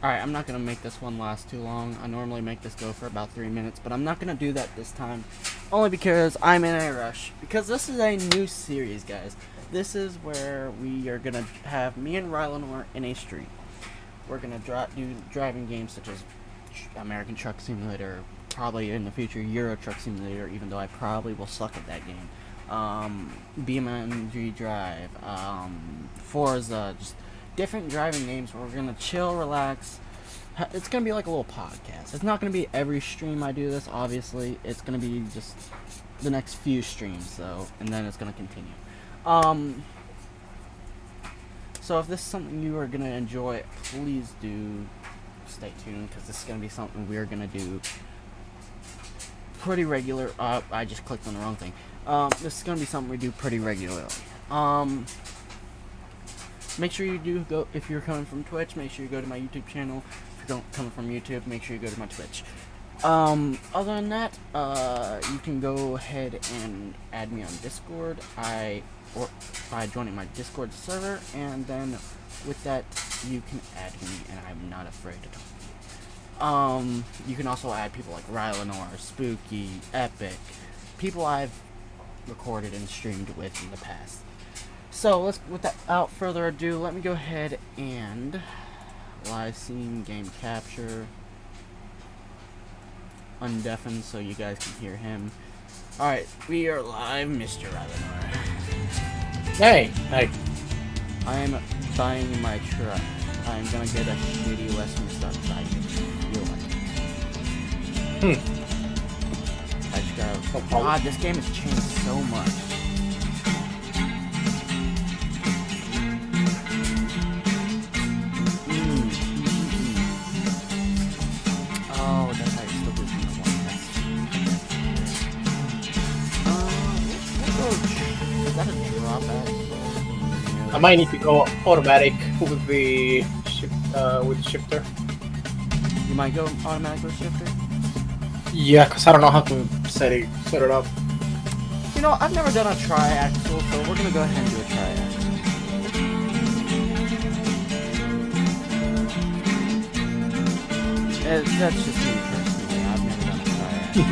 Alright, I'm not going to make this one last too long. I normally make this go for about 3 minutes, but I'm not going to do that this time. Only because I'm in a rush. Because this is a new series, guys. This is where we are going to have me and rylanor in a stream. We're going to do driving games such as American Truck Simulator, probably in the future Euro Truck Simulator, even though I probably will suck at that game. BMG Drive, Forza, just different driving games where we're gonna chill, relax. It's gonna be like a little podcast. It's not gonna be every stream I do this, obviously. It's gonna be just the next few streams, though, and then it's gonna continue. So if this is something you are gonna enjoy, please do stay tuned, because this is gonna be something we're gonna do pretty regular. I just clicked on the wrong thing. This is gonna be something we do pretty regularly. Make sure you do go, if you're coming from Twitch, make sure you go to my YouTube channel. If you're coming from YouTube, make sure you go to my Twitch. Other than that, you can go ahead and add me on Discord. Or by joining my Discord server, and then with that, you can add me, and I'm not afraid to talk to you. You can also add people like rylanor, Spooky, Epic, people I've recorded and streamed with in the past. So without further ado, let me go ahead and live scene, game capture, undeafen so you guys can hear him. Alright, we are live, Mr. rylanor. Hey, hey. I am buying my truck. I'm gonna get a shitty Western Star driving. You'll like it. I just gotta... God, this game has changed so much. Oh, that's how you still do things like that. Is that a drop at? I might need to go automatic with the shifter. You might go automatic with shifter? Yeah, cause I don't know how to set it up. You know, I've never done a tri-axle, so we're gonna go ahead and do a tri-axle. That's just me personally. I've never done a tri-axle. We're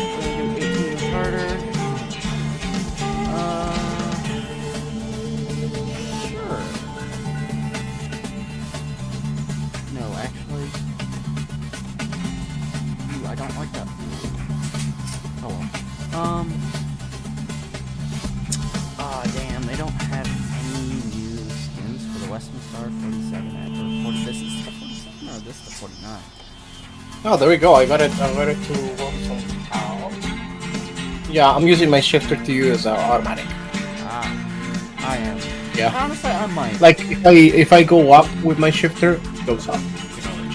gonna do 18 harder. Sure. No, actually. Ooh, I don't like that. Oh well. Aw, damn, they don't have any new skins for the Western Star 47 or 40. This is the 47 or this is the 49? Oh, there we go. I got it to work somehow. Yeah, I'm using my shifter to use automatic. Ah, I am. Yeah. Honestly, I might. Like if I go up with my shifter, it goes up.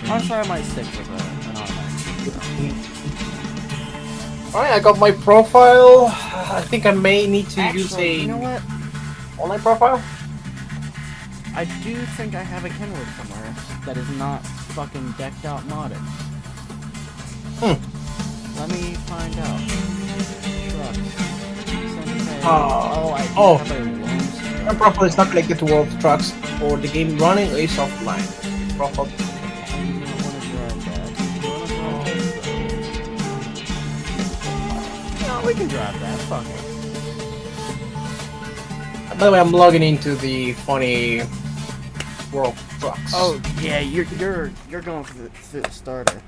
Honestly, I might stick with an automatic. Alright, I got my profile. I think I may need to use a... You know what? online profile? I do think I have a Kenwood somewhere that is not fucking decked out modded. Let me find out. Trucks. I do have a Lone Star. My profile is not connected to World Trucks or the game running is offline. Profile. I do not want to drive that. You wanna drive this, though? No, we can drive that. Fuck it. By the way, I'm logging into the funny World Trucks. Oh yeah, you're going through the starter.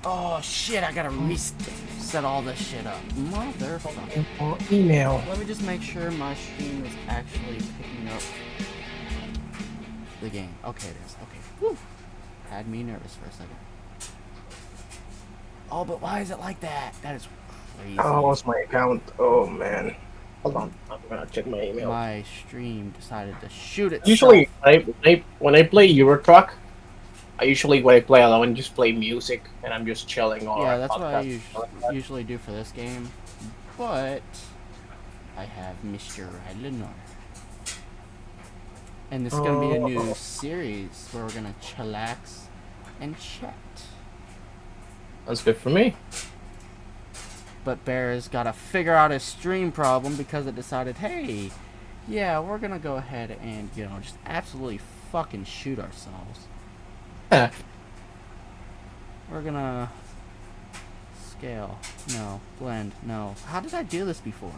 Oh shit, I gotta reset all this shit up. Motherfucker. Or email. Let me just make sure my stream is actually picking up the game. Okay, it is. Okay. Whew. Had me nervous for a second. Oh, but why is it like that? That is crazy. Oh, what's my account? Oh man. Hold on, I'm gonna check my email. My stream decided to shoot itself. Usually, when I play Euro Truck, when I play alone, just play music and I'm just chilling. Or yeah, that's what I usually do for this game. But I have Mr. rylanor. And this is gonna be a new series where we're gonna chillax and chat. That's good for me. But Bear's gotta figure out his stream problem because it decided, hey, yeah, we're gonna go ahead and, just absolutely fucking shoot ourselves. We're gonna scale. No. Blend. No. How did I do this before?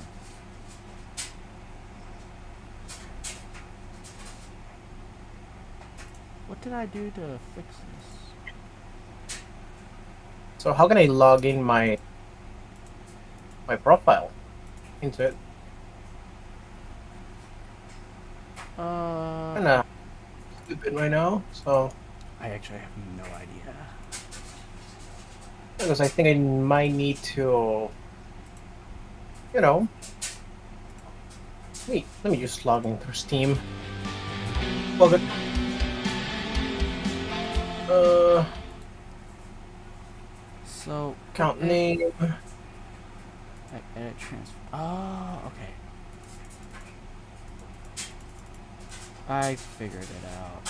What did I do to fix this? So how can I log in my profile into it? Kinda stupid right now. So I actually have no idea. because I think I might need to, you know, let me just log in through Steam. Log it. So Account name. Edit transfer. Oh, okay. I figured it out.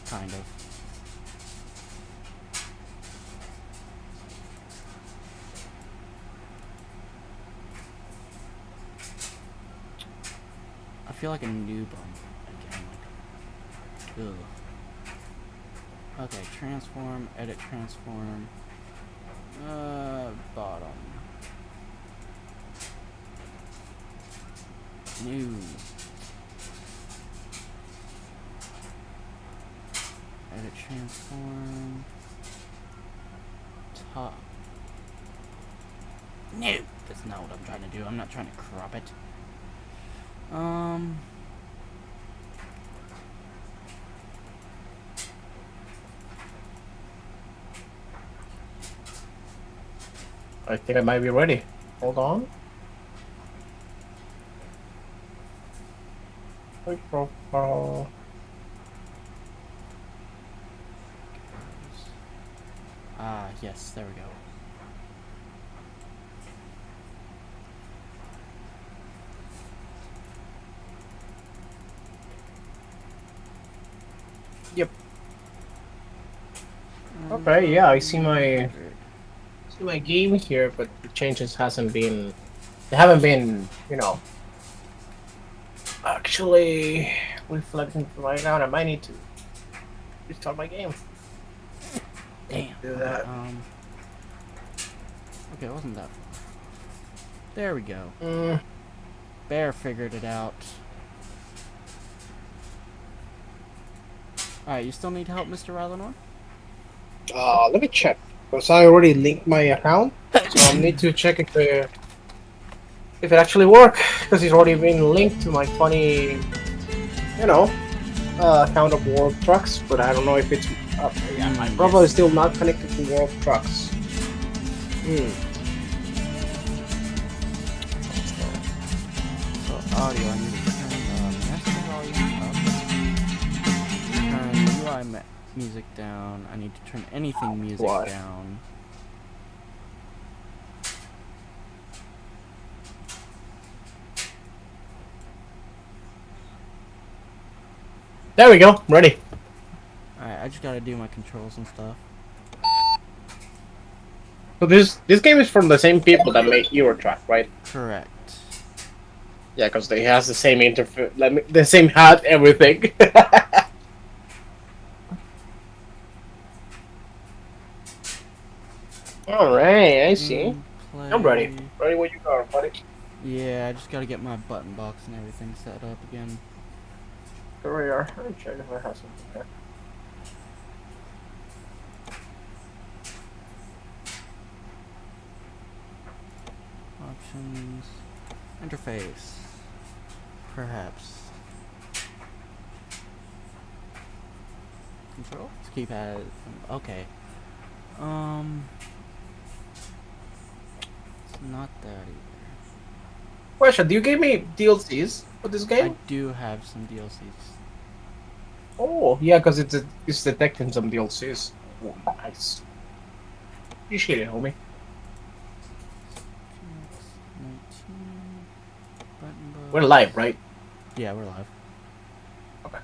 Kind of. I feel like a noob again. Like, ugh. Okay, transform, edit transform. Bottom. New. Edit transform. Top. No! That's not what I'm trying to do. I'm not trying to crop it. I think I might be ready. Hold on. Quick profile. Yes, there we go. Yep. Okay, yeah, I see my game here, but the changes they haven't been, actually reflecting right now. I might need to restart my game. Damn. Do that. Okay, it wasn't that far. There we go. Bear figured it out. Alright, you still need help, Mr. rylanor? Let me check. Because I already linked my account. So I need to check if it actually works. Because it's already been linked to my funny, account of World Trucks. But I don't know if it's... yeah, my profile is still not connected to World Trucks. So audio, I need to turn master volume up. Turn UI music down. I need to turn anything music down. There we go. Ready. Alright, I just gotta do my controls and stuff. So this game is from the same people that made Eurotrack, right? Correct. Yeah, because they has the same interface, the same hat, everything. Alright, I see. I'm ready. Ready when you are, buddy. Yeah, I just gotta get my button box and everything set up again. There we are. Let me check if I have something there. Options. Interface. Perhaps. Control? Keypad. Okay. It's not that either. Question, do you give me DLCs for this game? I do have some DLCs. Oh, yeah, because it's detecting some DLCs. Oh, nice. Appreciate it, homie. 19. Button box. We're live, right? Yeah, we're live. Okay.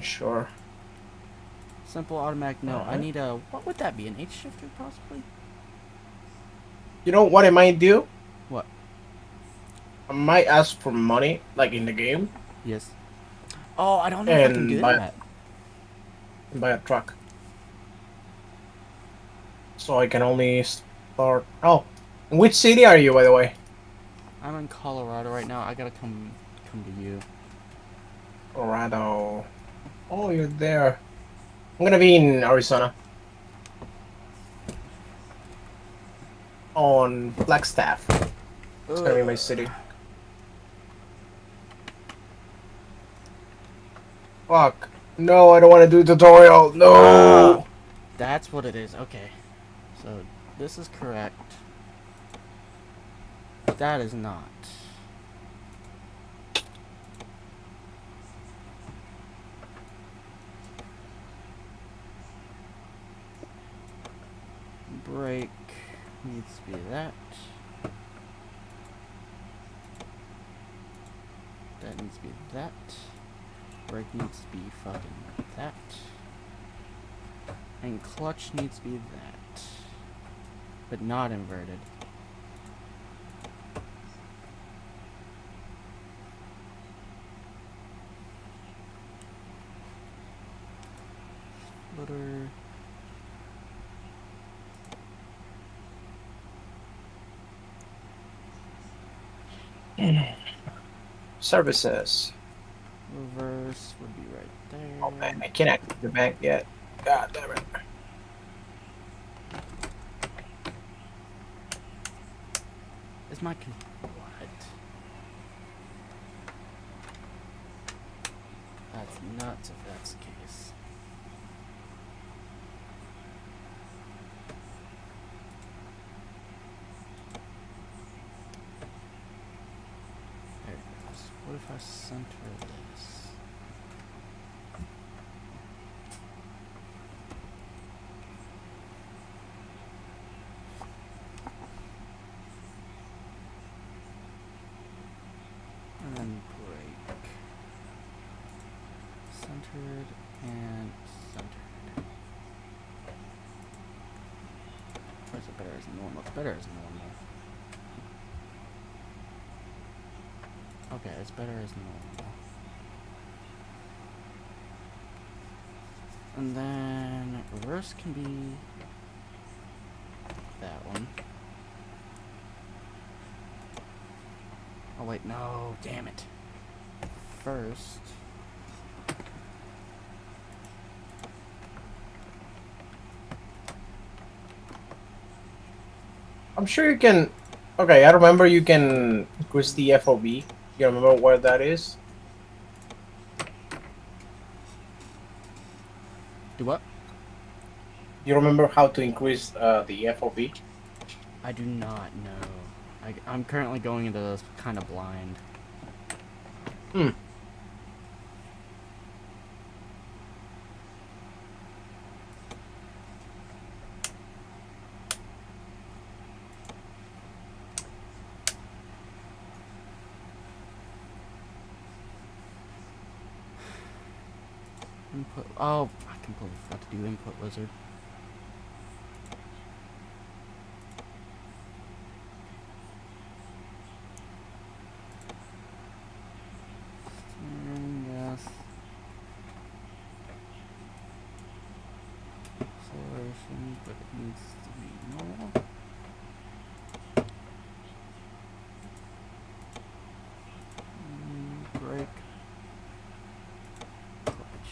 Sure. Simple automatic. No, I need a. What would that be? An H shifter, possibly? You know what I might do? What? I might ask for money, like in the game. Yes. Oh, I don't know if I can and do that. buy a truck. So I can only start. Oh, in which city are you, by the way? I'm in Colorado right now. I gotta come to you. Colorado. Oh, you're there. I'm gonna be in Arizona on Flagstaff. It's gonna be my city. Fuck. No, I don't want to do tutorial. Ah, No. that's what it is. Okay. So this is correct. That is not. Brake needs to be that. That needs to be that. Brake needs to be fucking that. And clutch needs to be that. But not inverted. Splitter. Services. Reverse would be right Oh man, there. I can't activate the bank yet. God damn it. Is my what? That's nuts if that's the case. There it goes. What if I center this? And then break. Centered and centered. Or is it better as normal? It's better as normal. Okay, it's better as normal. And then reverse can be that one. Oh wait, no, damn it. First. I'm sure you can. Okay, I remember you can increase the FOB. You remember where that is? Do what? You remember how to increase the FOB? I do not know. I'm currently going into this kind of blind. Hmm. Input. Oh, I completely forgot to do input wizard. Yes. Acceleration, but it needs to be normal. Brake. Clutch.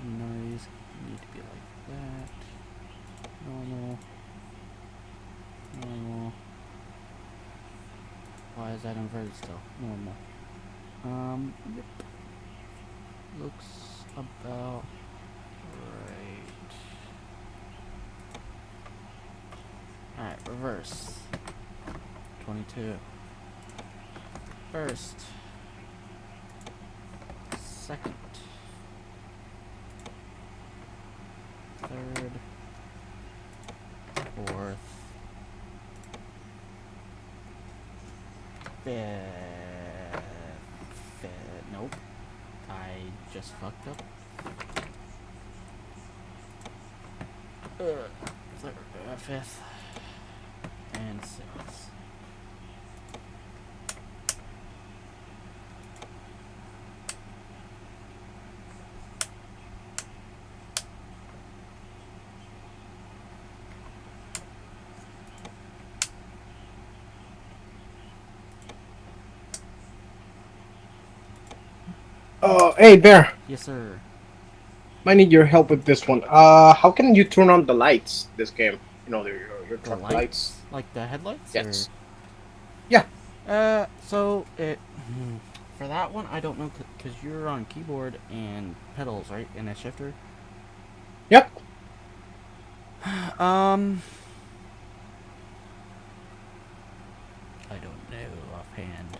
Noise need to be like that. Normal. Normal. Why is that inverted still? Normal. Yep. Looks about right. Alright, reverse. 22. First. Second. Third. Fourth. Fifth. Nope. I just fucked up. Fifth. And sixth. Hey, Bear. Yes, sir. I need your help with this one. How can you turn on the lights? This game, your The truck lights. lights? Like the headlights? Or... Yes. Yeah. So it... For that one, I don't know, because you're on keyboard and pedals, right? And a shifter? Yep. Um... I don't know offhand.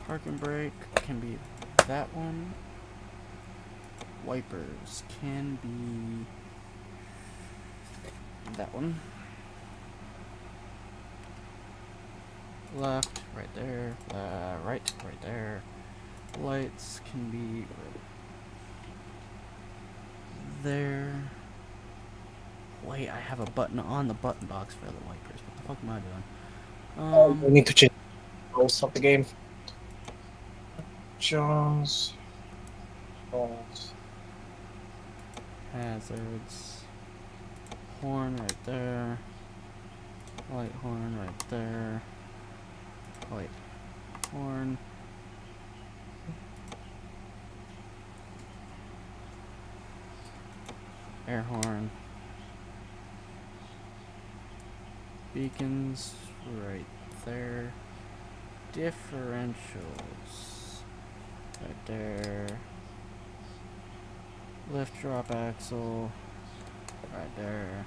Park and brake can be that one. Wipers can be that one. Left, right there. Right there. Lights can be there. Wait, I have a button on the button box for the wipers. What the fuck am I doing? We need to change the rules of the game. Jaws. Hazards. Horn right there. Light horn right there. Light horn. Air horn. Beacons right there. Differentials right there. Lift drop axle right there.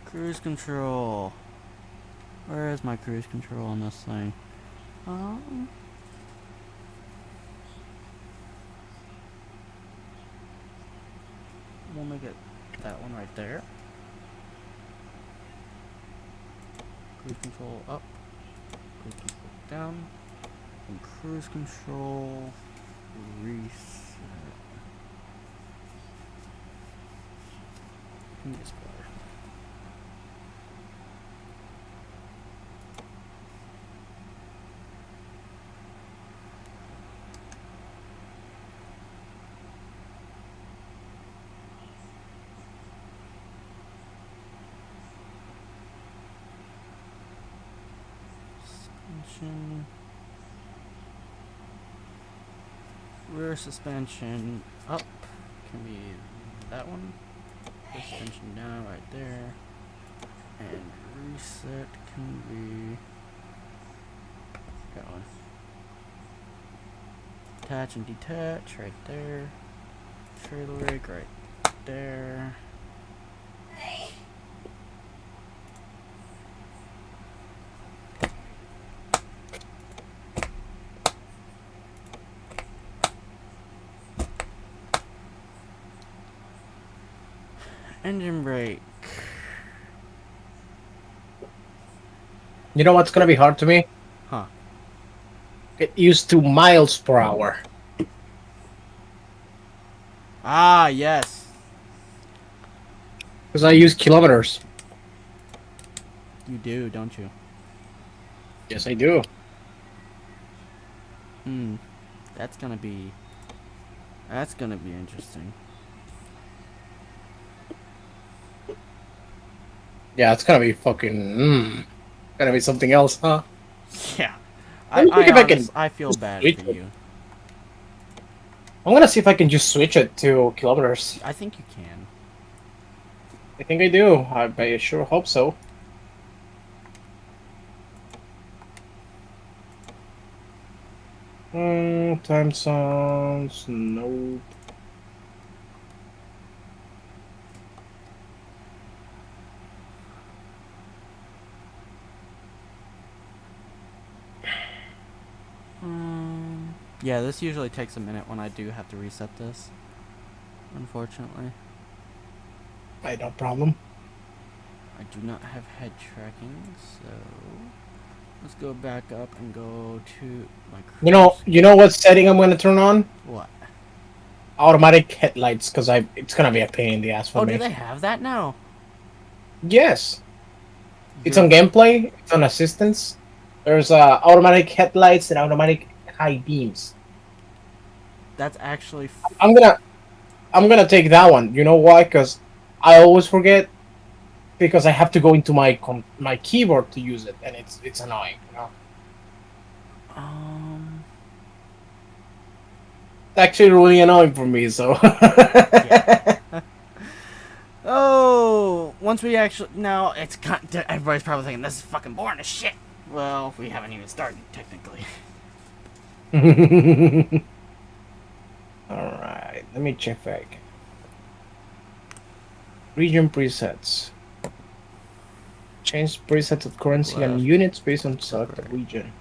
Cruise control. Where is my cruise control on this thing? We'll make it that one right there. Cruise control up, cruise control down, and cruise control reset. Yes, better. Suspension. Rear suspension up can be that one. Rear suspension down right there. And reset can be that one. Attach and detach right there. Trailer rig right there. Engine brake. You know what's gonna be hard to me? Huh. Get used to miles per hour. Ah, yes. Because I use kilometers. You do, don't you? Yes, I do. That's gonna be interesting. Yeah, it's gonna be fucking. Gonna be something else, huh? Yeah. Let me think if I can I feel bad switch for it. you. I'm gonna see if I can just switch it to kilometers. I think you can. I think I do. I sure hope so. Time zones. Nope. Yeah, this usually takes a minute when I do have to reset this. Unfortunately. No problem. I do not have head tracking, so let's go back up and go to my cruise. You know what setting I'm gonna turn on? What? Automatic headlights, because it's gonna be a pain in the ass for Oh, me. do they have that now? Yes. It's on gameplay. It's on assistance. There's automatic headlights and automatic high beams. That's actually I'm gonna I'm gonna take that one. You know why? Because I always forget because I have to go into my keyboard to use it, and it's annoying. You know, um it's actually really annoying for me. So yeah. Oh, once we actually now it's everybody's probably thinking this is fucking boring as shit. Well, we haven't even started technically. all right, let me check back. Region presets. Change presets of currency and Left, units based on selected right. region.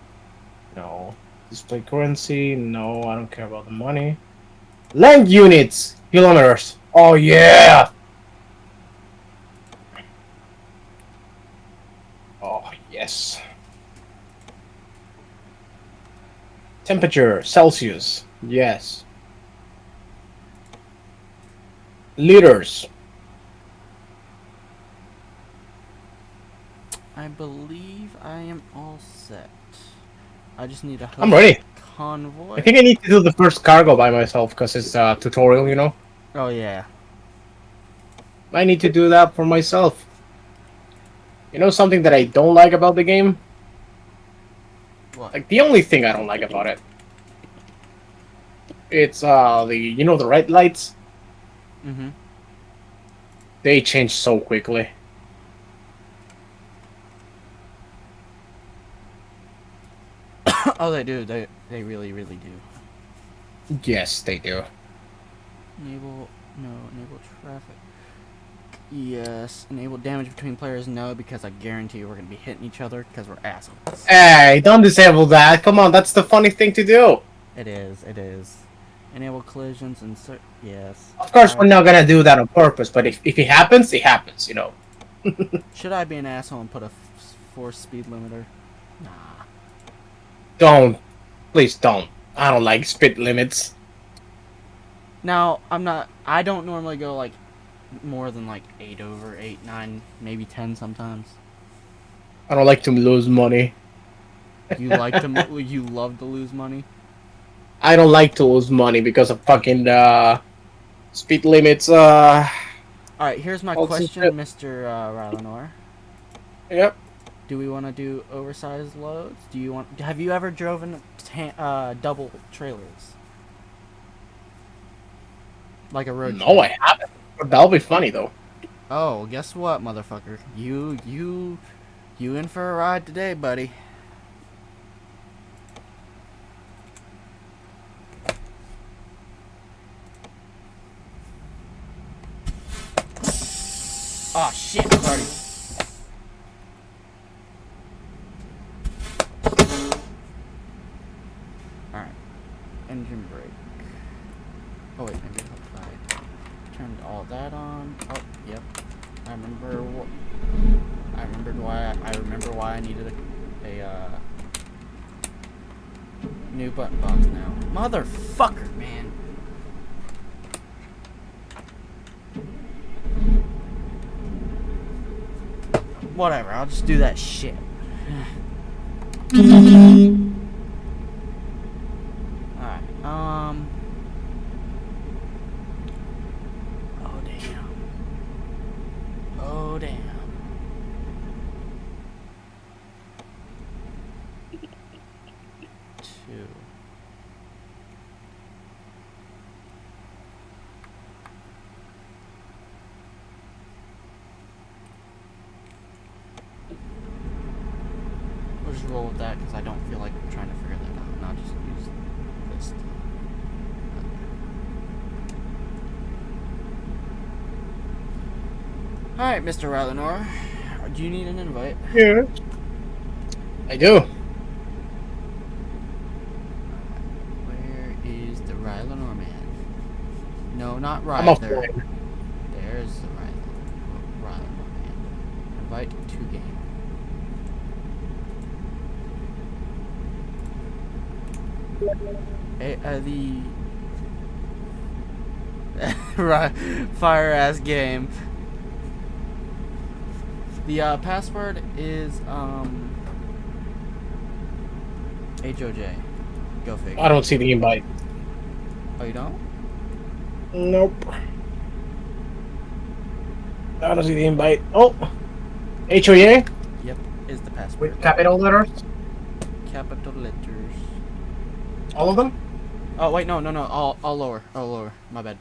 No. Display currency. No, I don't care about the money. Land units. Kilometers. Oh yeah. Oh yes. Temperature Celsius. Yes. Liters. I believe I am all set. I just need a I'm host ready. convoy. I think I need to do the first cargo by myself because it's a tutorial, you know. Oh yeah. I need to do that for myself. You know something that I don't like about the game? What? Like the only thing I don't like about it. It's the red lights. Mm-hmm. They change so quickly. Oh, they do. They really do. Yes, they do. Enable traffic. Yes. Enable damage between players. No, because I guarantee we're gonna be hitting each other because we're assholes. Hey, don't disable that. Come on, that's the funny thing to do. It is. It is. Enable collisions and yes. Of course, we're not gonna do that on purpose, but if it happens, it happens, you know. Should I be an asshole and put a force speed limiter? Nah. Don't. Please don't. I don't like speed limits. Now, I don't normally go like more than like 8 over 8, 9, maybe 10 sometimes. I don't like to lose money. You like to, you love to lose money? I don't like to lose money because of fucking speed limits. Alright, here's my Also question, good. Mr. Rylanor. Yep. Do we want to do oversized loads? Have you ever driven double trailers? Like a road No, trailer? I haven't. But that'll be funny though. Oh, guess what, motherfucker? You in for a ride today, buddy. Oh shit, I'm already. Alright. Engine brake. Oh wait, maybe if I turned all that on. Oh, yep. I remember why I needed a new button box now. Motherfucker, man. Whatever, I'll just do that shit. Alright, oh damn. Oh damn. Two. We'll just roll with that because I don't feel like trying to figure that out. And I'll just use this. Alright, Mr. Rylanor. Do you need an invite? Yeah. I do. Where is the Rylanor man? No, not I'm Ryther. offline. There's the Rylanor man. Invite to game. Fire ass game. The password is HOJ. Go figure. I don't see the invite. Oh, you don't? Nope. I don't see the invite. Oh, HOA Yep, is the password. with capital letters. Capital letters. All of them. Oh wait, no, all lower, all lower. My bad.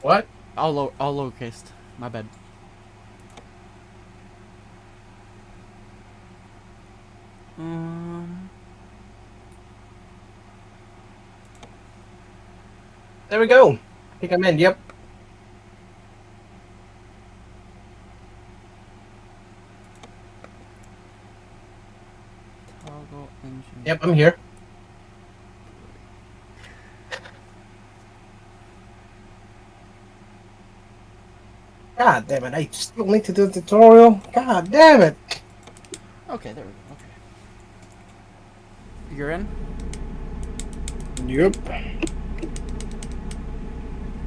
What? All lowercase. My bad. There we go. I think I'm in. Yep. Toggle engine. Yep, I'm here. God damn it! I still need to do the tutorial. God damn it! Okay, there we go. Okay. You're in? Yep.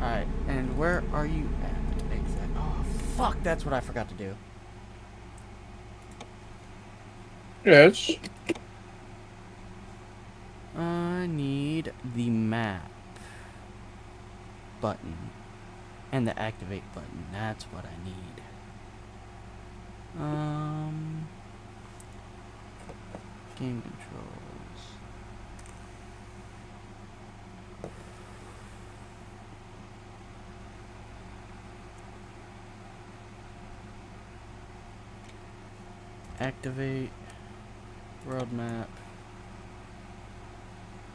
Alright, and where are you at? Exactly. Oh, fuck, that's what I forgot to do. Yes. I need the map button and the activate button. That's what I need. Game controls. Activate world map.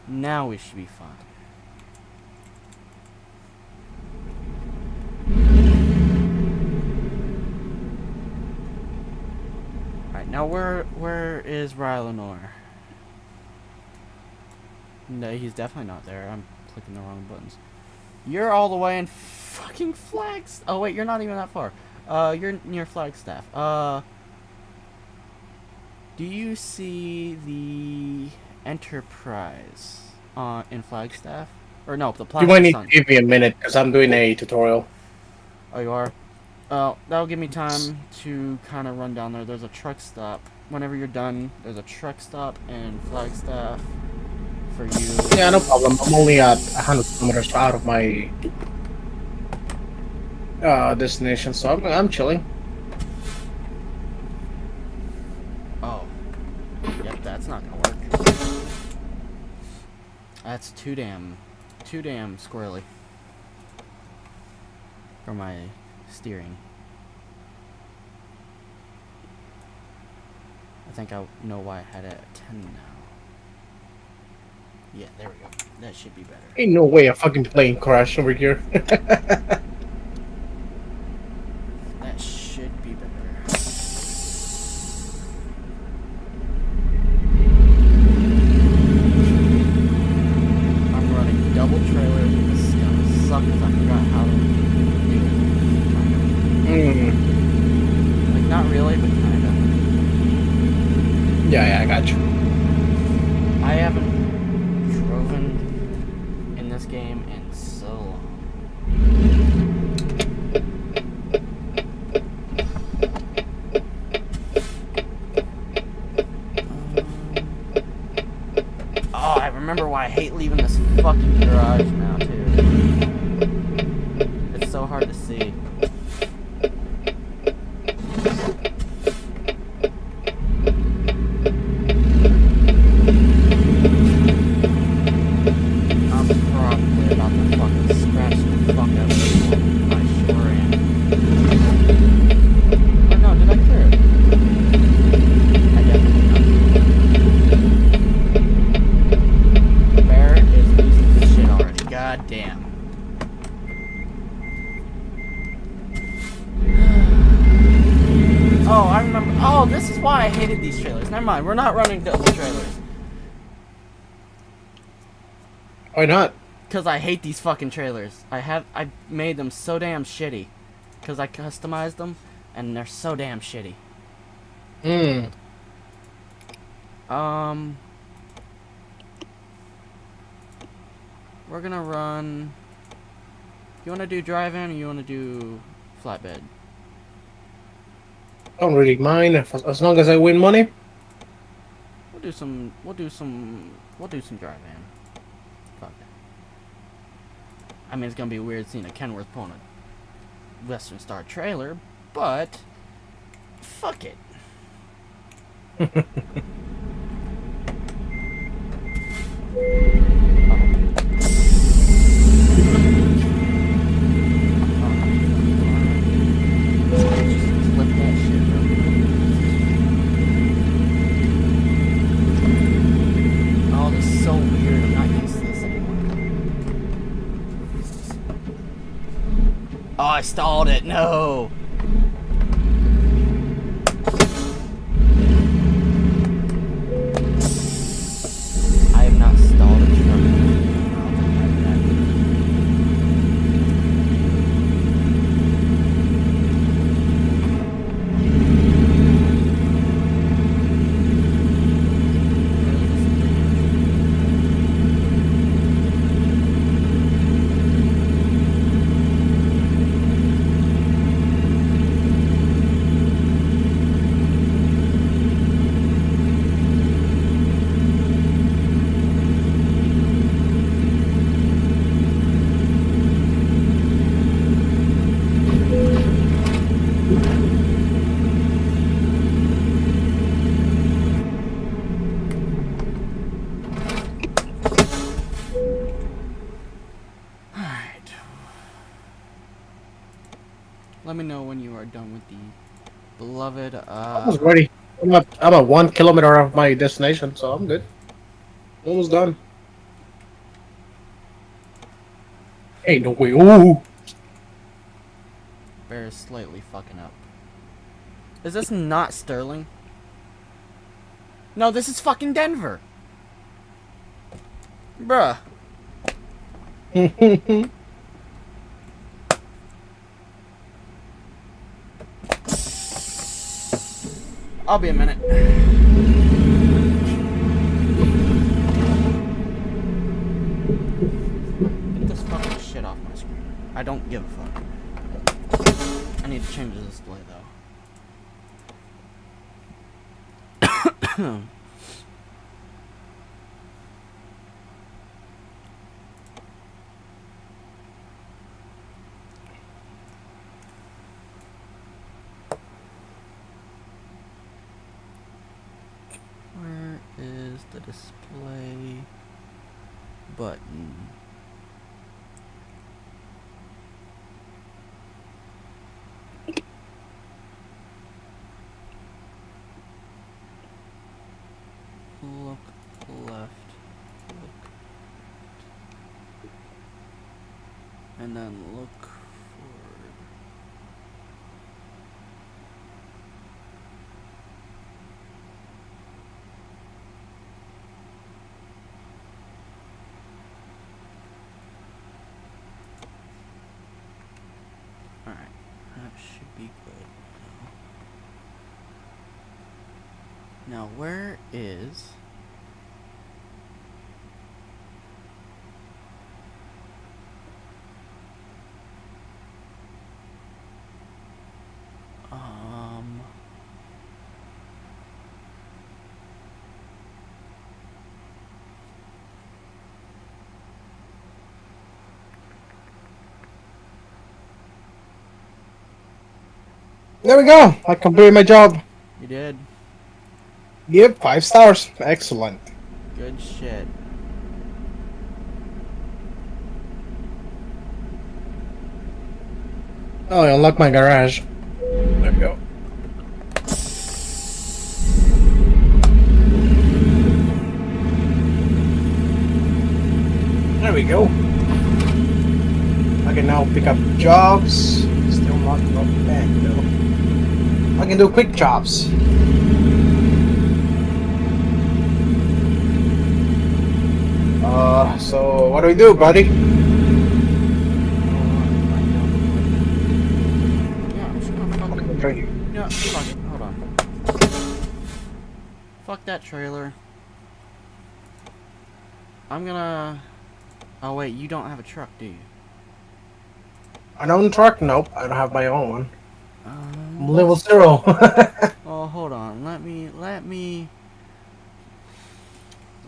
Now we should be fine. Alright, now where is rylanor? No, he's definitely not there. I'm clicking the wrong buttons. You're all the way in fucking Flags. Oh wait, you're not even that far. You're near Flagstaff. Do you see the Enterprise in Flagstaff? Or no, the You might Plastic need Sun. to give me a minute because I'm doing a tutorial. Oh, you are? That'll give me time to kind of run down there. There's a truck stop. Whenever you're done, there's a truck stop in Flagstaff for you. Yeah, no problem. I'm only at 100 kilometers out of my destination, so I'm chilling. Oh. Yep, that's not gonna work. That's too damn squirrely for my steering. I think I know why I had it at 10 now. Yeah, there we go. That should be better. Ain't no way a fucking plane crash over here. That should be better. I'm running double trailers. This is gonna suck because I forgot how to do it. Like, not really, but kinda. Yeah, I got you. I haven't driven in this game in so long. Oh, I remember why I hate leaving this fucking garage now, too. It's so hard to see. I'm probably about to fucking scratch the fuck out of this one. I sure am. Oh no, did I clear it? I definitely not. Barrett is losing his shit already. God damn. Oh, I remember. Oh, this is why I hated these trailers. Never mind, we're not running double trailers. Why not? Because I hate these fucking trailers. I made them so damn shitty. Because I customized them, and they're so damn shitty. We're gonna run... You wanna do drive-in, or you wanna do flatbed? Don't really mind as long as I win money. We'll do some drive in. Fuck it. I mean, it's gonna be weird seeing a Kenworth pulling a Western Star trailer, but fuck it. Oh, this is so weird. I'm not used to this anymore. Oh, I stalled it. No. I have not stalled a truck. Let me know when you are done with the beloved. Almost ready. I'm about 1 kilometer of my destination, so I'm good. Almost done. Ain't no way. Ooh. Bear is slightly fucking up. Is this not Sterling? No, this is fucking Denver. Bruh. I'll be a minute. Get this fucking shit off my screen. I don't give a fuck. I need to change the display though. Where is the display button? Look left, look, and then look forward. Alright, that should be good now. Now, where is... There we go. I completed my job. You did? Yep, 5 stars. Excellent. Good shit. Oh, I unlocked my garage. There we go. There we go. I can now pick up jobs. Still not bad though. I can do quick jobs. So what do we do, buddy? Yeah, I'm just gonna fucking... Yeah, fuck it. Hold on. Fuck that trailer. I'm gonna... Oh wait, you don't have a truck, do you? An own truck? Nope, I don't have my own one. I'm level 0. Oh, hold on. Let me...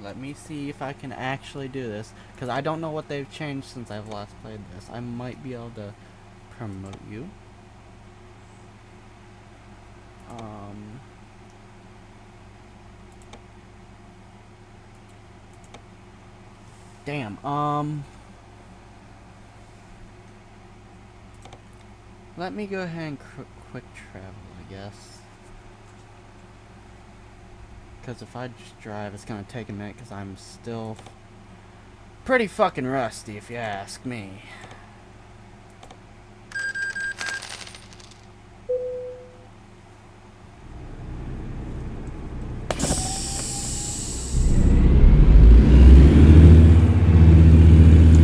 Let me see if I can actually do this, because I don't know what they've changed since I've last played this. I might be able to promote you. Damn, let me go ahead and quick travel, I guess. Because if I just drive, it's gonna take a minute, because I'm still pretty fucking rusty, if you ask me.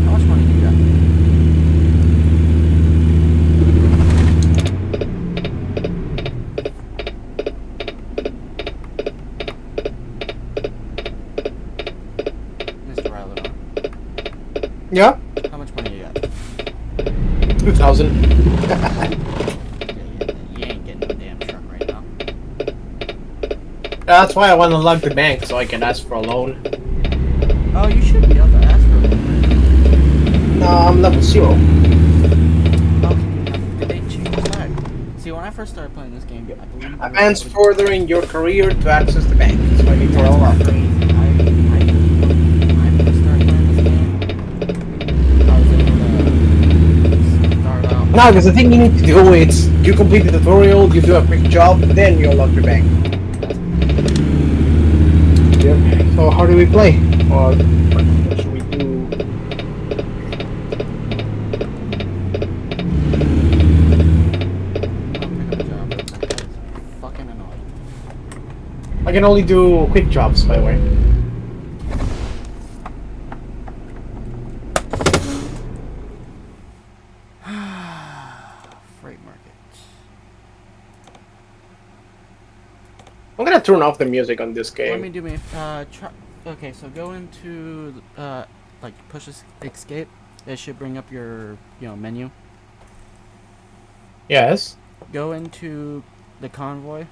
How much money do you got? Mr. Rylanor, Yeah. how much money you got? 2,000. You ain't getting a damn truck right now. That's why I want to unlock the bank so I can ask for a loan. Oh, you should be able to ask for it. No, I'm level 0. Oh, did they change that? See, when I first started playing this game, I believe... Advance further in your career to access the bank. So I need to roll up. Crazy. I first started playing this game, I was able to start out... No, because the thing you need to do is you complete the tutorial, you do a quick job, then you unlock your bank. Yep. So how do we play? Or what should we do? I'll pick up a job. It's fucking annoying. I can only do quick jobs, by the way. Freight market. I'm gonna turn off the music on this game. Let me do me. Okay, so go into like push escape. It should bring up your menu. Yes. Go into the convoy.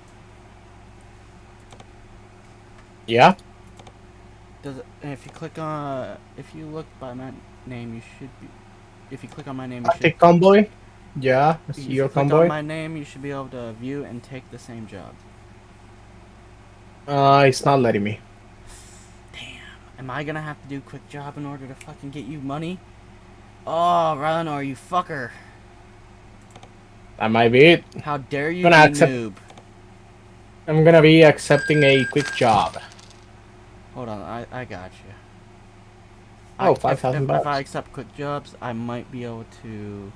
Yeah. If you click on if you look by my name, you should be. If you click on my name, you should. Take convoy. Yeah. I see If your you click convoy. on my name, you should be able to view and take the same job. It's not letting me. Damn. Am I gonna have to do quick job in order to fucking get you money? Oh, Rylanor, you fucker. That might be it. How dare you, Gonna you accept- noob. I'm gonna be accepting a quick job. Hold on, I got you. Oh, if 5,000 If bucks. I accept quick jobs, I might be able to,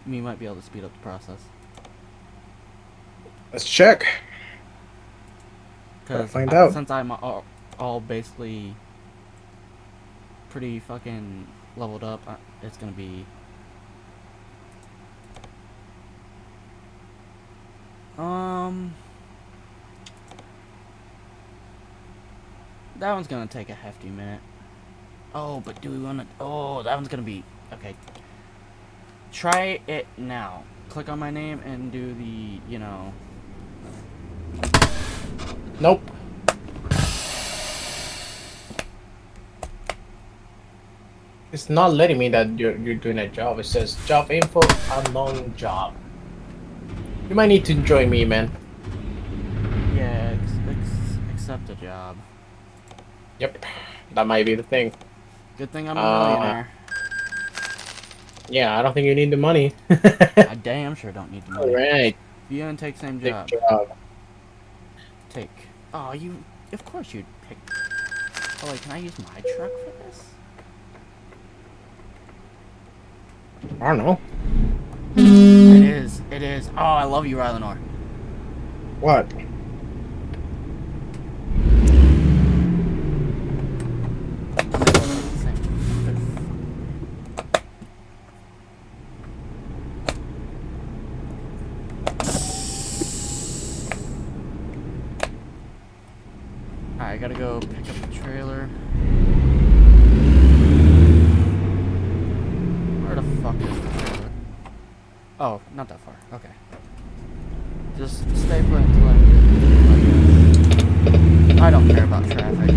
we might be able to speed up the process. Let's check. Because find out. since I'm all basically pretty fucking leveled up, it's gonna be... That one's gonna take a hefty minute. Oh, but do we wanna... Oh, that one's gonna be... Okay. Try it now. Click on my name and do the, Nope. It's not letting me that you're doing a job. It says job info, unknown job. You might need to join me, man. Yeah, accept a job. Yep. That might be the thing. Good thing I'm a millionaire. Yeah, I don't think you need the money. I damn sure don't need the money. Alright. View and take same Big job. job. Take. Oh, you... Of course you'd pick... Oh, wait, can I use my truck for this? I don't know. It is. It is. Oh, I love you, Rylanor. What? Alright, I gotta go pick up the trailer. Where the fuck is the trailer? Oh, not that far. Okay. Just stay put until I get it, I guess. I don't care about traffic.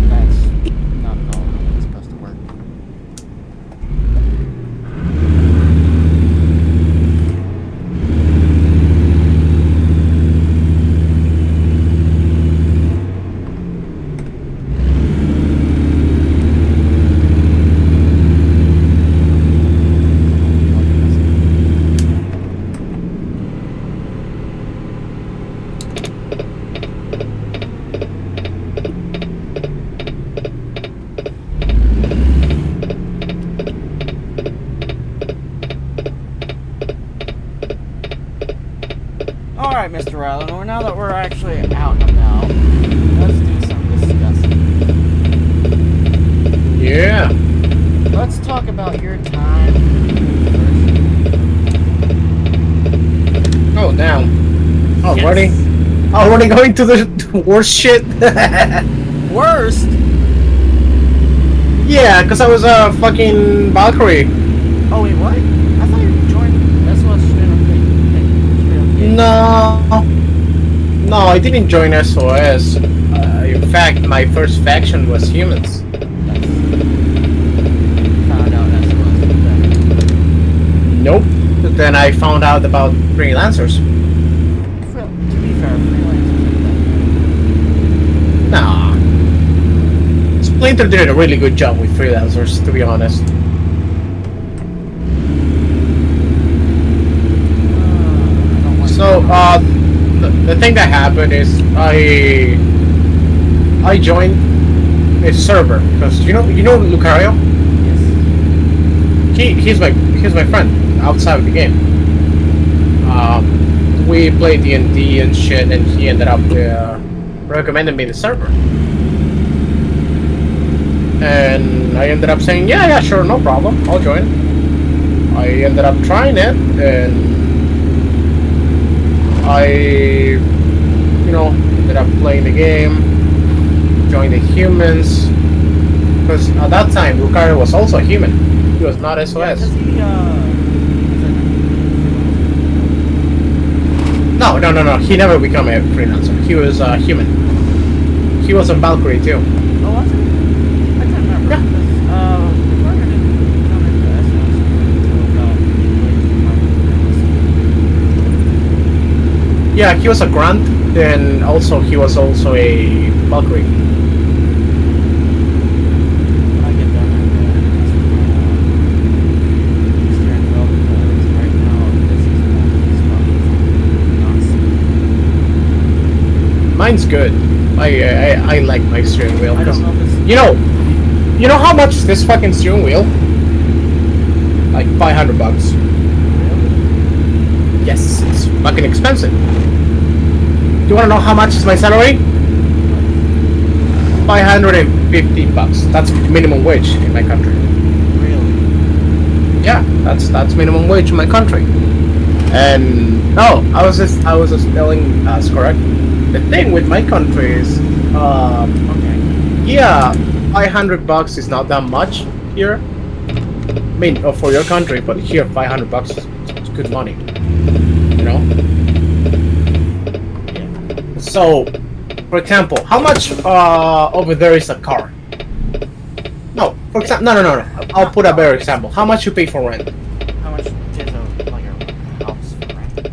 That's not at all how it's supposed to work. Alright, Mr. Rylanor, now that we're actually out and about, let's do some discussing. Yeah. Let's talk about your time. Oh, damn. Already? Yes. Already going to the worst shit? Worst? Yeah, because I was a fucking Valkyrie. Oh, wait, what? I thought you joined SOS straight up gate. No, I didn't join SOS. In fact, my first faction was humans. Found out SOS was better. Nope. But then I found out about freelancers. To be fair, freelancers are Nah. Splinter did a really good job with freelancers, to be honest. So, the thing that happened is I joined a server because you know Lucario. Yes. He's my friend outside of the game. We played D&D and shit, and he ended up recommending me the server. And I ended up saying, yeah, sure, no problem, I'll join. I ended up trying it, and I, ended up playing the game, joined the humans, because at that time, Lucario was also a human. He was not SOS. Yeah, 'cause he, No, he never became a freelancer. He was a human. He was a Valkyrie too. Oh, was he? I can't remember. Yeah. Parker didn't come into SOS until about Yeah, he was a grunt, then also he was also a Valkyrie. I get that right there. Steering wheel because right now this is one of these Mine's good. I like my steering wheel. I don't know if it's You know how much this fucking steering wheel? Like $500. really. Yes, it's fucking expensive. You wanna know how much is my salary? $550. That's minimum wage in my country. Really? Yeah, that's minimum wage in my country. And no, I was just telling us correct. The thing with my country is, Okay. yeah, $500 is not that much here. I mean, for your country, but here $500 is good money. You know. Yeah. So, for example, how much over there is a car? No, for example, no. I'll put a better example. How much you pay for rent? How much is like a house for rent?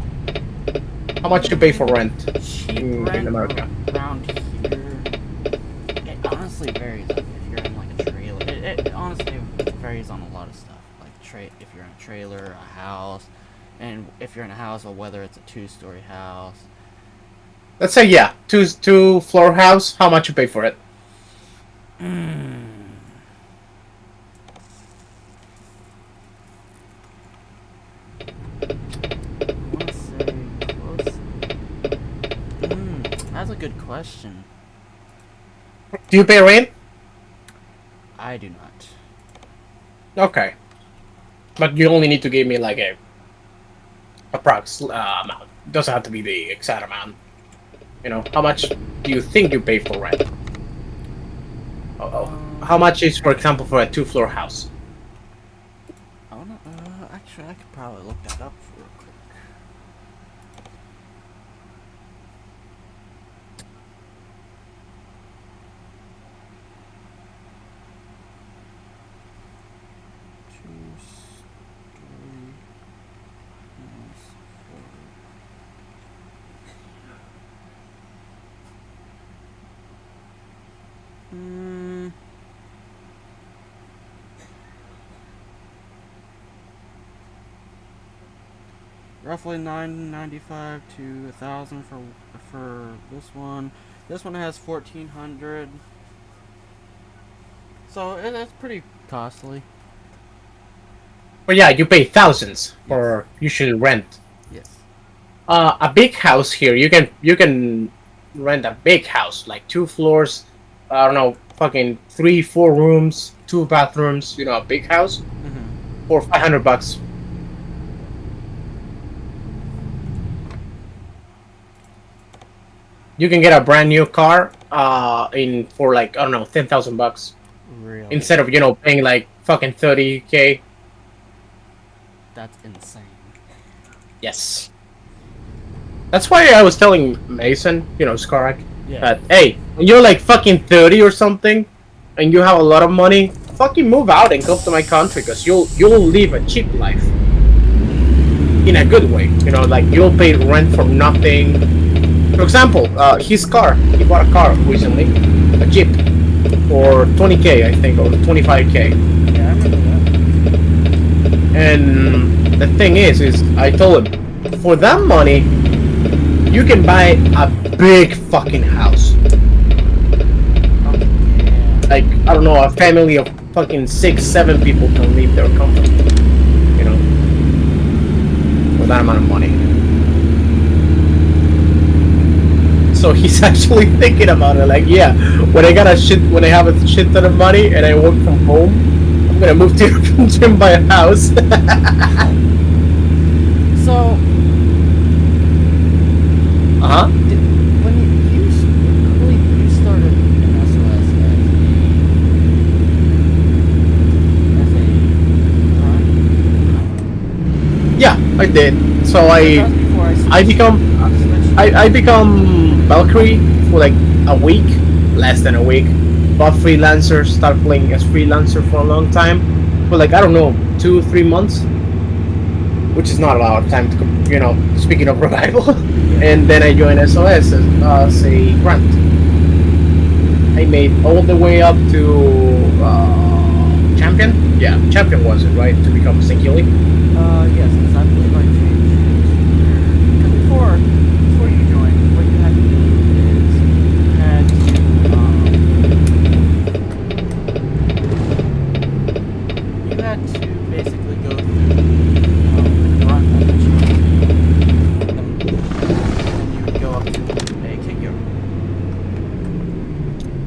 How much you pay for rent Cheap in rent America? around here. It honestly varies. Like if you're in like a trailer, it honestly varies on a lot of stuff. Like if you're in a trailer, a house, and if you're in a house, or whether it's a two-story house. Let's say yeah, two floor house. How much you pay for it? That's a good question. Do you pay rent? I do not. Okay, but you only need to give me like a approx amount. It doesn't have to be the exact amount. You know, how much do you think you pay for rent? How much is, for example, for a two-floor house? I wanna, actually, Actually, I could probably look that up real quick. Two-story house for... Roughly $9.95 to $1,000 for this one. This one has 1,400. So it's pretty costly. But yeah, you pay thousands for usually rent. Yes. A big house here, you can rent a big house, like 2 floors, I don't know, fucking 3-4 rooms, 2 bathrooms, you know, a big house for $500. You can get a brand new car for like, I don't know, $10,000. Really? Instead of, you know, paying like fucking $30K. That's insane. Yes. That's why I was telling Mason, you know, Skarak, that, hey, when you're like fucking 30 or something, and you have a lot of money, fucking move out and come to my country, because you'll live a cheap life. In a good way. You know, like, you'll pay rent for nothing. For example, his car, he bought a car recently, a Jeep, for 20K, I think, or 25K. Yeah, I remember that. And the thing is I told him, for that money, you can buy a big fucking house. Like, I don't know, a family of fucking 6-7 people can live there comfortably. You know? For that amount of money. So he's actually thinking about it, like, yeah, when I have a shit ton of money and I work from home, I'm gonna move to and buy a house. So, when you started in SOS as a Yeah, I did. So I become Valkyrie for like a week, less than a week. Bought freelancer, started playing as freelancer for a long time, for like, I don't know, 2-3 months, which is not a lot of time to, you know, speaking of revival. And then I joined SOS as a grunt. I made all the way up to champion. Yeah, champion was it, right, to become Singularly? Yes, because I believe I changed it. Because before you joined, what you had to do is you had to basically go through the run that you and then you would go up to a kick your.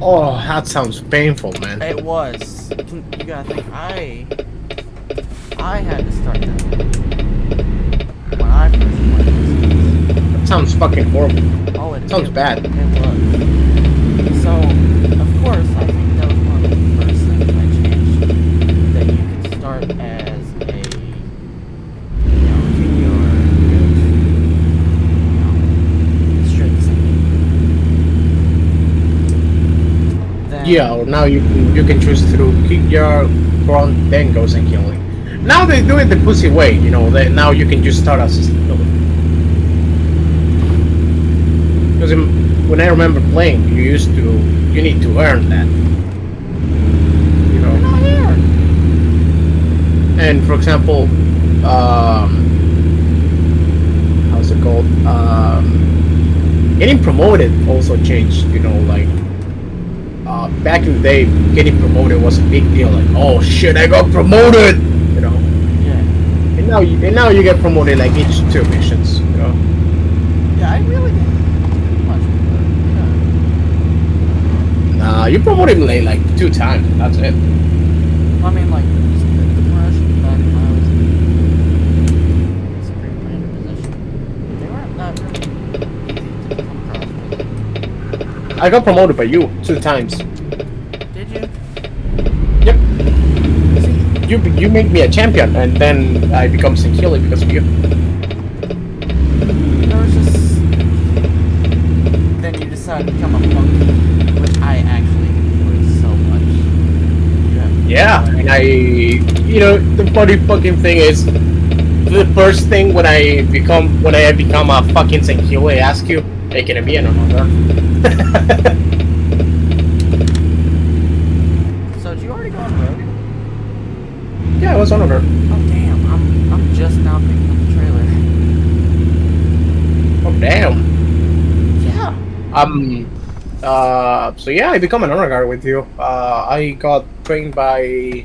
Oh, that sounds painful, man. It was. You gotta think, I had to start that when I first went. That sounds fucking horrible. Oh, it Sounds bad. It was. So, of course, I think that was one of the first things I changed. That you could start as a, straight singing. Then, Yeah, or now you can choose through kick your front, then go Singularly. Now they do it the pussy way, you know. Now you can just start as Singularly. Because when I remember playing, you need to earn that. You know. And for example, how's it called? Getting promoted also changed. You know, like back in the day, getting promoted was a big deal. Like, oh shit, I got promoted. You know. Yeah. And now you get promoted like each 2 missions. You know. Yeah, I really didn't do much. Nah, you promoted me like 2 times. That's it. I mean, like, just the promotion back when I was in Supreme Commander position, they weren't that really easy to come across. I got promoted by you 2 times. Did you? Yep. See, you make me a champion, and then I become Sankili because of you. There was just... Then you decided to become a monkey, which I actually enjoy so much. Yeah, and the funny fucking thing is, the first thing when I become a fucking Sankili, I ask you, "Hey, can I be an honor?" So did you already go on the road? Yeah, I was honor. Oh damn, I'm just now picking up the trailer. Oh damn. Yeah. So yeah, I become an honor guard with you. I got trained by.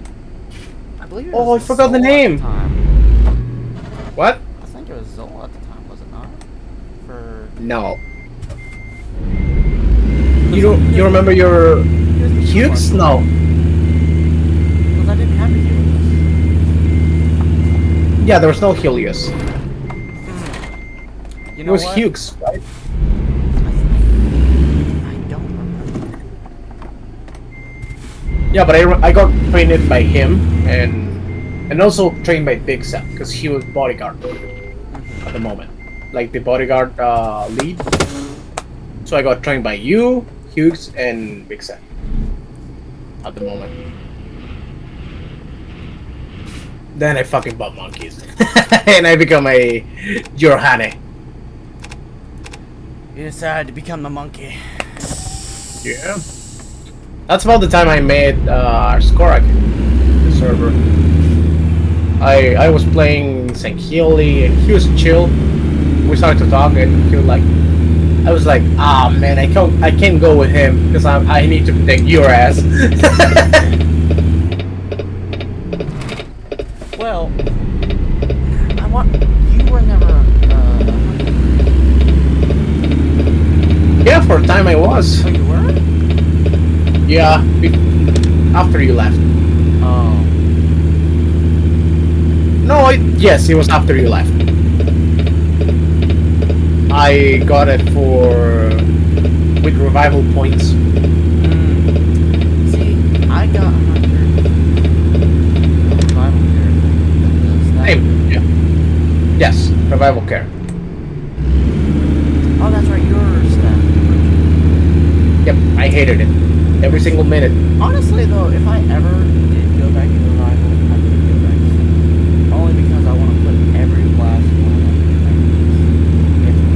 I believe it Oh, was I forgot the Zola name. At the time. What? I think it was Zola at the time, was it not? For No. You remember your Hughes? No. Because I didn't have a Helios. Yeah, there was no Helios. You It know was what? Hughes, right? I don't remember. Yeah, but I got trained by him and also trained by Big Sam because he was bodyguard at the moment, like the bodyguard lead. So I got trained by you, Hughes, and Big Sam at the moment. Then I fucking bought monkeys, and I become a Jorhane. You decided to become the monkey. Yeah. That's about the time I made Skorak, the server. I was playing Sankili and he was chill. We started to talk and he was like, I was like, ah man, I can't go with him because I need to protect your ass. Well, you were never. Yeah, for a time I was. Oh, you were? Yeah, after you left. Oh. No, yes, it was after you left. I got it with revival points. See, I got 100 revival character that does that. Same, yeah. Yes, revival care. Oh, that's right, your staff. Yep, I hated it. Every single minute. Honestly, though, if I ever did go back to revival, I would go back to staff. Only because I want to put every last one of them.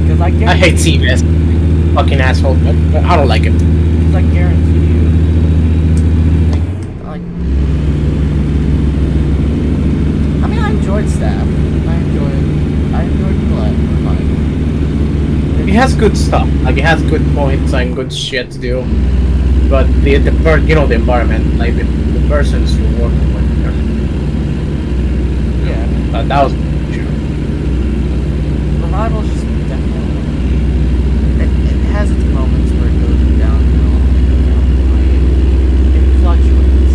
Because I guarantee. I hate CVS. Fucking asshole. I don't like him. Because I guarantee you. Like. I mean, I enjoyed staff. I enjoyed revival. He has good stuff. Like, he has good points and good shit to do. But the environment, like the persons you're working with. Yeah. That was true. Revival's just definitely. It has its moments where it goes downhill. It fluctuates.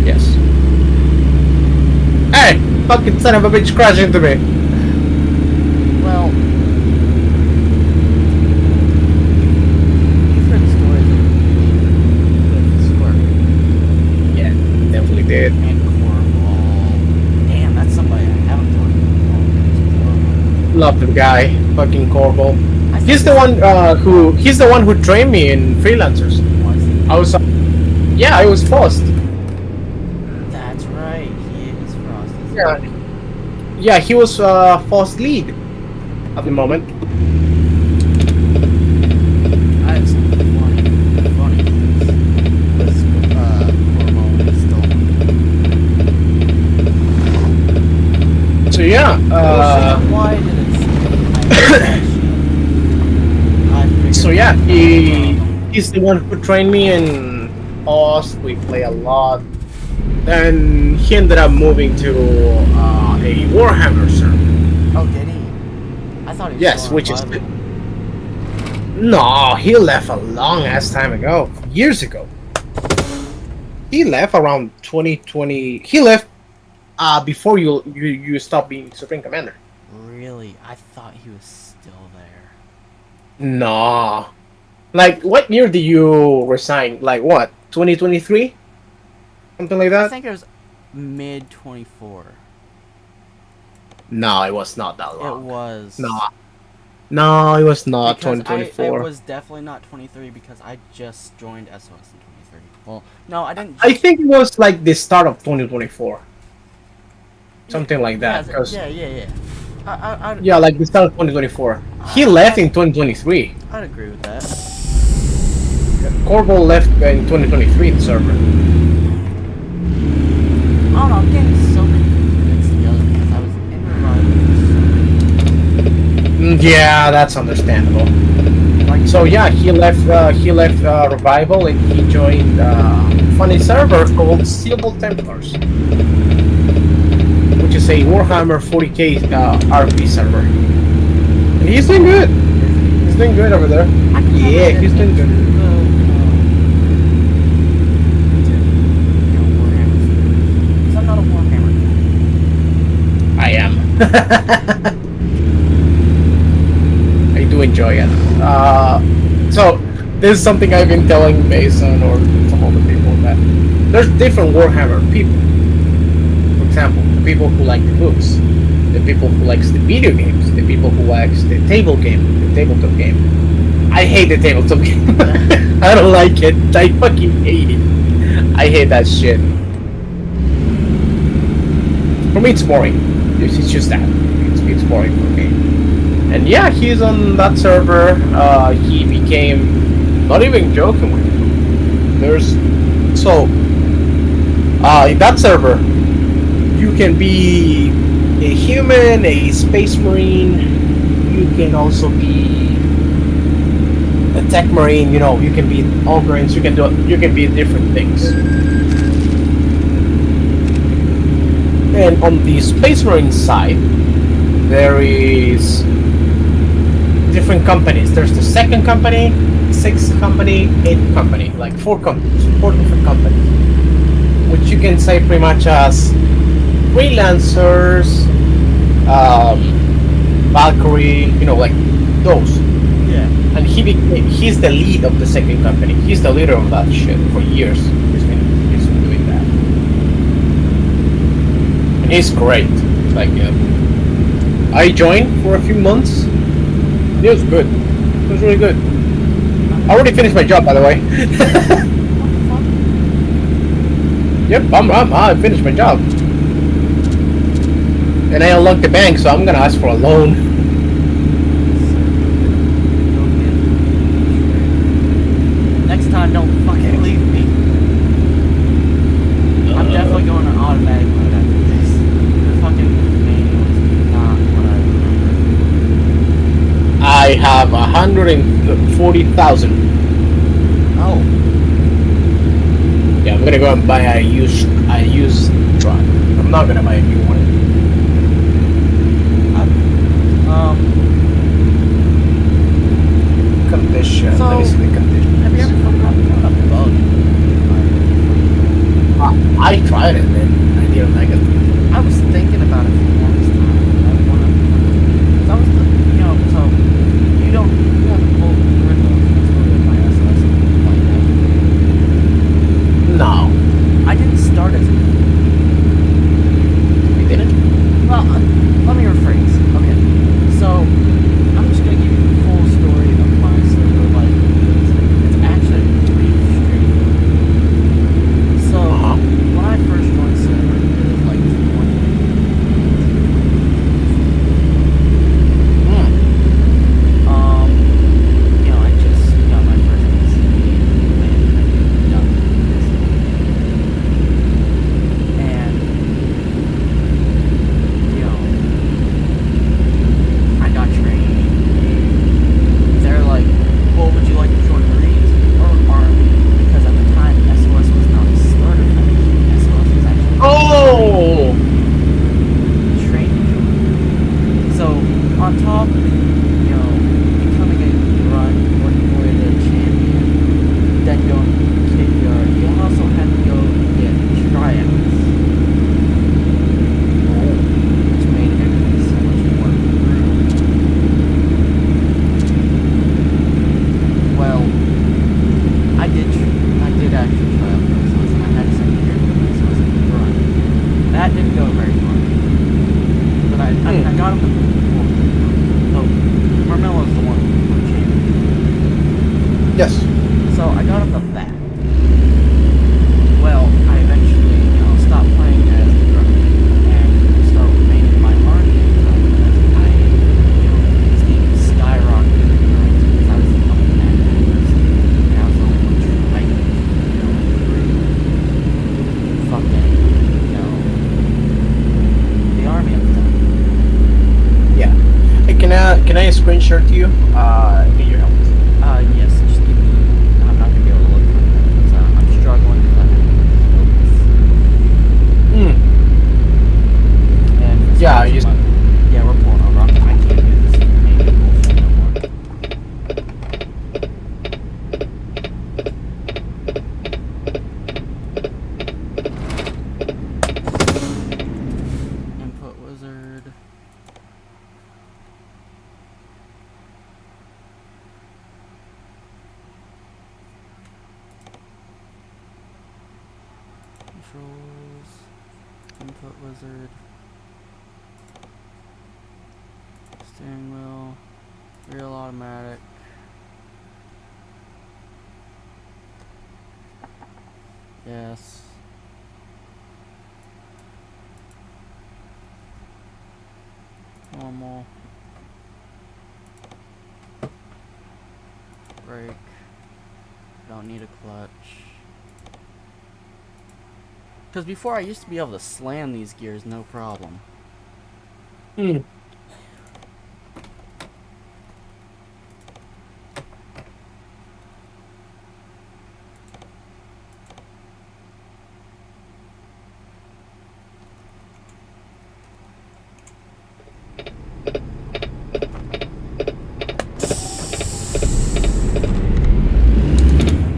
Yes. Hey! Fucking son of a bitch crash into me! Well, you've heard the stories of Squirt Yeah, definitely did. and Cornwall. Damn, that's somebody I haven't talked to. Love the guy. Fucking Corval. I think He's the one who trained me in freelancers. I was yeah, I was forced. That's right, he is Frost. Yeah. Yeah, he was forced lead at the moment. I have something funny. This Cornwall is still. So yeah, Why did it so yeah, he's the one who trained me in Oz. We play a lot. Then he ended up moving to a Warhammer server. Oh, did he? I thought he was Yes, still which is Revival. no, he left a long ass time ago, years ago. He left around 2020. He left before you stopped being Supreme Commander. Really? I thought he was still there. No. Like, what year did you resign? Like, what? 2023? Something like I that? think it was mid 24. No, it was not that It long. was. No, it was not Because I 2024. was definitely not 23 because I just joined SOS in 23. Well, no, I didn't. I think it was like the start of 2024. Something like Yeah, that. 'Cause yeah. yeah, like the start of 2024. He I- left I- in 2023. I'd agree with that. Corvo left in 2023 the server. I don't know, I'm getting so many things together because I was in Revival. Yeah, that's understandable. Like, So yeah, he left Revival and he joined a funny server called Steel Templars, which is a Warhammer 40k RP server. And he's doing good. He's doing good over there. Yeah, he's doing good. Because I'm not a Warhammer. I am. I do enjoy it. So this is something I've been telling Mason or some other people that there's different Warhammer people. For example, the people who like the books, the people who likes the video games, the people who likes the tabletop game. I hate the tabletop game. I don't like it. I fucking hate it. I hate that shit. For me, it's boring. It's just that. It's boring for me. And yeah, he's on that server. He became, not even joking with you. In that server, you can be a human, a space marine. You can also be a tech marine. You know, you can be ogres. You can be different things. And on the Space Marine side, there is different companies. There's the second company, sixth company, eighth company, like four different companies, which you can say pretty much as freelancers, Valkyrie, you know, like those. Yeah. And he's the lead of the second company. He's the leader of that shit for years. He's been doing that. He's great. Like, I joined for a few months. It was good. It was really good. I already finished my job, by the way. Yep, I finished my job. And I unlocked the bank, so I'm gonna ask for a loan. Next time, don't fucking leave me. I'm definitely going to automatic mode after this. The fucking manual is not what I remember. I have 140,000. Oh. Yeah, I'm gonna go and buy a used truck. I'm not gonna buy a new one. Condition. So, Let me see the condition. Have you ever thought about a bug? I tried it and I didn't like it. I was thinking about it for the longest time. I was thinking, so you don't pull the original story of my SLS like that. No. I didn't start as a You didn't? well, let me rephrase. Okay, so I'm just gonna give you the full story of my server. Like, it's actually pretty straightforward. So when I first joined server, it was like 2014. that didn't go very far. But I mean, I got him the. Well, Marmella's the one who champion. Yes. So I got him the that. Well, I eventually, stopped playing as the Drummond and started remaining my army as the Drummond as this game skyrocketed in ranks because I was the only man and I was the only one true fighter, through fucking, the army at the time. Yeah. Hey, can I screenshot you? Need your help. Yes, just give me. I'm not gonna be able to look for it because I'm struggling because I'm And yeah, yeah, we're pulling over. I can't do this maybe bullshit no more. Input wizard. Controls, input wizard, steering wheel, real automatic. Yes. Normal. Brake. Don't need a clutch. Because before I used to be able to slam these gears no problem. It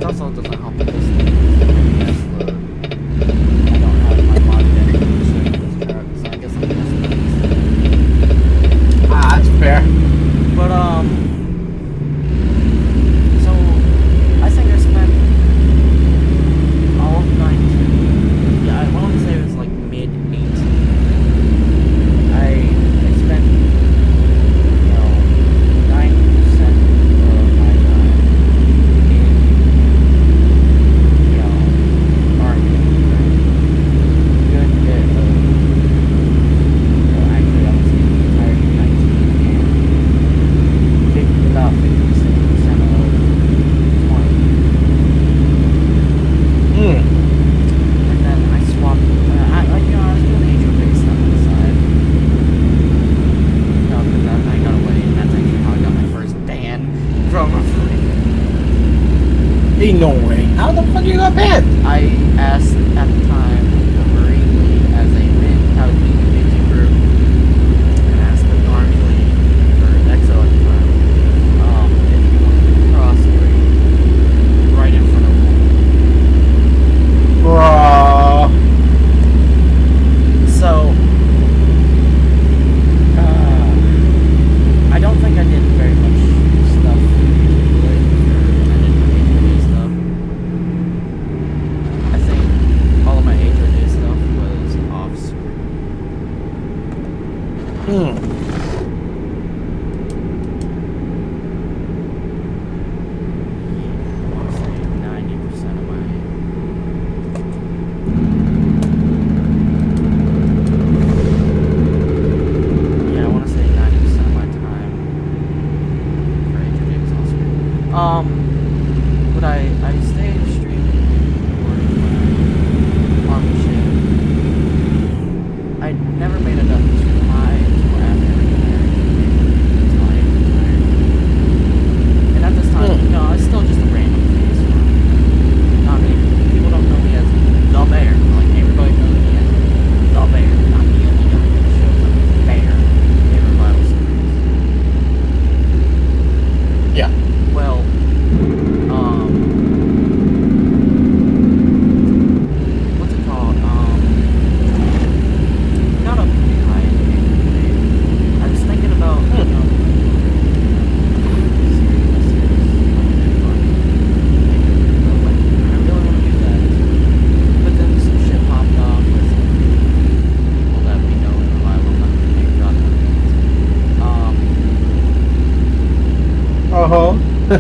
also doesn't help with this thing. I don't have my mod deck to show this truck, so I guess I'm messing with this. That's fair. But, so, I think I spent all of 19, yeah, I want to say it was like mid-18. I spent, 90% of my time in, army. Good bit of, actually I would say the entire 19 and about 50-60% of 20. And then I swapped, I was doing Angel-based stuff on the side. No, because I got away, and that's actually how I got my first ban from a Ain't no way. How the fuck you got banned? I asked at the time the Marine League as a how to be a Ninja group, and asked the Army League or EXO at the time, if you wanted to cross grade right in front of them. Bruh. So, I don't think I did very much stuff. I didn't really do any stuff. I think all of my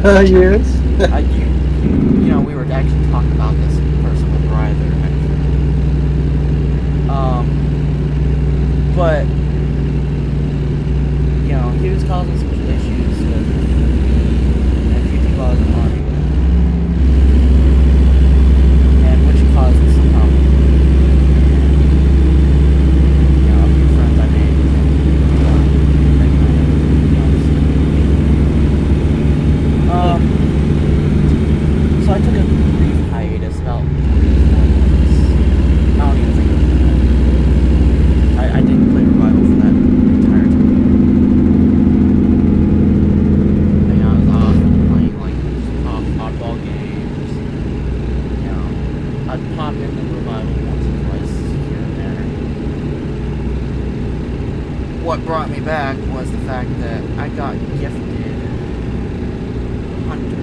Yes. You know, we were actually talking about this person with Ryler, actually. But you know, he was causing some issues with me and a few people I was in the army with, and which caused some problems. You know, a few friends I made, and that kind of, you know, so I took a brief hiatus, about 3 or 4 months. I don't even think it was that. I didn't play Revival for that entire time. And, I was off playing like oddball games. You know, I'd pop into Revival once or twice here and there. What brought me back was the fact that I got gifted Hunter.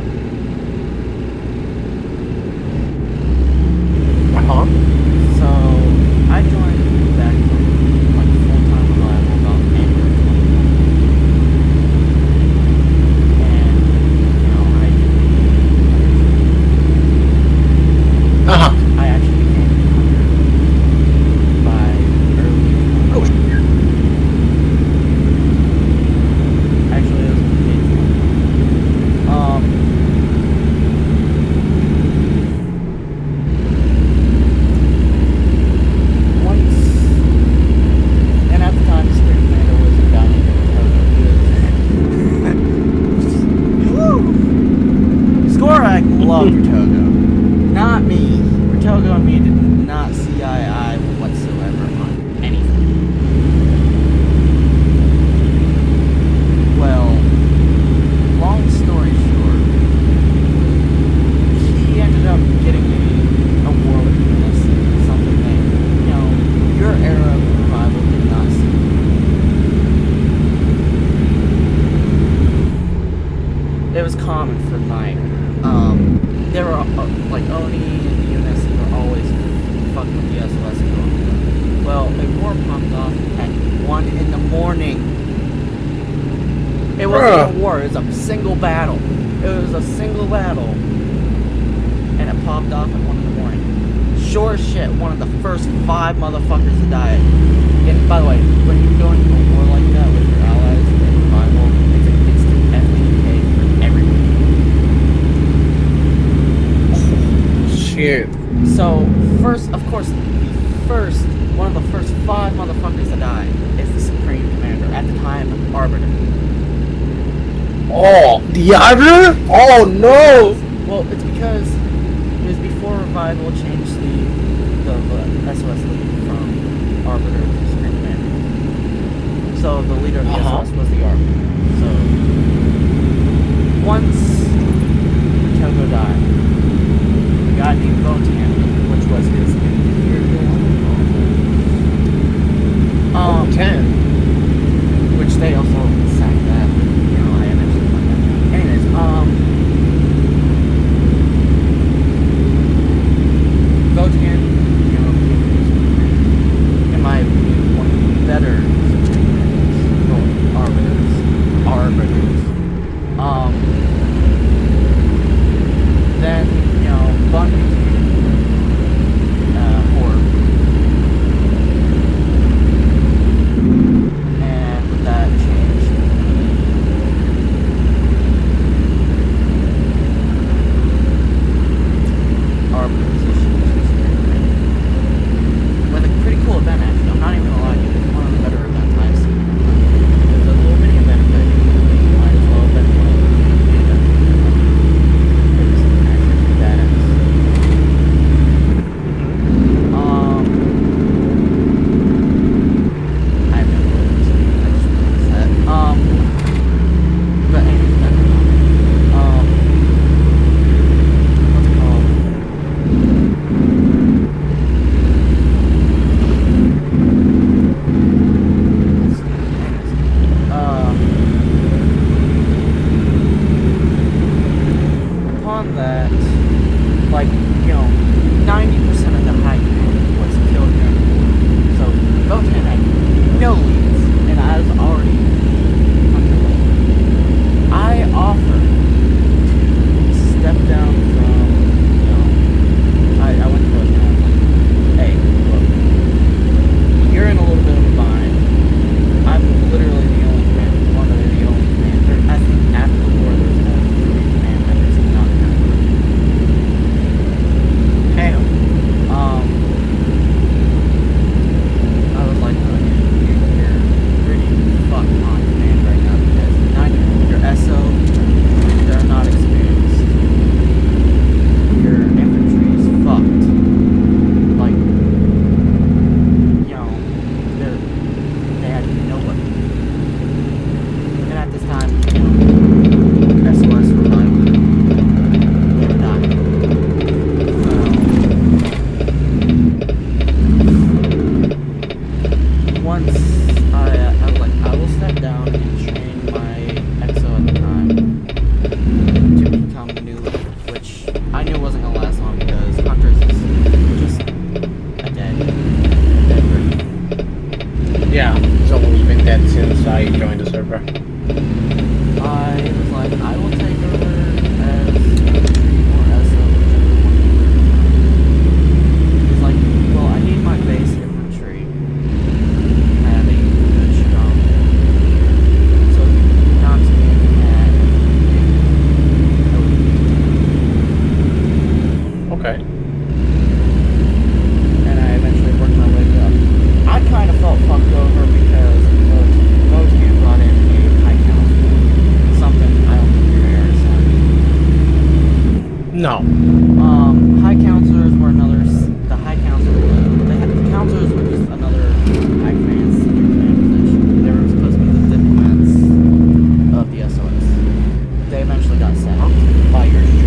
So I joined back from like full-time Revival about end of 2020. And, you know, I actually became a hunter by early 2020. Oh, Actually, it was mid 2020. Once, and at the time, Spirit Commander wasn't down in Togo. Skorak loved Togo. Not me. Togo and me did not see eye to eye whatsoever on anything. Well, long story short, he ended up getting a war with Eunice, something that, you know, your era of Revival did not see. It was common for my, there were, like, Oni and Eunice were always fucking with the SOS and going. Well, a war popped off at 1 in the morning. It wasn't a war, it was a single battle. It was a single battle. And it popped off at 1 in the morning. Sure as shit, one of the first 5 motherfuckers to die. And by the way, when you go into a war like that with your allies in Revival, it's an instant FTK for everybody. shit. So, first, of course, one of the first 5 motherfuckers to die is the Supreme Commander, at the time, Arbiter. Oh, the other? Oh no! Well, it's because it was before Revival changed the SOS lead from Arbiter to Supreme Commander. So the leader of the SOS was the Arbiter. So once Togo died, a guy named Botan, which was his imperial which they also sacked that. You know, I eventually went back. Anyways, Botan, you know, in my opinion, one of the better arbiters. Then, you know, Bun became Yeah, it's only been dead since I joined the server. I was like, I will take over as or as whichever one. It's like, well, I need my base infantry having good strong. So he knocks me in at Okay. and I eventually worked my way up. I kind of felt fucked over because Motan brought in a high council. Something I don't think your heirs have. No. High counselors were another. The high counselors. The counselors were just another high command, senior command position. They were supposed to be the diplomats of the SOS. They eventually got sacked by your truth.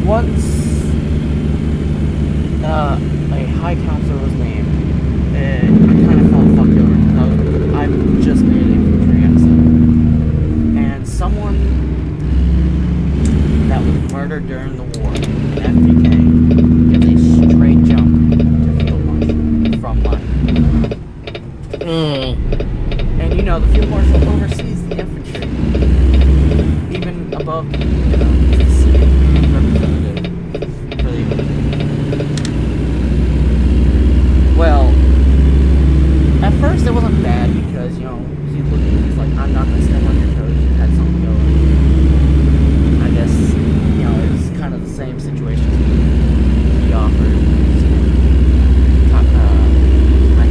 Once a high counselor was named, I kind of felt fucked over because I just made an infantry episode. And someone that was murdered during the war, an FPK, gets a straight jump to field marshal from mine. And you know, the field marshal oversees the infantry, even above, the senior command representative for the infantry. Well, at first it wasn't bad because, he's like, I'm not going to step on your toes, you had something going. I guess, it was kind of the same situation he offered. I like,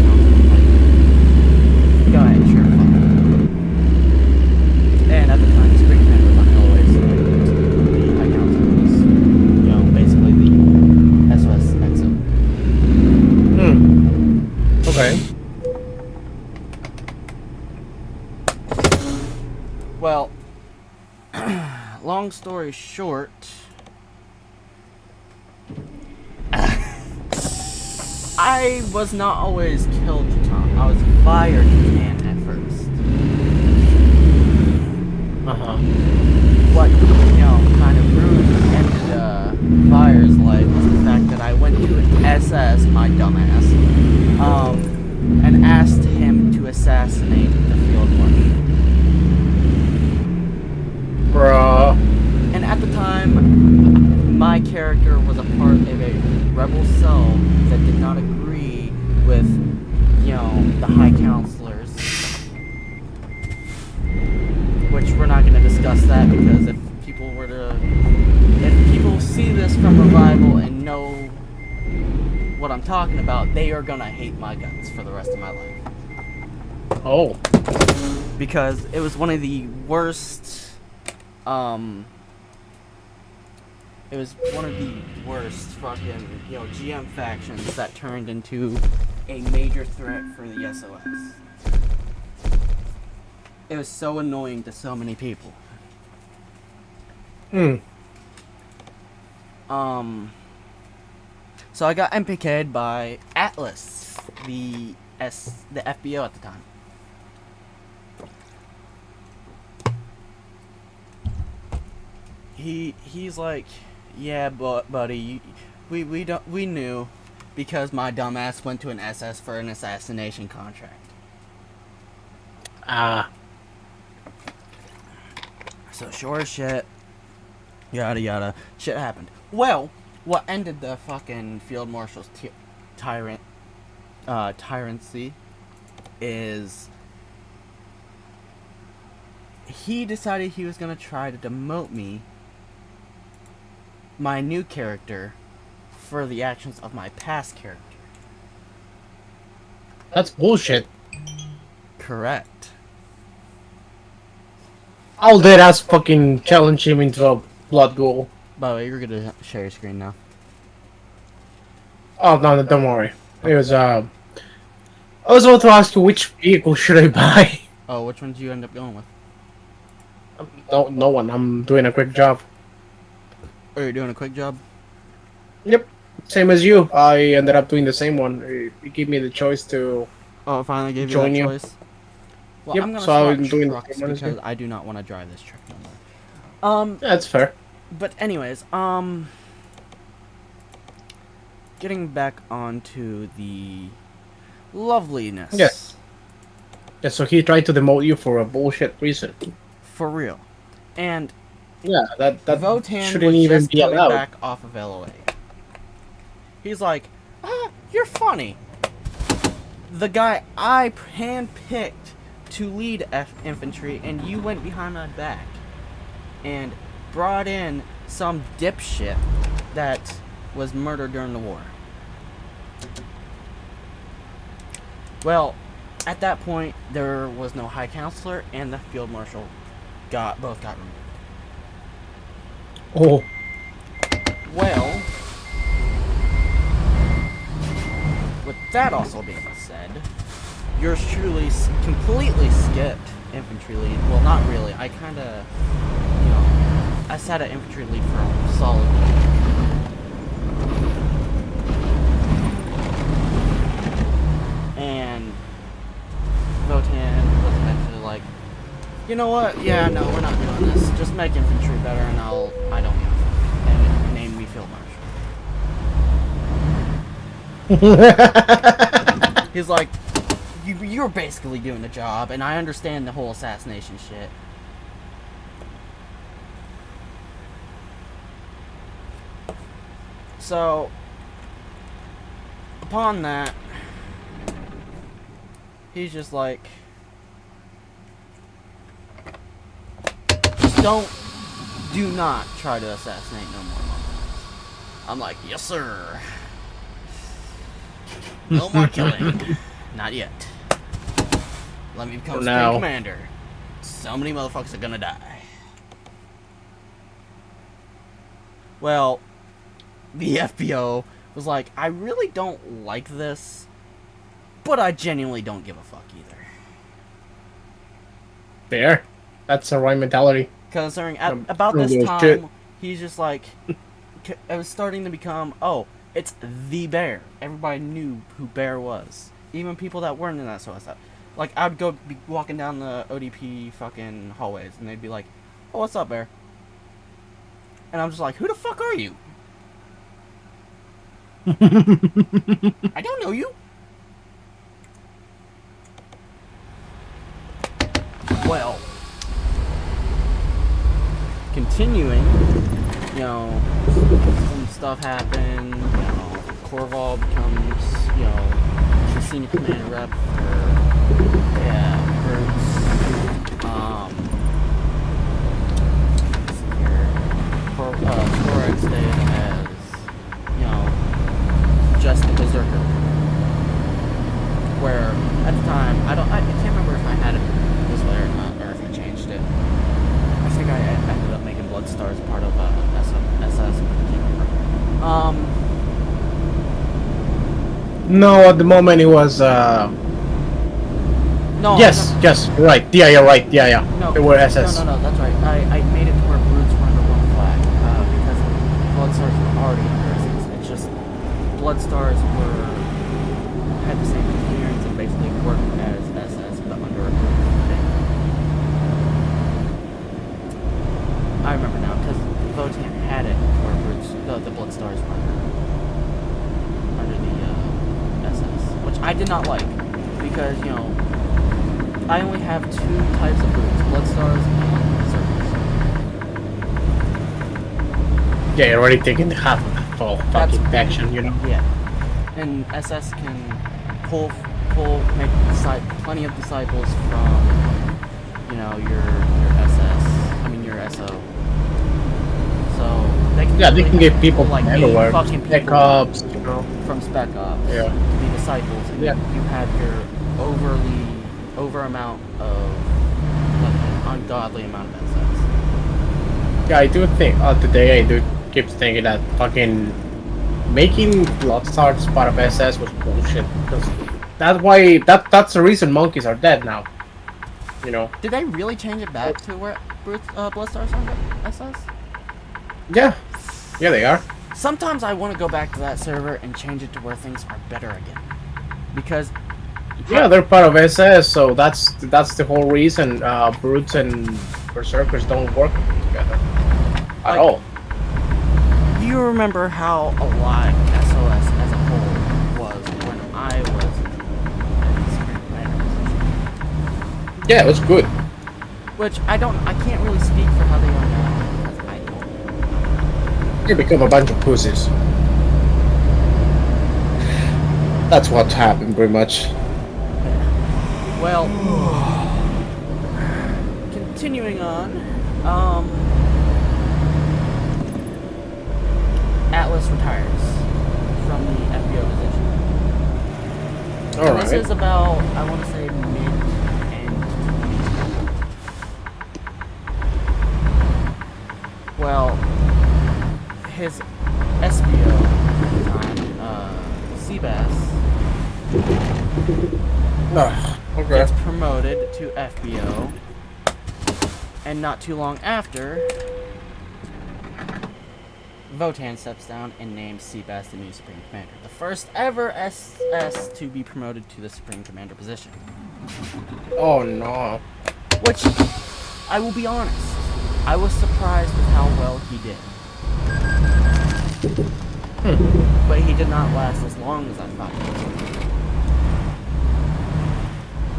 go ahead, sure, fuck it. And at the time, Spring Command was on LOA, so the High Council was, basically the SOS exo. Okay. Well, long story short, I was not always killed Jatan. I was fired Jatan at first. What, kind of ended Fire's life was the fact that I went to an SS, my dumbass, and asked him to assassinate the field marshal. Bruh. And at the time, my character was a part of a rebel cell that did not agree with, the high counselors. Which we're not going to discuss that because if people see this from Revival and know what I'm talking about, they are going to hate my guts for the rest of my life. Oh. Because it was one of the worst it was one of the worst fucking, GM factions that turned into a major threat for the SOS. It was so annoying to so many people. So I got MPK'd by Atlas, the FBO at the time. He's like, yeah, buddy, we knew because my dumbass went to an SS for an assassination contract. So sure as shit, yada yada, shit happened. Well, what ended the fucking field marshal's tyrancy is he decided he was gonna try to demote me, my new character, for the actions of my past character. That's bullshit. Correct. I'll dead ass fucking challenge him into a blood duel. By the way, you're gonna share your screen now. Oh no, don't worry. It was I was about to ask you which vehicle should I buy. Oh, which one did you end up going with? No one. I'm doing a quick job. Oh, you're doing a quick job? Yep. Same as you. I ended up doing the same one. You gave me the choice to. Oh, I finally gave you join that you. choice. Well, Yep, I'm gonna so I'm swap doing the trucks same one as because you. I do not want to drive this truck no more. That's fair. But anyways, getting back onto the loveliness. Yes. Yeah, so he tried to demote you for a bullshit reason. For real. And Yeah, that Votan shouldn't was even just be coming allowed. back off of LOA. He's like, you're funny. The guy I handpicked to lead infantry, and you went behind my back and brought in some dipshit that was murdered during the war. Well, at that point, there was no High Counselor, and the Field Marshal both got removed. Oh. Well, with that also being said, yours truly completely skipped infantry lead. Well, not really. I kind of, I sat at infantry lead for a solid week. And Votan was eventually like, you know what? Yeah, no, we're not doing this. Just make infantry better, and I don't give a fuck. And name me Field Marshal. He's like, you're basically doing the job, and I understand the whole assassination shit. So, upon that, he's just like, do not try to assassinate no more Mongols. I'm like, yes sir. No more killing. Not yet. Let me become Supreme Commander. So many motherfuckers are gonna die. Well, the FBO was like, I really don't like this, but I genuinely don't give a fuck either. Fair. That's the right mentality. Considering about this time, shit. He's just like, it was starting to become, oh, it's the Bear. Everybody knew who Bear was. Even people that weren't in that sort of stuff. Like, I'd be walking down the ODP fucking hallways, and they'd be like, oh, what's up, Bear? And I'm just like, who the fuck are you? I don't know you. Well, continuing, some stuff happened, Corval becomes, the senior commander rep for, Bruce. Torek stayed as, just a berserker. Where, at the time, I can't remember if I had it this way or not, or if I changed it. I think I ended up making Blood Stars part of SS, but I can't remember. No, at the moment it was, No. Yes, no, yes, right. Yeah, you're right. Yeah. No, they were SS. No, that's right. I made it to where Brutes were under one flag, because Blood Stars were already under SS. It's just, Blood Stars had the same clearance and basically worked as SS, but under a group thing. I remember now, because Votan had it where Brutes, the Blood Stars were under the SS, which I did not like, because, I only have two types of Brutes, Blood Stars and Berserkers. Yeah, you're already taking half of that full fucking faction, Yeah. And SS can make plenty of disciples from, your SS. I mean your SO. So they can they can get people like from everywhere. Spec Ops, from Spec Ops. Yeah. To be disciples, and you have your over amount of an ungodly amount of SS. Yeah, I do think today I do keep thinking that fucking making Bloodstars part of SS was bullshit. Because that's the reason monkeys are dead now. Did they really change it back to where Bloodstars are SS? Yeah, they are. Sometimes I want to go back to that server and change it to where things are better again, because they're part of SS, so that's the whole reason Brutes and Berserkers don't work together at all. You remember how a lot SOS as a Yeah, it was good. Which I can't really speak for how they are now, because I don't. You become a bunch of pussies. That's what happened, pretty much. Well, continuing on, Atlas retires from the FBO position. Alright. This is about, I want to say, mid-end. Well, his SBO at the time, Seabass, Okay. gets promoted to FBO, and not too long after, Votan steps down and names Seabass the new Supreme Commander. The first ever SS to be promoted to the Supreme Commander position. Oh no. Which, I will be honest, I was surprised with how well he did. But he did not last as long as I thought he was going to.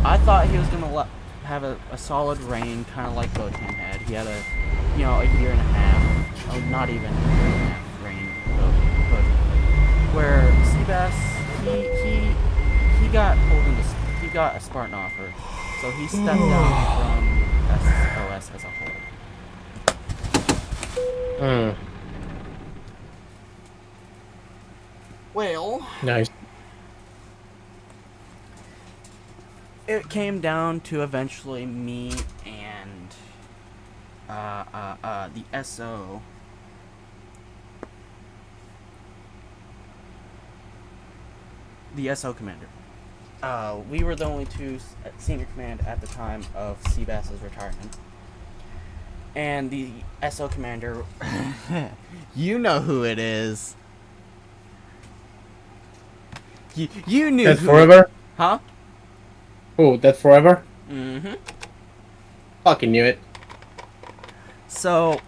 I thought he was going to have a solid reign, kind of like Votan had. He had a year and a half, oh, not even a year and a half reign, Votan. Where Seabass, he got pulled into, he got a Spartan offer, so he stepped down from SOS as a whole. Well, Nice. it came down to eventually me and the SO. The SO commander. We were the only two at senior command at the time of Seabass's retirement. And the SO commander, you know who it is. You knew Dead who forever? Huh? Oh, Dead forever? Mm-hmm. Fucking knew it. So,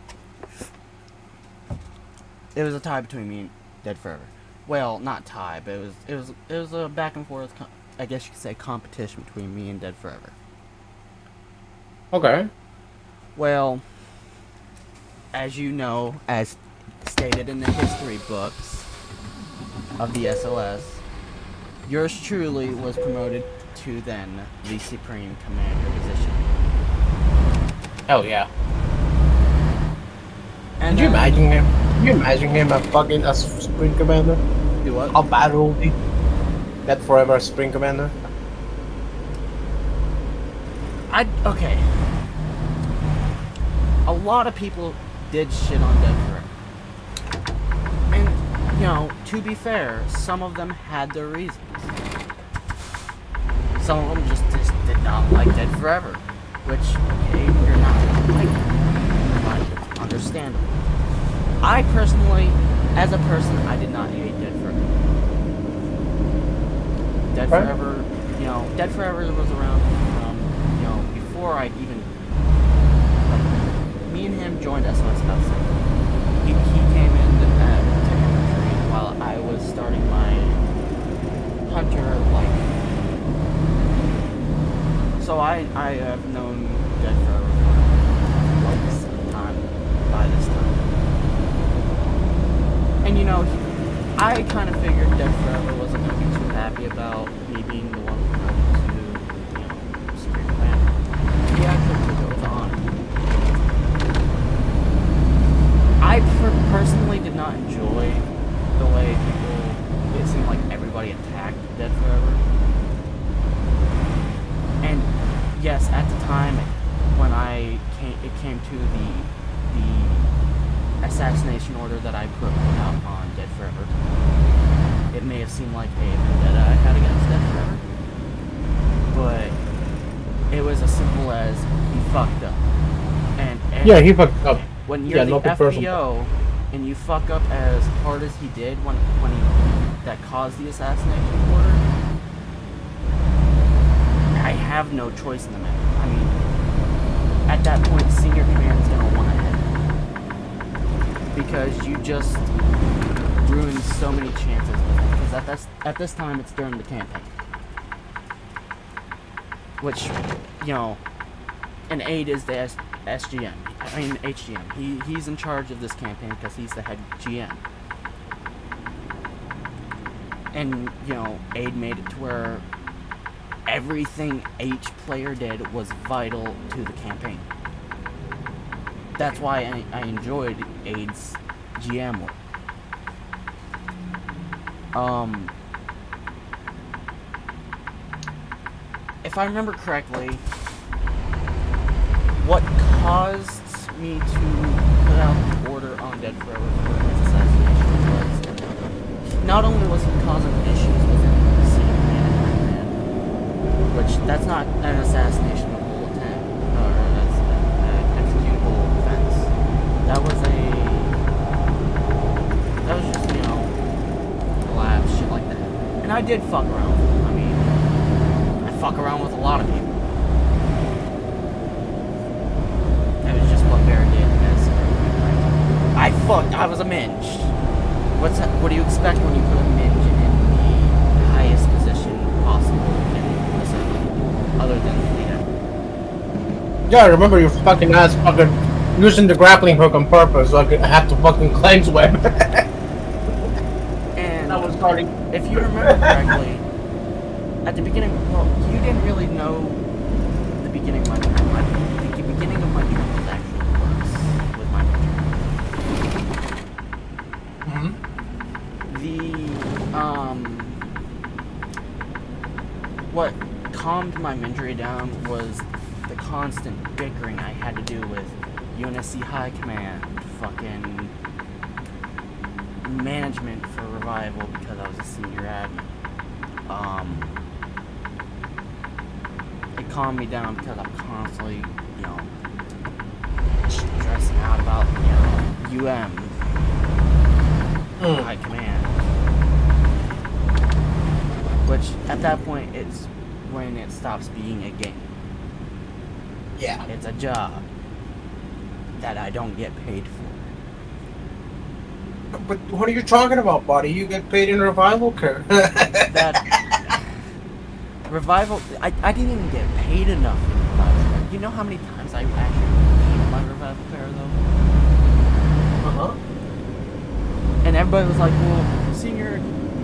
it was a tie between me and Dead Forever. Well, not tie, but it was a back and forth, I guess you could say, competition between me and Dead Forever. Okay. Well, as you know, as stated in the history books of the SOS, yours truly was promoted to then the Supreme Commander position. Hell yeah. And Can you imagine him? Can you imagine him as Supreme Commander? Do what? How bad will he? Dead forever as Supreme Commander? Okay. A lot of people did shit on Dead Forever. And, to be fair, some of them had their reasons. Some of them just did not like Dead Forever. Which, okay, you're not gonna like it. But understandable. I personally, as a person, I did not hate Dead Forever. Dead Forever, Dead Forever was around, before I even, me and him joined SOS about the same. He came in to infantry while I was starting my hunter life. So I have known Dead Forever for like some time by this time. And I kind of figured Dead Forever wasn't going to be too happy about me being the one promoted to, Supreme Commander. He actually took it with honor. I personally did not enjoy the way it seemed like everybody attacked Dead Forever. And yes, at the time when it came to the assassination order that I put out on Dead Forever, it may have seemed like a vendetta I had against Dead Forever, but it was as simple as he fucked up. And Yeah, he fucked up. when you're the FBO and you fuck up as hard as he did when that caused the assassination order, I have no choice in the matter. I mean, at that point, senior command is going to want to head. Because you just ruined so many chances. Because at this time, it's during the campaign. Which, And Aid is the SGM. I mean HGM. He's in charge of this campaign because he's the head GM. And Aid made it to where everything each player did was vital to the campaign. That's why I enjoyed Aid's GM work. If I remember correctly, what caused me to put out the order on Dead Forever for his assassination was not only was he causing issues within the city man, which that's not an assassination of bulletin, or that's an executable offense. That was just laughs, shit like that. And I did fuck around with him. I mean, I fuck around with a lot of people. That was just what Bear did. I was a minge. What do you expect when you put a minge in the highest position possible in the circle, other than leader? Yeah, I remember your fucking ass fucking using the grappling hook on purpose so I had to fucking cleanse web. And that was starting. If you remember correctly, at the beginning, well, you didn't really know the beginning of my journey. The beginning of my journey was actually worse with my journey. What calmed my injury down was the constant bickering I had to do with UNSC High Command, fucking management for Revival because I was a senior admin. It calmed me down because I'm constantly, stressing out about, UM, High Command. Which, at that point, it's when it stops being a game. Yeah. It's a job that I don't get paid for. But what are you talking about, buddy? You get paid in Revival Care. Revival, I didn't even get paid enough in Revival Care. You know how many times I actually paid my Revival Care, though? Uh-huh. And everybody was like, well, senior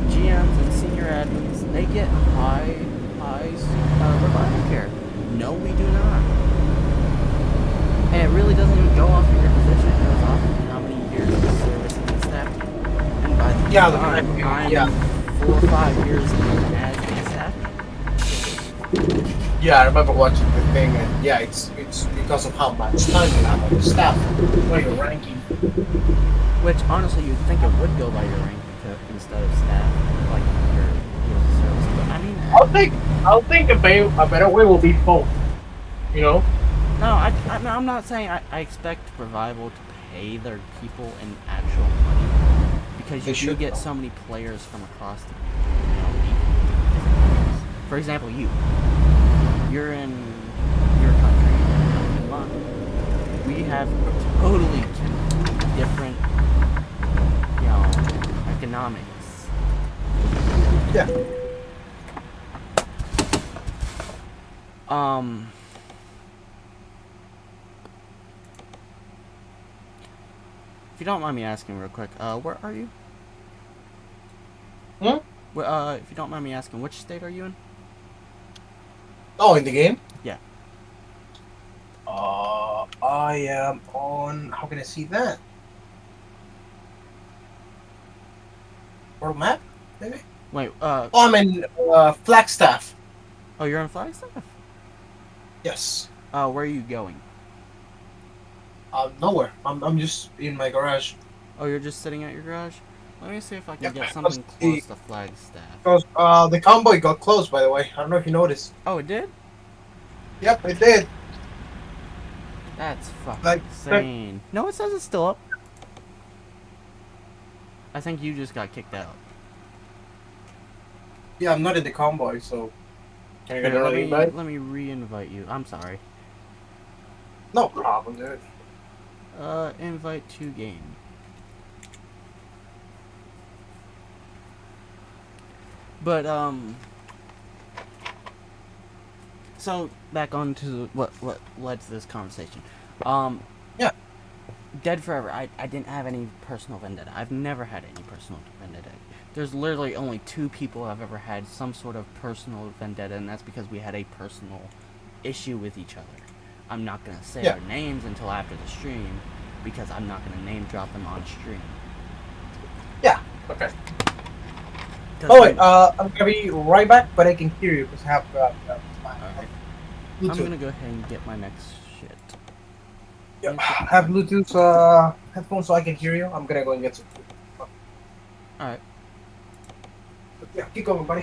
GMs and senior admins, they get high Revival Care. No, we do not. And it really doesn't even go off of your position. It goes off of how many years of service in the staff team. And by the time I'm 4 or 5 years in as a staff team. Yeah, I remember watching the thing, and yeah, it's because of how much time you have on the staff, or your ranking. Which, honestly, you'd think it would go by your rank instead of staff, like your years of service. But I mean, I'll think a better way will be both. No, I'm not saying I expect Revival to pay their people in actual money, because you do get so many players from across the league. For example, you're in your country, in mine. We have totally different, economics. Yeah. If you don't mind me asking real quick, where are you? Hmm? If you don't mind me asking, which state are you in? Oh, in the game? Yeah. I am on. How can I see that? World map, maybe. Wait. Oh, I'm in Flagstaff. Oh, you're in Flagstaff? Yes. Where are you going? Nowhere. I'm just in my garage. Oh, you're just sitting at your garage? Let me see if I can get Yep, something close to Flagstaff. Because the convoy got closed, by the way. I don't know if you noticed. Oh, it did? Yep, it did. That's fucking insane. No, it says it's still up. I think you just got kicked out. Yeah, I'm not in the convoy, so. Can I get Here, another invite? let me re-invite you. I'm sorry. No problem, dude. Invite to game. But, So back on to what led to this conversation. Yeah. Dead Forever. I didn't have any personal vendetta. I've never had any personal vendetta. There's literally only 2 people I've ever had some sort of personal vendetta, and that's because we had a personal issue with each other. I'm not gonna say Yeah. their names until after the stream, because I'm not gonna name drop them on stream. Yeah. Okay. Oh wait, I'm gonna be right back, but I can hear you because I have my Alright. Bluetooth. I'm gonna go ahead and get my next shit. Yeah, I have Bluetooth headphones so I can hear you. I'm gonna go and get some food. Alright. But yeah, keep going, buddy.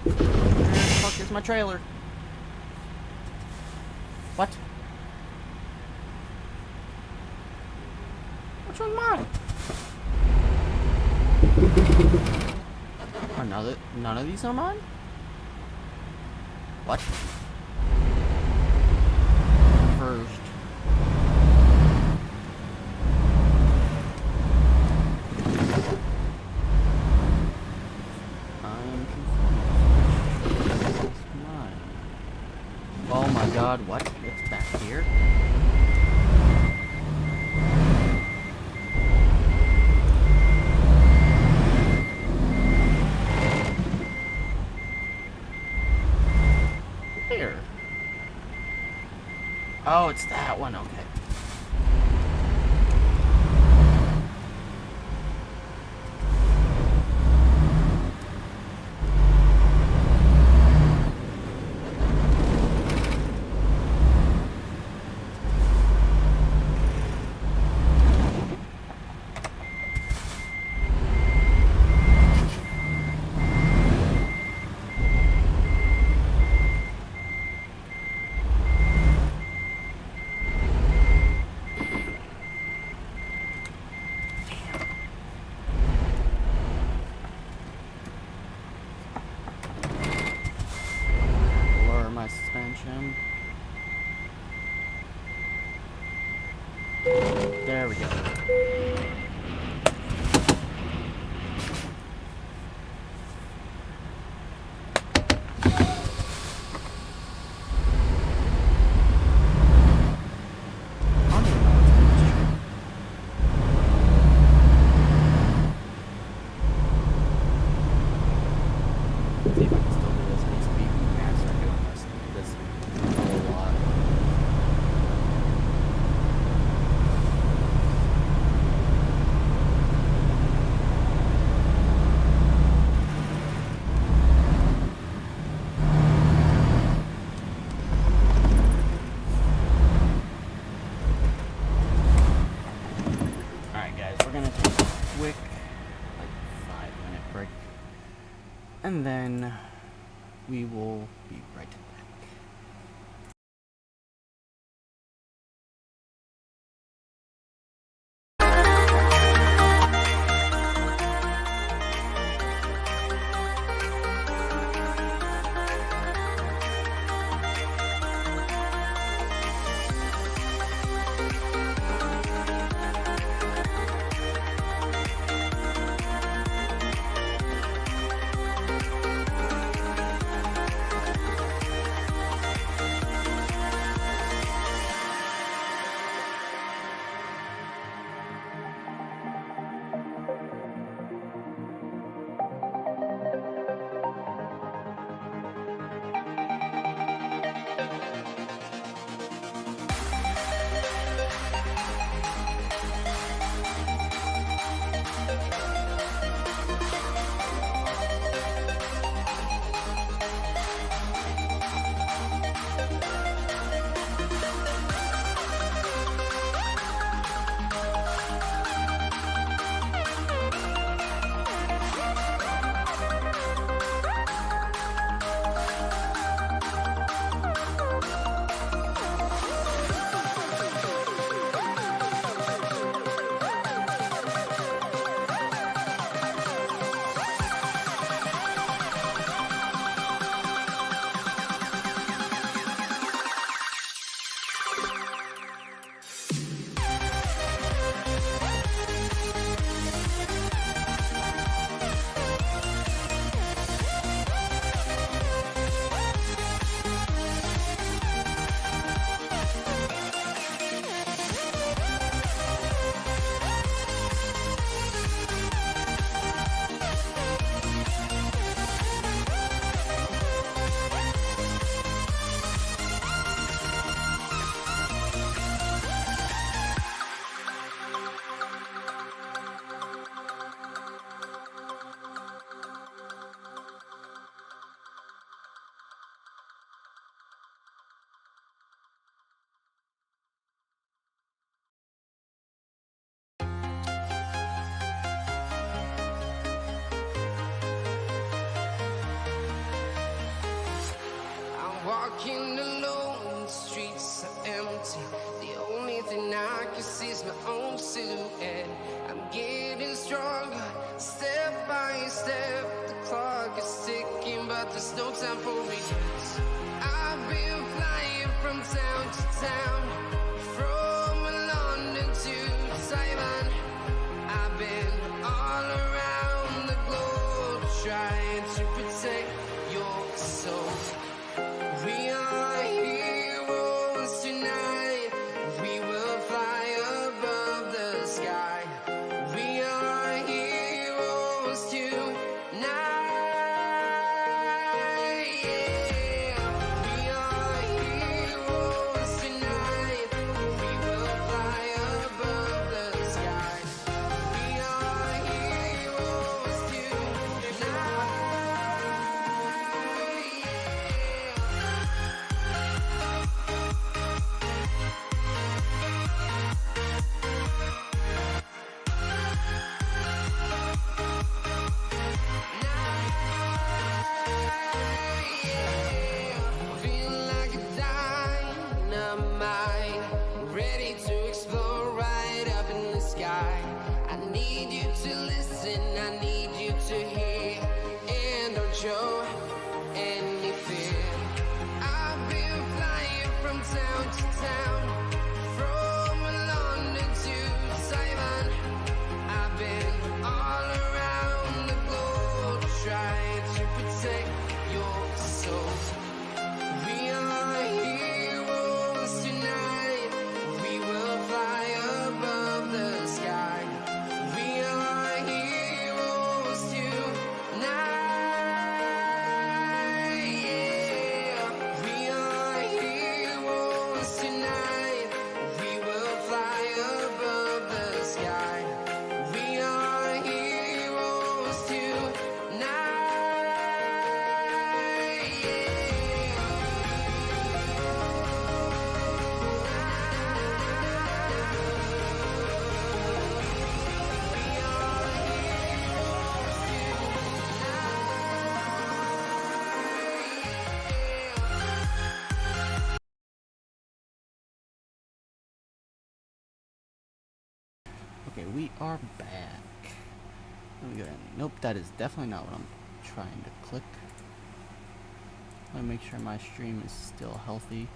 Where the fuck is my trailer? What? Which one's mine? None of these are mine? What? First. I'm confused. It's mine. Oh my god, what? It's back here? Here. Oh, it's that one, okay. Lower my suspension. There we go. I don't even know what's on this tree. See if I can still do this. I need to be master doing this a whole lot. Alright guys, we're gonna take a quick, like, 5-minute break. And then we will be right back. walking alone, the streets are empty. The only thing I can see is my own silhouette. I'm getting stronger, step by step. The clock is ticking, but there's no time for regrets. I've been flying from town to town, from London to Taiwan. I've been all around the globe, trying to protect your soul. We are heroes tonight. We will fly above the sky. We are heroes tonight. Yeah. We are heroes tonight. We will fly above the sky. We are heroes tonight. Feel like a dynamite, ready to explode right up in the sky. I need you to listen, I need you to hear, and don't show any fear. I've been flying from town to town, from London to Taiwan. I've been all around the globe, trying to protect your soul. We are heroes tonight. We will fly above the sky. We are heroes tonight. Yeah. We are heroes tonight. We will fly above the sky. We are heroes Okay, we are back. Let me go ahead. Nope, that is definitely not what I'm trying to click. Let me make sure my stream is still healthy.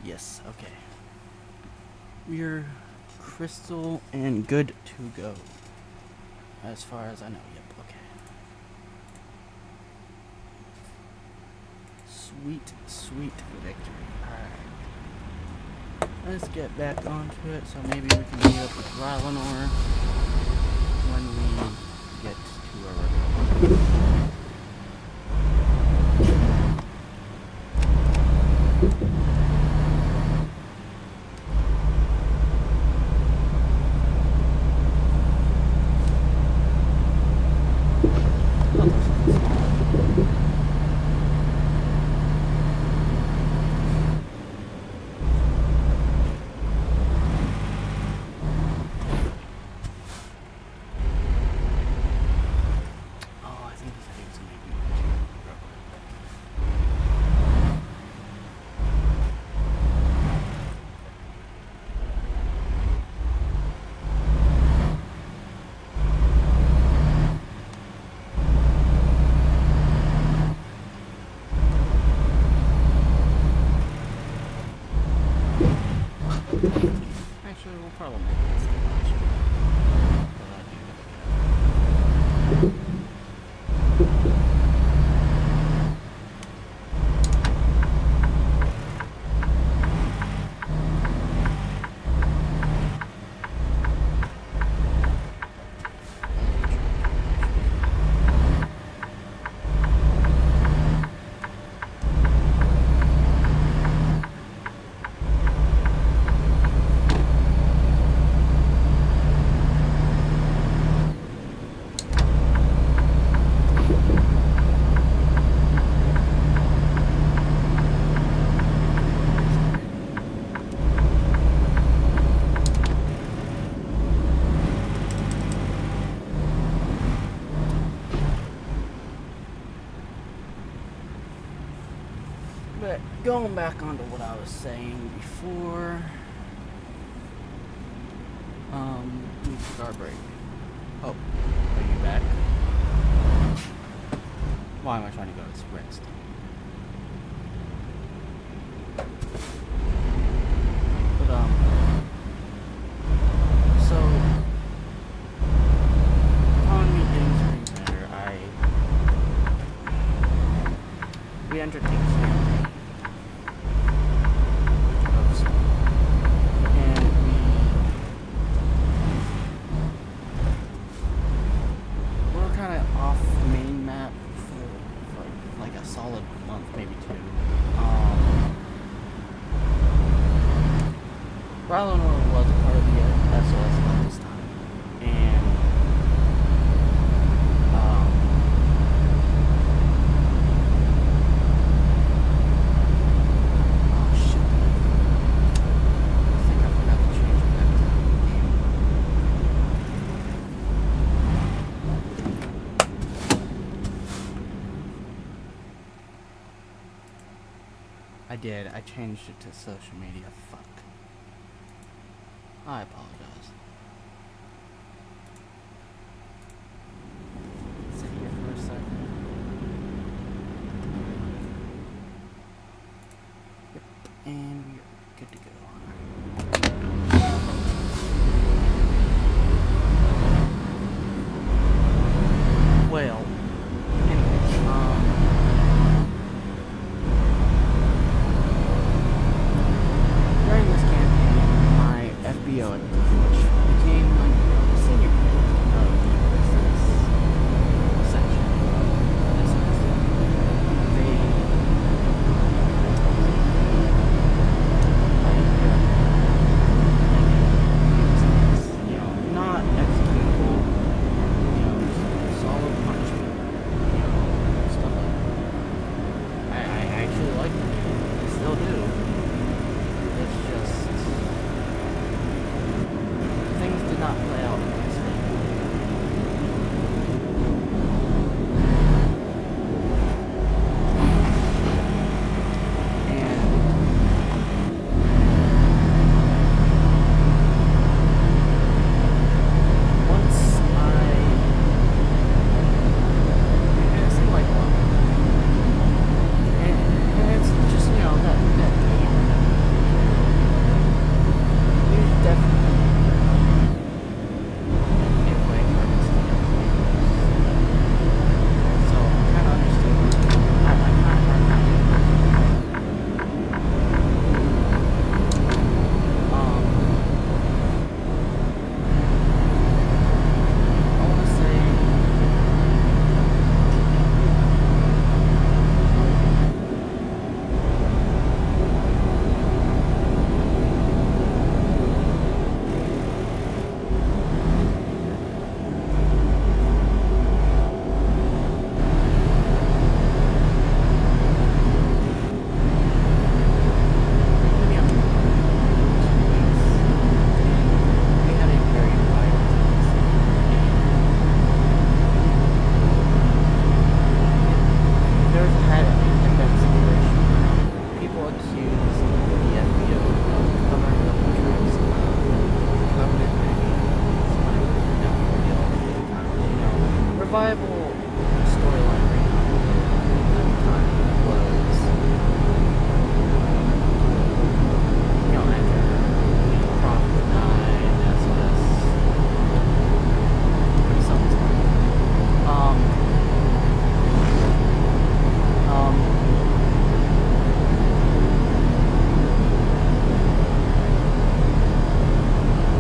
Yes, okay. We're crystal and good to go. As far as I know, yep, okay. Sweet, sweet victory. Alright. Let's get back onto it, so maybe we can meet up with Rylanor when we get to our regular. Actually, we'll probably make this the last one. But I do gotta go. going back onto what I was saying before. We took our break. Oh, are you back? Why am I trying to go to this rest? But, so, upon me getting Screen Center, we entertained campaign. And we were kind of off the main map for like a solid month, maybe 2. rylanor was a part of the SOS at this time, and oh shit! I think I forgot to change back to the game. I did. I changed it to social media. Fuck. I apologize. Sit here for a second. Yep, and we are good to go. Well, anyways, during this campaign, my FBO at Twitch became like the senior critic of this section of this semester. They not executable, solid punishment, stuff like that. I actually like the game. I still do. It's just things did not play out nicely. And once and it seemed like one. And it's just, that game. You definitely get away from this stuff. So I kind of understood. I want to say maybe I'm 2 weeks. We had a very violent there's had been situation where people accused the FBO of covering up the tracks of covenant magazines, like never real revival storyline right now at the time was after Prophet died, SOS, pretty self-explanatory.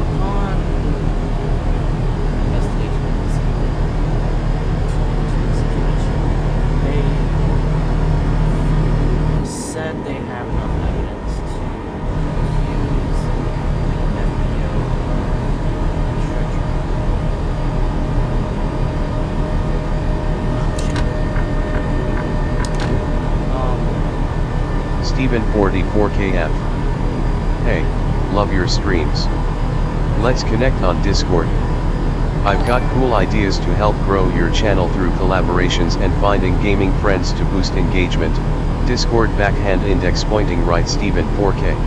Upon investigation of the situation, they said they have enough evidence to accuse the FBO of treachery. Steven44KF. Hey, love your streams. Let's connect on Discord. I've got cool ideas to help grow your channel through collaborations and finding gaming friends to boost engagement. Discord backhand index pointing right Steven 4K.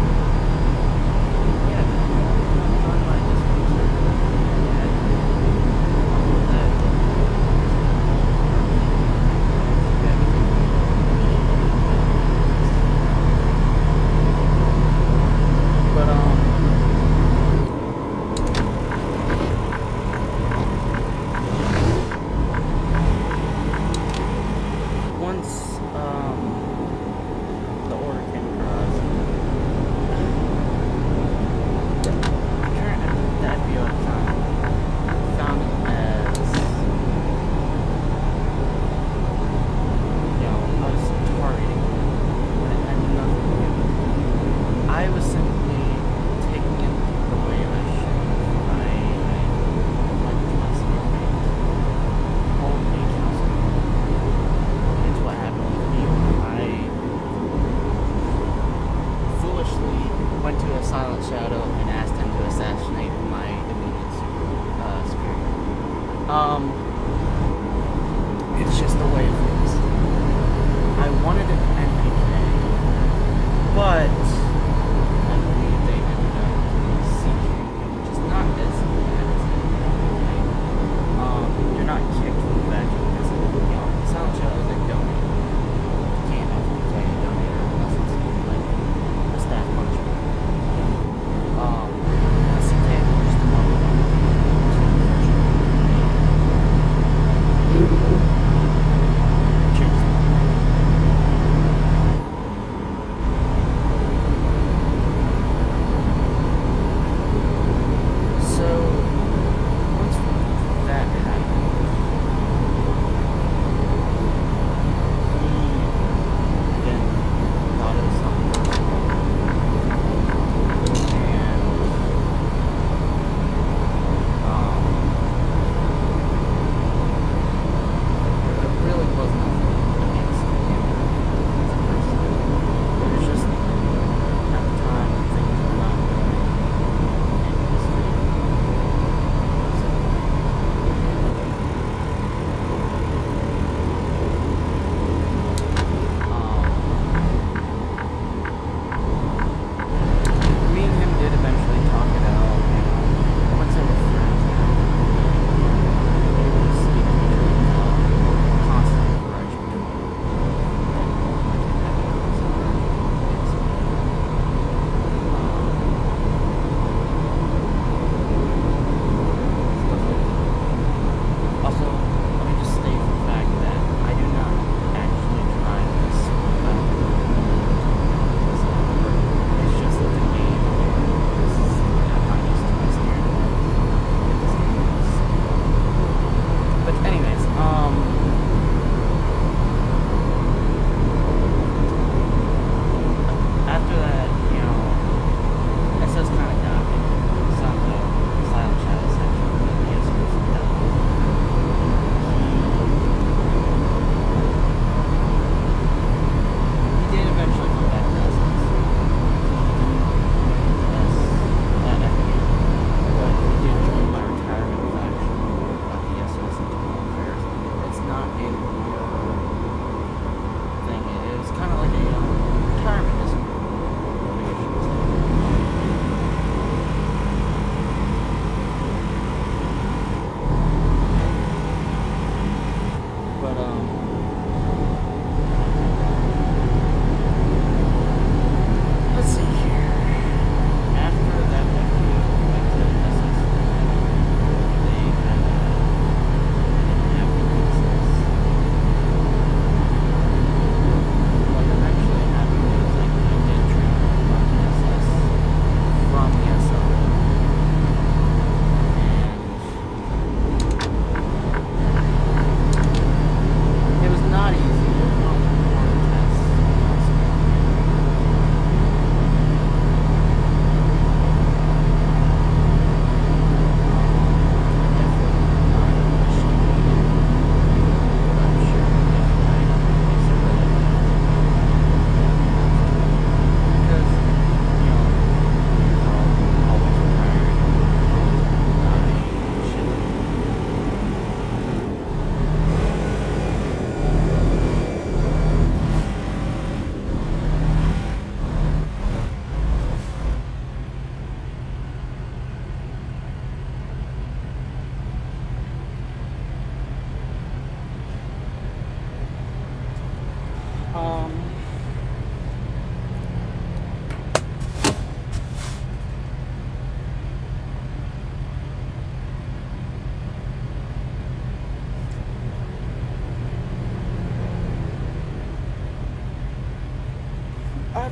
Once the order came across,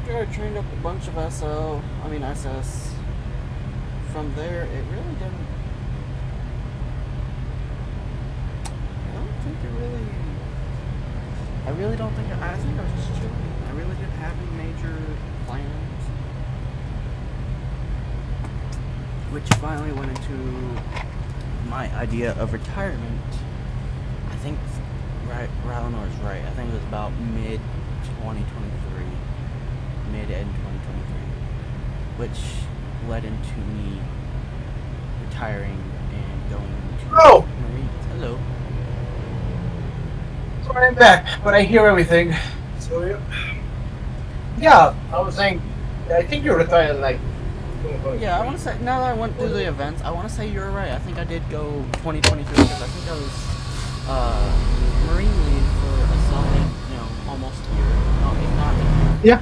after I trained up a bunch of SS, from there, it really didn't. I don't think it really. I really don't think. I think I was just chilling. I really didn't have any major plans. Which finally went into my idea of retirement. I think rylanor is right. I think it was about mid 2023, mid-end 2023, which led into me retiring and going to Oh! Marines. Hello. Sorry I'm back, but I hear everything. So yeah, I was saying, I think you retired like. Yeah, I want to say, now that I went through the events, I want to say you were right. I think I did go 2023 because I think I was Marine lead for a solid, almost a year. No, if not a year. Yeah.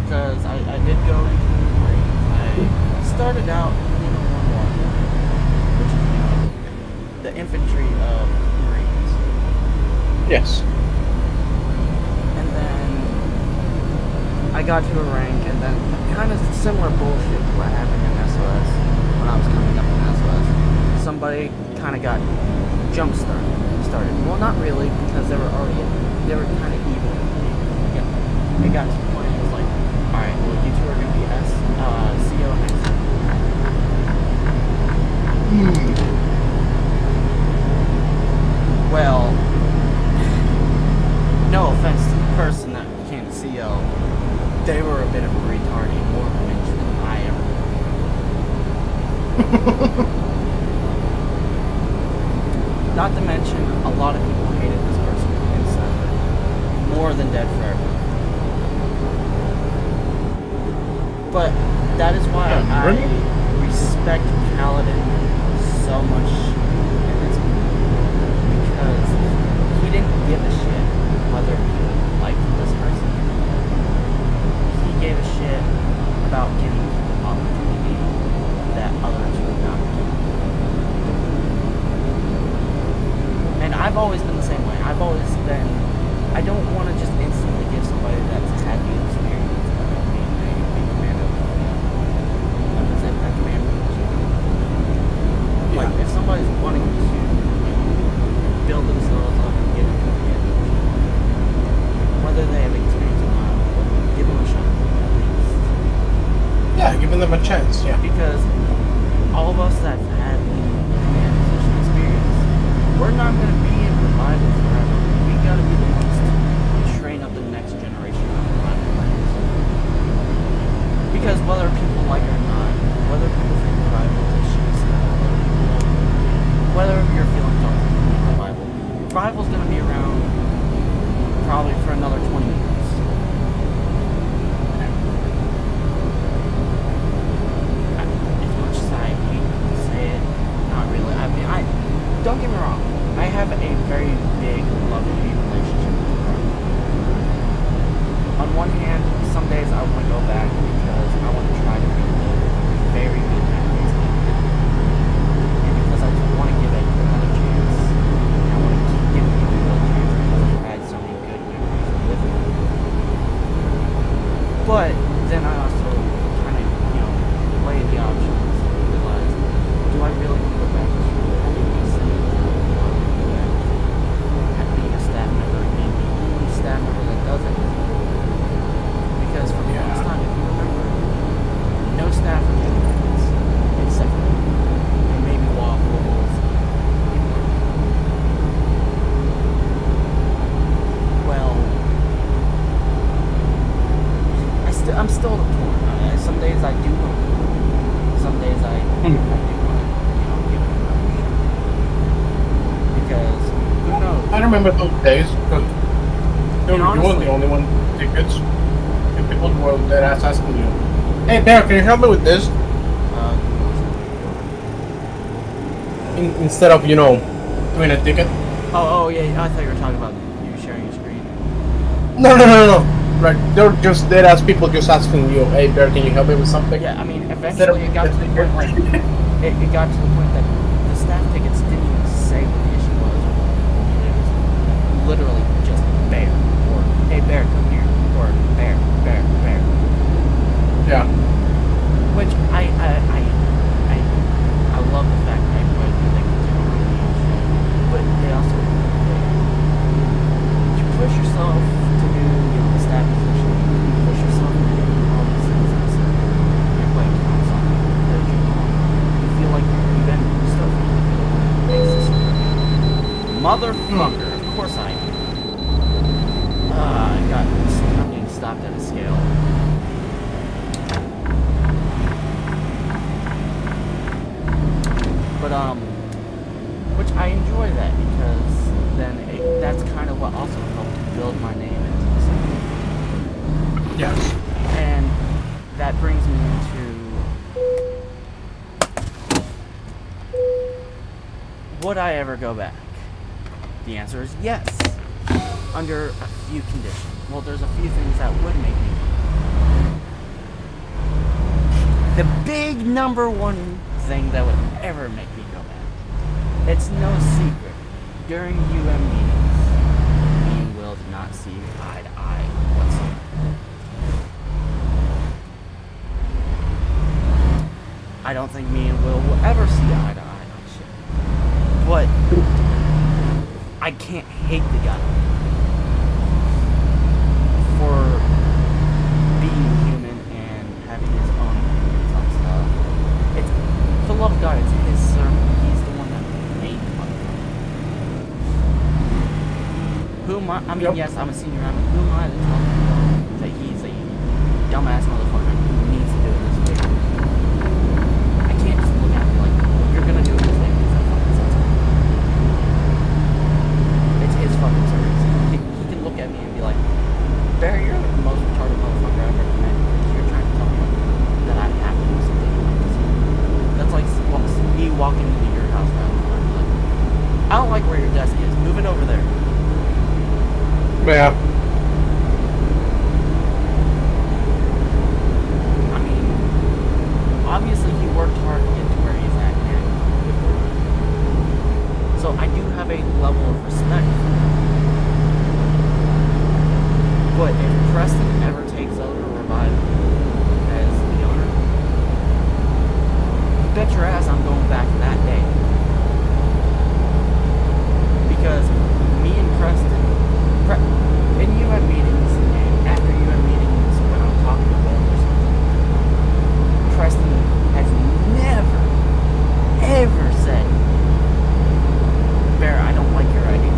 Because I did go into the Marines. I started out in 1-1, which is, the infantry of Marines. Yes. And then I got to a rank, and then kind of similar bullshit to what happened in SOS when I was coming up in SOS. Somebody kind of got jump started. Well, not really, because they were kind of even. It got to the point it was like, all right, well, you two are going to be CO next time. Well, no offense to the person that became CO, they were a bit of a retard and more cringe than I ever. Not to mention, a lot of people hated this person in server. More than Dead Forever. But that is why I respect Paladin so much in this movie. Because he didn't give a shit whether people liked this person. He gave a shit about giving people opportunity that others would not give. And I've always been the same way. I don't want to just instantly give somebody that's had the experience of being a command of, a command position. Like, if somebody's wanting to build themselves up and get into a command position, whether they have experience or not, give them a shot, at least. Yeah, giving them a chance, yeah. Because all of us that have had the command position experience, we're not going to be in revival forever. We got to be the ones to train up the next generation of revival players. Because whether people like it or not, whether people think revival is a shit style, whether your feelings are revival's going to be around probably for another 20 years. As much as I hate to say it, not really. I mean, don't get me wrong. I have a very big love-hate relationship with the Pro. On one hand, some days I want to go back because I want to try to be very good at these things. And because I just want to give it another chance. And I want to keep giving people another chance because I've had so many good memories with it. But then I also kind of, weigh the options and realize, do I really want to go back to having these things? Being a staff member and being the only staff member that does it. Because for the longest time, if you remember, no staff were getting points except for me. And maybe waffles. Well, I'm still torn. Some days I do want to. Some days I do want to, give it another shot. Because who knows? I remember those days because you weren't the only one with tickets. And people were dead ass asking you, "Hey Bear, can you help me with this?" Instead of doing a ticket. Oh yeah. I thought you were talking about you sharing your screen. No. Right, they're just dead ass people just asking you, "Hey Bear, can you help me with something?" Yeah, I mean, eventually it got to the point like it got to the point that the staff tickets didn't even say what the issue was. It was literally just Bear or hey bear, come here, or bear, bear, bear. Yeah. Which I love the fact that everybody can do it, but they also you push yourself to do stat position, you push yourself to do all these things and stuff. Everybody counts on you, urge you on. You feel like you've been stuff makes this motherfucker. Of course I am. I'm getting stopped at a scale. But which I enjoy that because then that's kind of what also helped build my name into the scene. Yes. And that brings me into, would I ever go back? The answer is yes, under a few conditions. Well, there's a few things that would make me go back. The big number one thing that would ever make me go back. It's no secret. During UM meetings, me and Will did not see eye to eye whatsoever. I don't think me and Will ever see eye to eye on shit. But I can't hate the guy for being human and having his own opinions on stuff. It's, for the love of God, it's his sermon. He's the one that made the motherfucker. Who am I? I mean, Yep. yes, I'm a senior. Who am I to tell him that he's a dumbass motherfucker who needs to do it this way? I can't just look at him like, well, you're gonna do it this way because that fucking sensible. It's his fucking service. He can look at me and be like, Barry, you're the most retarded motherfucker I've ever met because you're trying to tell me that I have to do something like this. That's like me walking into your house now and I'm like, I don't like where your desk is. Move it over there. Yeah. I mean, obviously he worked hard to get to where he's at now. So I do have a level of respect for him. But if Preston ever takes over Revive as the owner, you bet your ass I'm going back that day. Because me and Preston, in UM meetings and after UM meetings when I'm talking to Will or something, Preston has never, ever said, Bear, I don't like your idea.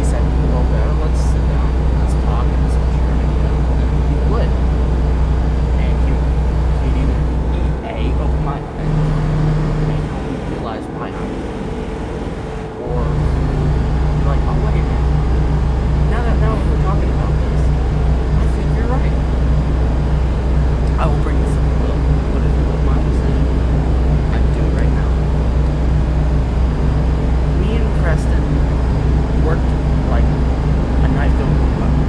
He said, well, Bear, let's sit down, let's talk, and this is what you're going to do. And he would. And he'd either A, open my eyes, and help me realize why I'm or be like, oh, wait a minute. Now we're talking about this, I think you're right. I will bring this up to Will, but if you wouldn't mind me saying, I'd do it right now. Me and Preston worked like a knife going through butter.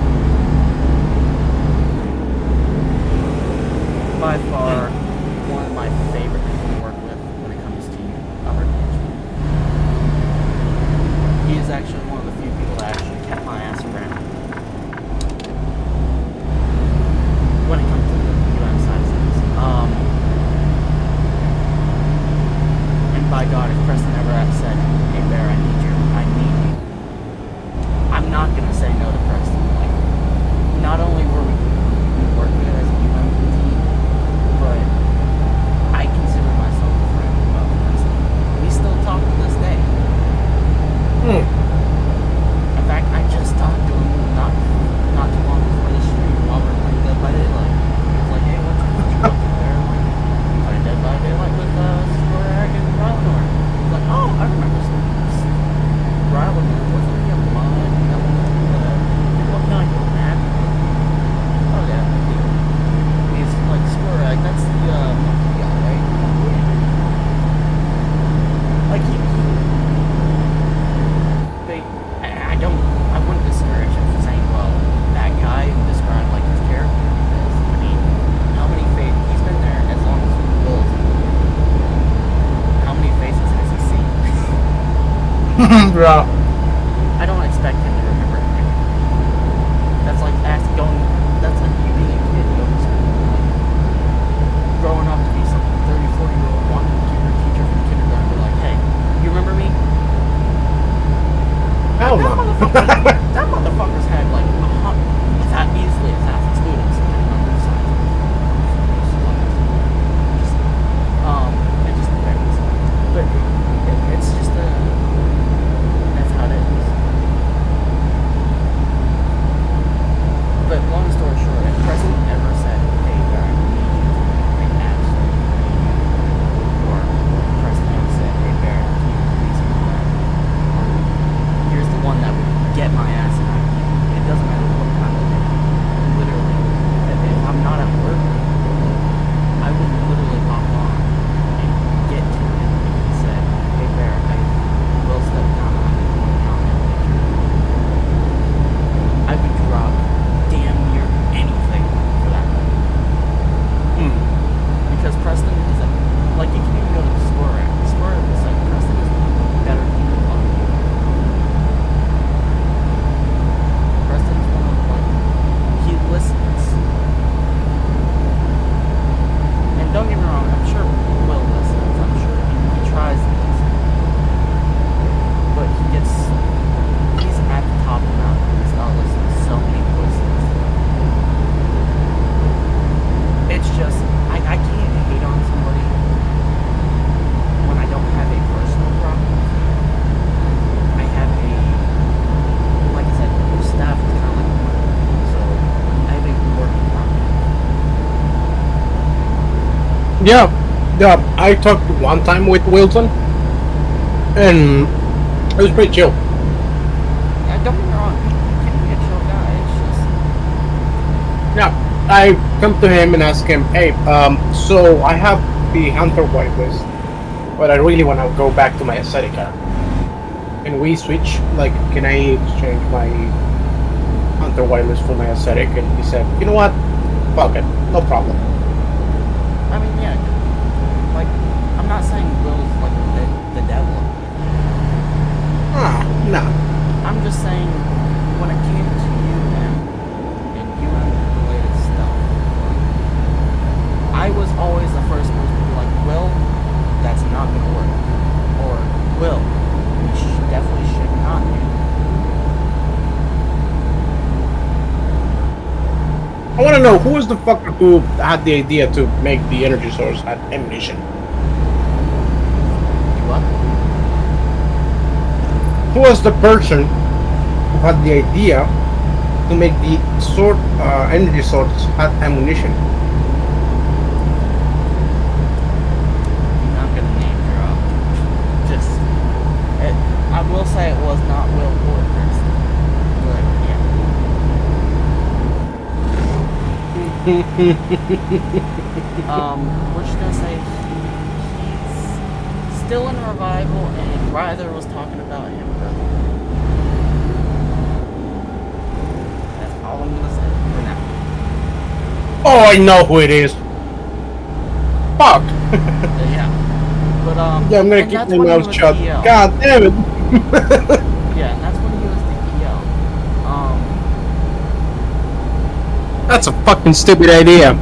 By far, one of my favorite people to work with when it comes to upper management. He is actually one of the few people that actually kept my ass around when it comes to the UM side of things. And by God, if Preston ever said, hey Bear, I need you, I'm not gonna say no to Preston. Like, not only were we work good as a UM team, but I consider myself a friend of Preston. We still talk to this day. In fact, I just talked to him not too long before the stream while we were playing Dead by Daylight. He was like, hey, what's you up to there? I'm like, playing Dead by Daylight with Square and rylanor. He's like, oh, I remember rylanor. Wasn't he a mod? What kind of map? Oh, yeah. He's like, Square, that's the monkey guy, right? Yeah. Like, I wouldn't discourage him from saying, well, that guy described like his character because, I mean, how many faces, he's been there as long as Will's been there. How many faces has he seen? Yeah. I don't expect him to remember everything. That's like Yeah, yeah. I talked one time with Wilson, and it was pretty chill. Yeah, don't get me wrong, he can be a chill guy. It's just Yeah, I come to him and ask him, hey, so I have the Hunter White list, but I really want to go back to my aesthetic car. Can we switch? Like, can I exchange my Hunter White list for my aesthetic? And he said, you know what? Fuck it, no problem. I mean, yeah. Like, I'm not saying Will's like the devil. No. I'm just saying when it came to you and human related stuff, I was always the first person to be like, Will, that's not gonna work. Or Will, you definitely should not do. I want to know who was the fucker who had the idea to make the energy source at ammunition. What? Who was the person who had the idea to make the energy source at ammunition? I'm not gonna name drop. Just, I will say it was not Will or person. But yeah. We're just gonna say he's still in revival, and Ryther was talking about him earlier. That's all I'm gonna say for now. Oh, I know who it is. Fuck. Yeah. But Yeah, I'm gonna and keep that's my when he mouth was shut. DL. God damn it. Yeah, and that's when he was DL. That's a fucking stupid idea. It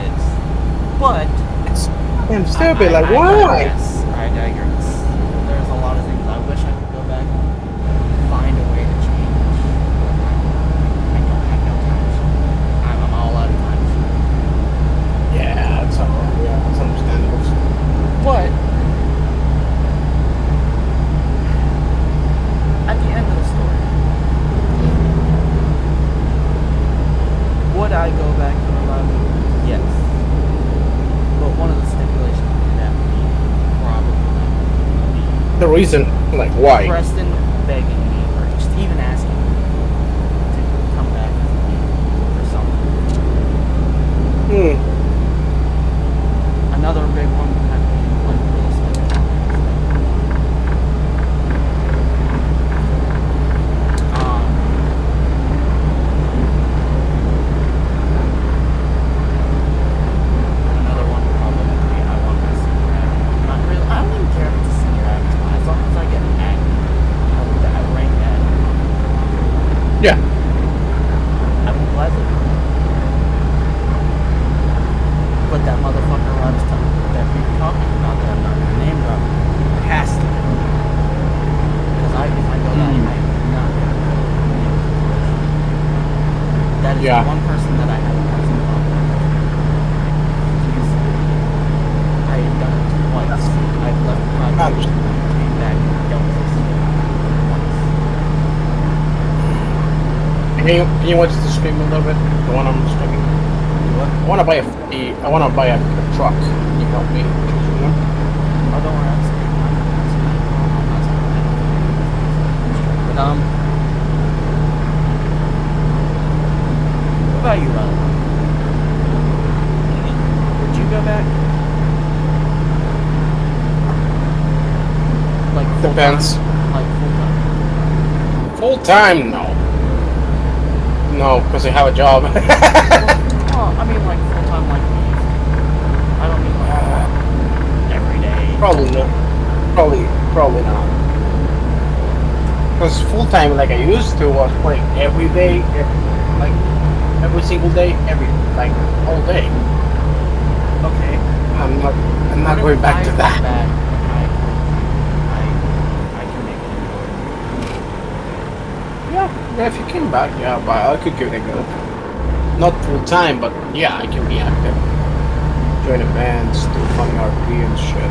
is. But It's fucking stupid. I Like, why? I digress. There's a lot of things I wish I could go back and find a way to change. I don't have no time. I'm all out of time. Yeah, it's understandable. But at the end of the story, would I go back to revival? Yes. But one of the stipulations would have to be probably The reason, like, why? Preston begging me or just even asking me to come back as a lead or something. Another big one would have to be like real estate. Another one would probably have to be I want my senior average. Not really. I don't even care if it's a senior average. As long as I get an ag, I rank that. Yeah. I will gladly. But that motherfucker runs to that we were talking about that I'm not gonna name drop has to. Because if I go that I'm not gonna. That is Yeah. the one person that I have a personal problem with. I have done it twice. I've left the podcast, came back, and dealt with this once. Can you watch the stream a little bit? The one I'm streaming. What? I wanna buy a truck. Can you help me choose one? Oh, don't worry, I'm saying I'm not saying. But what about you, Ron? Would you go back? Like full Depends. time? Like full time? Full time? No. No, because I have a job. Well, I mean like full time like me. I don't mean like every day. Probably not. Probably not. Because full time, like I used to, was playing every day, every single day, all day. Okay. I'm not going back to that. I can make it work. Yeah, if you came back, yeah, but I could give it a go. Not full time, but yeah, I can be active. Join events, do funny RP and shit.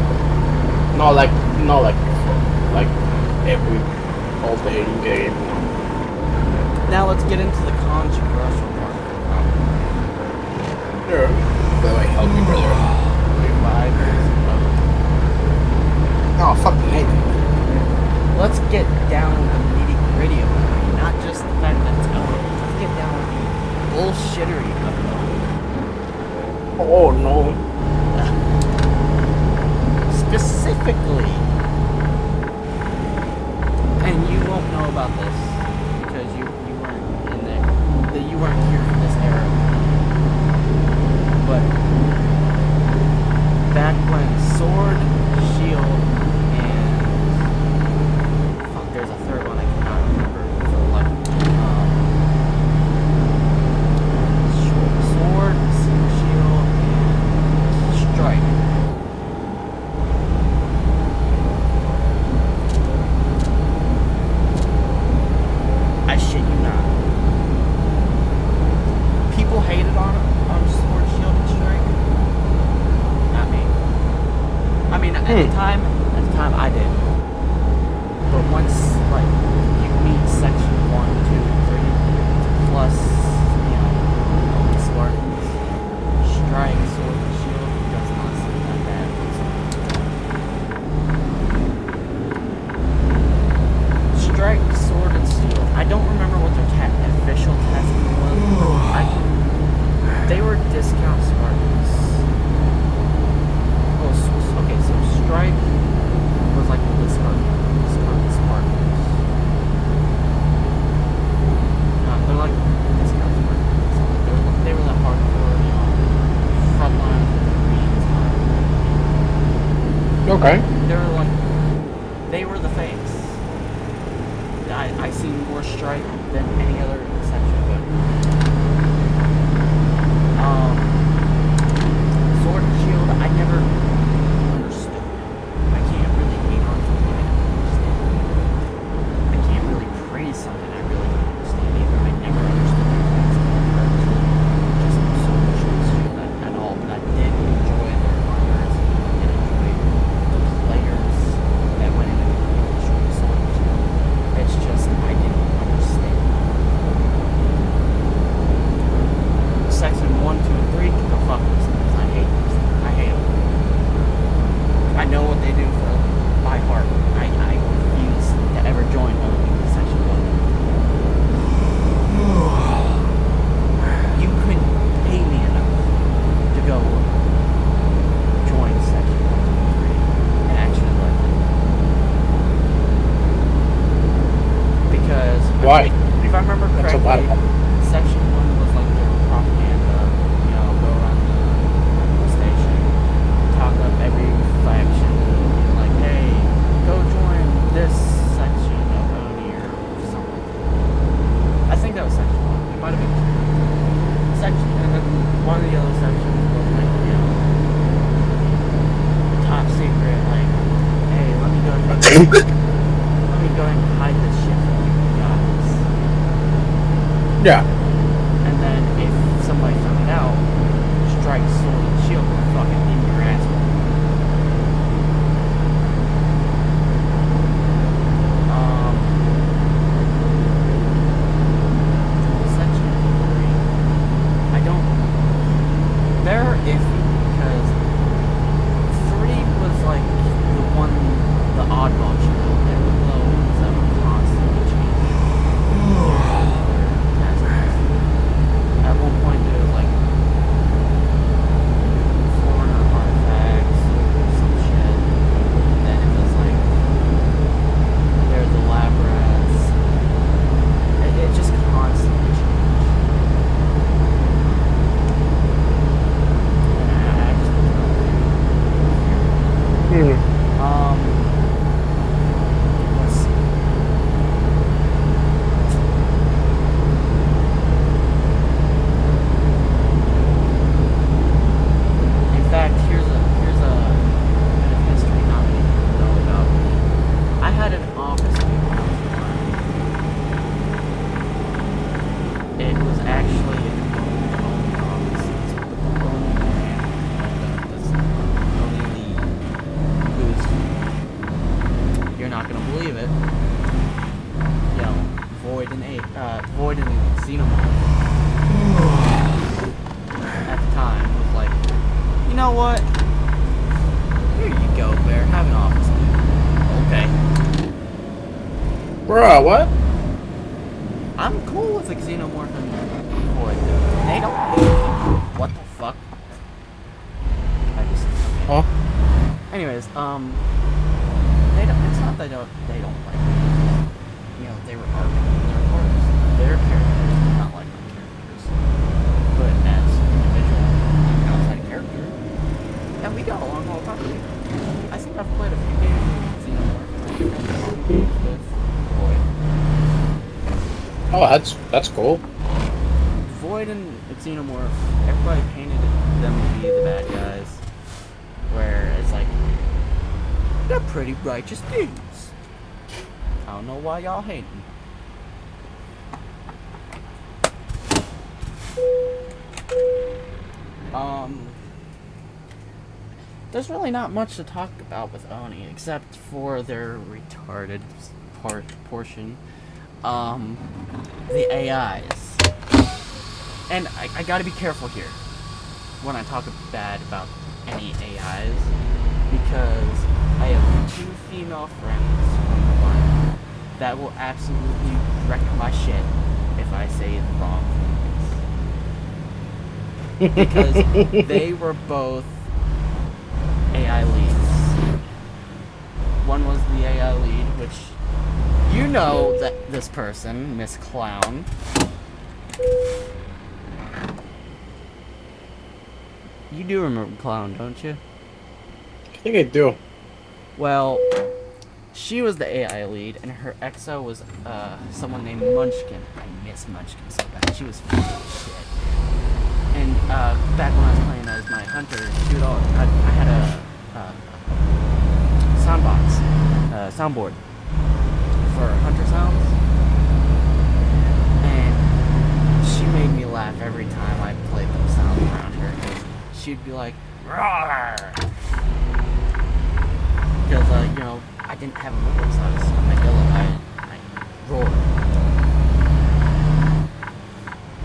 Not like before. Like all day game. Now let's get into the controversial part. Sure. By the way, help me, brother. let's get down with the nitty gritty of it, not just the fact that it's going. Let's get down with the bullshittery of it all. Oh no. Specifically, and you won't know about this because you weren't in there, that you weren't here for this era. But back when Sword, Shield, and fuck, there's a third one I cannot remember for the life of me. Sword, Shield, and Strike. I shit you not. People hated on Sword, Shield, and Strike. Not me. I mean, at the time I did. But once, like, you meet section 1, 2, and 3, plus, you know, all the Spartans, Strike, Sword, and Shield does not seem that bad. Strike, Sword, and Steel. I don't remember what their official testing was. They were discount Spartans. Well, okay, so Strike was like the discount Spartans. They're like discount Spartans. They were the hardcore, you know, frontline Marines. Okay. They were the face. I seen more Strike than any other section, but Sword and Shield, I never understood. I can't really hate on something I don't understand. I can't really praise something I really don't understand either. I never understood the effects of the cards. Just Sword and Shield at all, but I did enjoy their armors and enjoy the players that went into the Sword and Shield. It's just I didn't understand. Section 1, 2, and 3 can go fuck themselves. I hate them. I hate them. I know what they do for by heart. I refuse to ever join only Section 1. You couldn't pay me enough to go join Section 1, 2, and 3 and actually like it. Because Why? If I remember That's so correctly, bad. Section 1 was like their propaganda, you know, go around the station, talk up every faction, and like, hey, go join this section of ONI or something. I think that was Section 1. It might have been Section, and then one of the other sections was like, you know, top secret, like, hey, let me go and hide this shit from you guys. Yeah. And then if somebody found it out, Strike, Sword, and Shield were fucking in your asshole. Section 3. I don't. They're iffy because 3 was like the one, the oddball child. They were the ones that were constantly changing. At one point there was like 400 artifacts or some shit. And then it was like there's the lab rats. It just constantly changed. And I just let's see. In fact, here's a bit of history not many people know about. I had an office when I was alive. It was actually an owned office. It's with the owner and the booze. You're not gonna believe it. You know, Void and Xenomorph at the time was like, you know what? Here you go, Bear. Have an office, dude. Okay. Bruh, what? I'm cool with the xenomorph and Void. They don't hate me. What the fuck? I just... Huh? Anyways, they don't, it's not they don't like me. You know, they were artists. Their characters did not like my characters. But as individual, outside character, and we got along all properly. I think I've played a few games with Xenomorph with Void. Oh, that's cool. Void and Xenomorph, everybody painted them to be the bad guys. Where it's like, they're pretty righteous dudes. I don't know why y'all hate them. There's really not much to talk about with Oni, except for their retarded portion. The AIs. And I gotta be careful here when I talk bad about any AIs, because I have 2 female friends from the line that will absolutely wreck my shit if I say the wrong things. Because they were both AI leads. One was the AI lead, which you know that this person, Miss Clown. You do remember Clown, don't you? I think I do. Well, she was the AI lead, and her EXO was someone named Munchkin. I miss Munchkin so bad. She was fucking shit. And back when I was playing as my hunter, she would I had a soundboard for hunter sounds, and she made me laugh every time I played those sounds around her. Cause she'd be like, "Roar!" Because you know, I didn't have a voice on my yellow. I roared.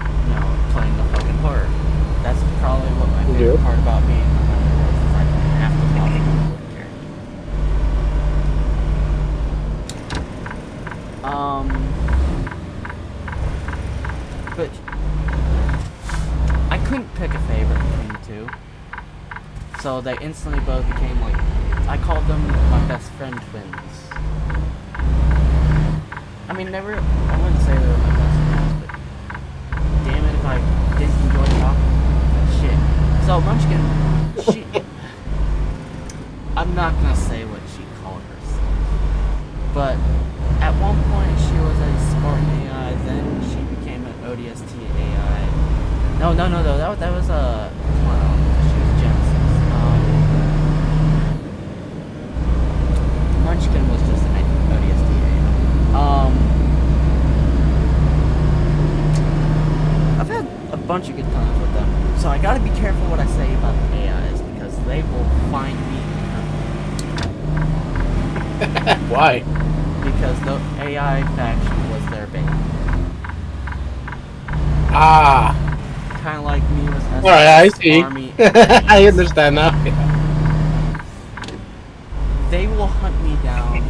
You know, playing the fucking part. That's probably what my favorite part about being a hunter was. Is I didn't have to talk to the character. But I couldn't pick a favorite between the two. So they instantly both became like, I called them my best friend twins. I mean, I wouldn't say they were my best friends, but damn it if I didn't enjoy talking. Shit. So Munchkin, I'm not gonna say what she called herself, but at one point she was a Spartan AI, then she became an ODST AI. No, that was Clown. She was Genesis. Munchkin was just an ODST AI. I've had a bunch of good times with them, so I gotta be careful what I say about the AIs, because they will find me. Why? Because the AI faction was their bane. Ah. Kind of like me with SS Alright, I see. Army. I understand now. They will hunt me down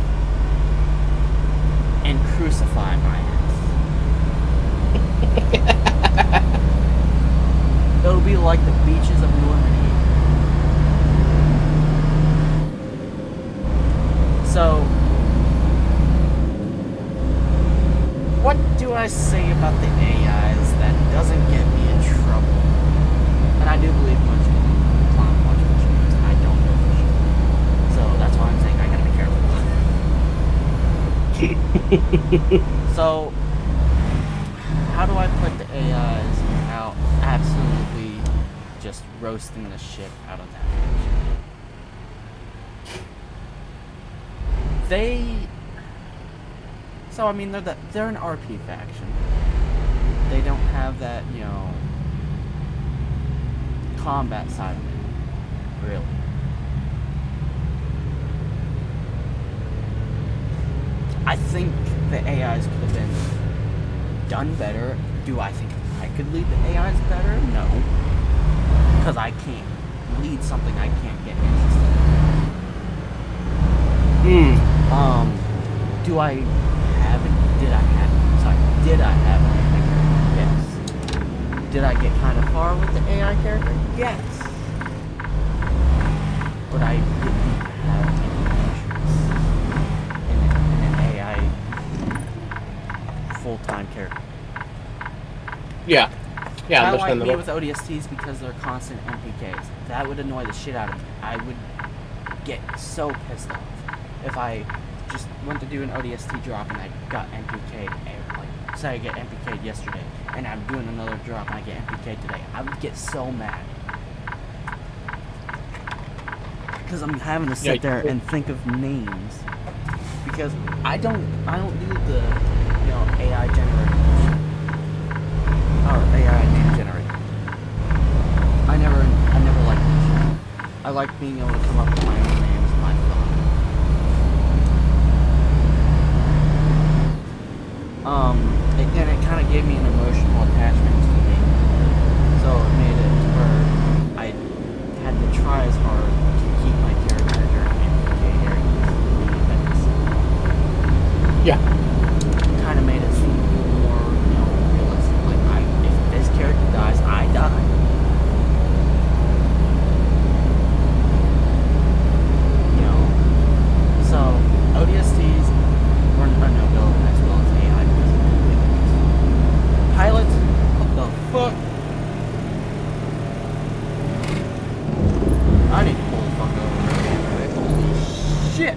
and crucify my ass. It'll be like the beaches of Normandy. So, what do I say about the AIs that doesn't get me in trouble? And I do believe Clown watch Munchkin, and I don't know for sure. So that's why I'm saying I gotta be careful. So, how do I put the AIs without absolutely just roasting the shit out of that faction? So I mean, they're an RP faction. They don't have that, you know, combat side of it, really. I think the AIs could have been done better. Do I think I could lead the AIs better? No. Because I can't lead something I can't get interested in. Do I have Did I have? Sorry. Did I have an AI character? Yes. Did I get kind of far with the AI character? Yes. But I didn't have any interest in an AI full-time character. Yeah. Yeah, I like me understandable. with ODSTs because they're constant MPKs. That would annoy the shit out of me. I would get so pissed off if I just went to do an ODST drop and I got MPK'd. Like, say I get MPK'd yesterday and I'm doing another drop and I get MPK'd today. I would get so mad. Because I'm having to sit there and think of names. Because I don't do the, AI generator. Or AI name generator. I never liked it. I like being able to come up with my own names by thought. And it kind of gave me an emotional attachment to the name. So it made it where I had to try as hard to keep my character during MPK areas. Yeah. Kind of made it seem more, realistic. Like, if this character dies, I die. So ODSTs were a no-go as well as AI because of pilots. What the fuck? I need to pull the fuck over real quick. Holy shit!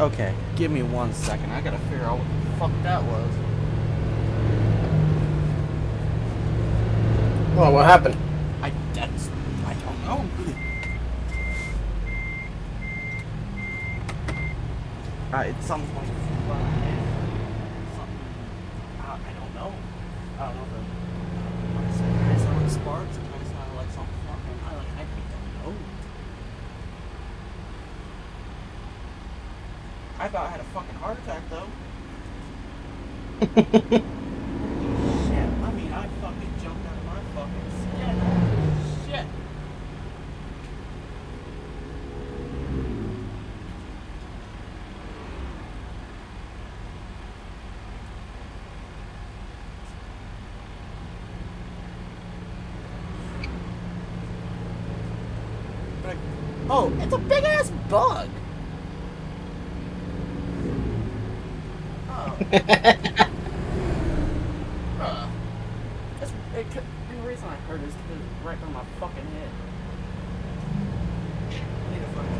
Okay, give me 1 second. I gotta figure out what the fuck that was. Well, what happened? I don't know. It's something like something. I don't know. I don't know if it kind of sounded like sparks. It kind of sounded like something fucking. I don't know. I thought I had a fucking heart attack though. Shit. I mean, I fucking jumped out of my fucking skin. Shit. Oh, it's a big ass bug. Oh. The reason I heard it is because it's right on my fucking head. I need to find it.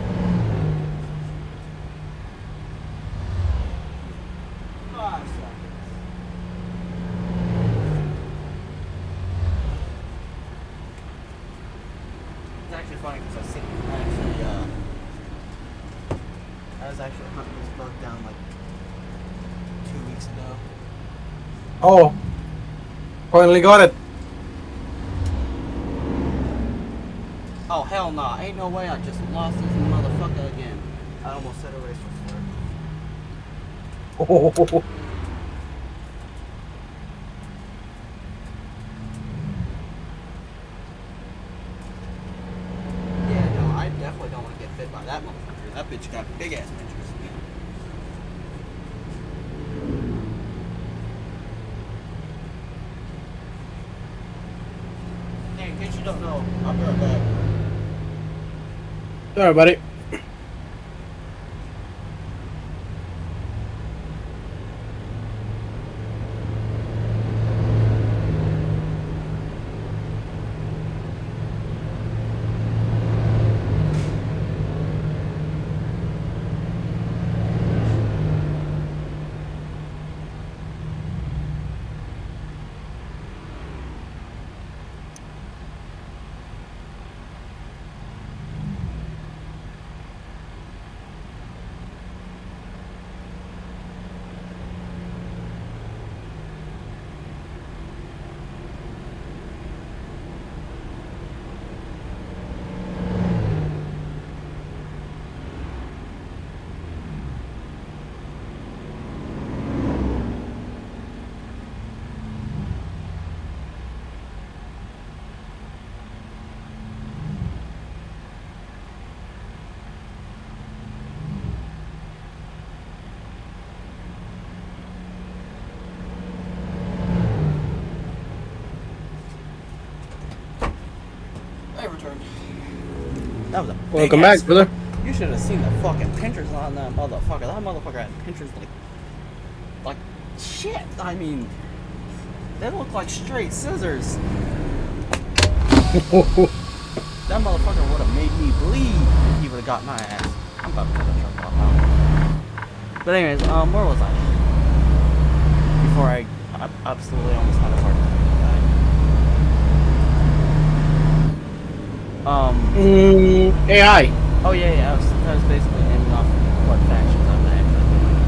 5 seconds. It's actually funny because I was actually hunting this bug down like 2 weeks ago. Oh. Finally got it. Oh hell nah, ain't no way I just lost this motherfucker again. I almost said a racial slur. Oh. Yeah, no, I definitely don't want to get bit by that motherfucker. That bitch got big ass pictures. Hey, in case you don't know, I'll be right back. Sorry, buddy. That was a Welcome big-ass back, brother. You should have seen the fucking pinchers on that motherfucker. That motherfucker had pinchers like shit. I mean, they look like straight scissors. That motherfucker would have made me bleed if he would have got my ass. I'm about to cut the truck off now. But anyways, where was I? Before I absolutely almost had a heart attack and died. AI. Oh yeah, I was basically naming off what factions I've been actually doing.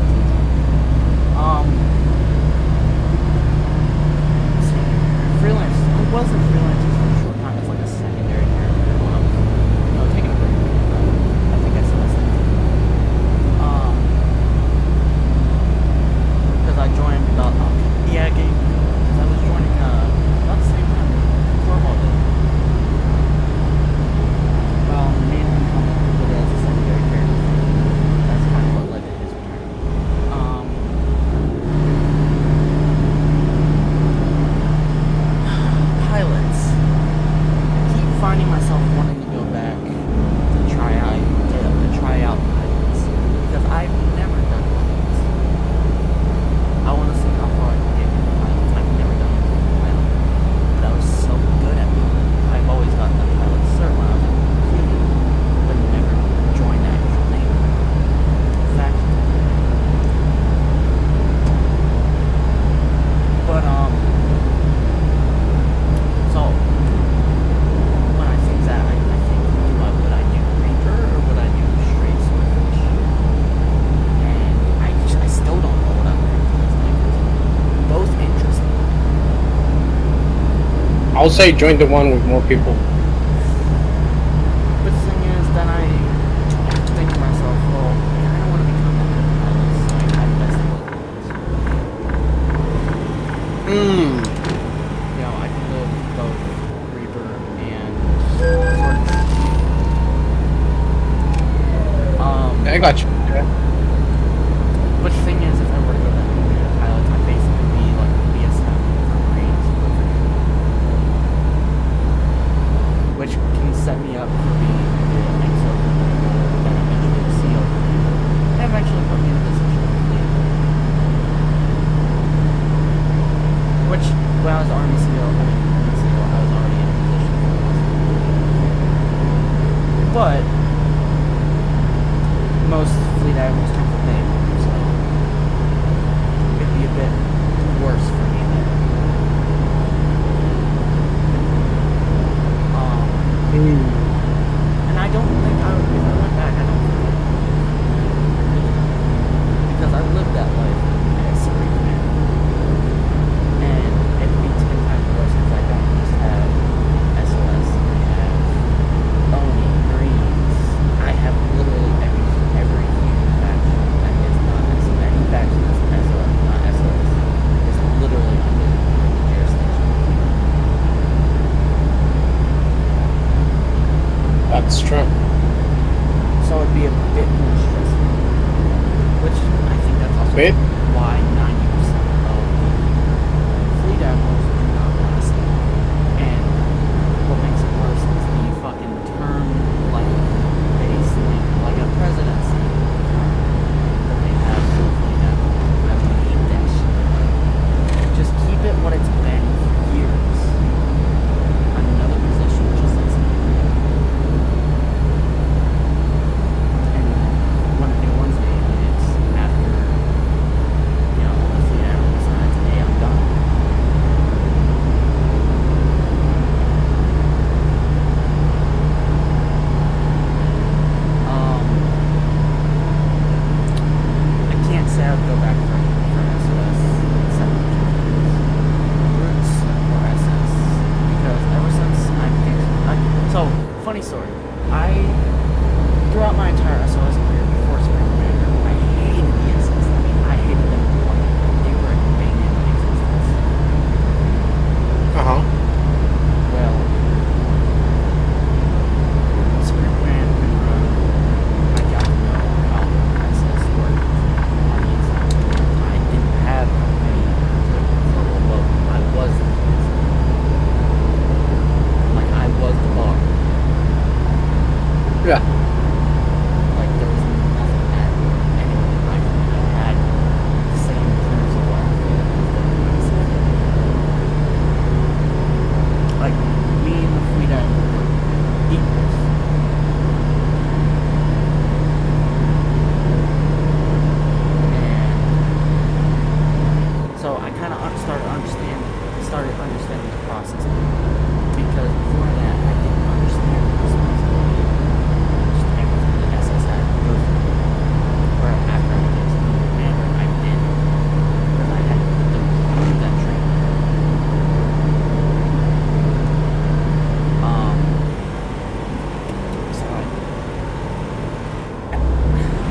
Freelance. I wasn't freelancing for a short time. It's like a secondary character when I was, taking a break. I think I said that. Because I joined yeah, game. Because I was joining about the same time Corvo did. Well, me and him come with as a secondary character. That's kind of what led to his return. Pilots. I keep finding myself wanting to go back to try out pilots because I've never done pilots. I want to see how far I can get into pilots. I've never done a pilot, but I was so good at pilots. I've always gotten the pilot cert when I was in Cuba, but never joined the actual name. In fact, but so when I think that, I think, would I do Reaper or would I do straight Swordfish? And I still don't know what I'm going to do. Both interest me. I'll say join the one with more people. But the thing is, then I think to myself, well, I don't want to become a good pilot, so I invest in both. I can live both Reaper and Swordfish. I got you. But the thing is, if I were to go that way as a pilot, I'd basically be like a BSM for Marines, which can set me up for being a mix of then eventually a SEAL, and eventually put me in a position of lead. Which, when I was Army SEAL, I was already in a position where I was. But most fleet admirals come from naval, so it'd be a bit worse for me there. And I don't think if I went back, I don't think I would. Because I lived that life as a Superman. And it'd be 10 times worse because I don't just have SOS, I have Oni, Marines, I have literally every human faction that is not SOS. Any faction that's SOS, not SOS, is literally under the jurisdiction. That's true. So it'd be a bit more stressful. Which I think that's also Bit? why 90% of the fleet admirals do not last. And what makes it worse is the fucking term, base thing, like a presidency term that they have for the fleet admiral. I hate that shit. Just keep it what it's been for years. Another position just as and when a new one's made, it's after Yeah. Like there was nothing that anyone in my family had the same terms of life. Like me and the Frida were equals. And so I kind of started understanding the process because before that I didn't understand the responsibility of just everything that SS had to go through. Where after I became a commander, I did because I had to put them through that training. So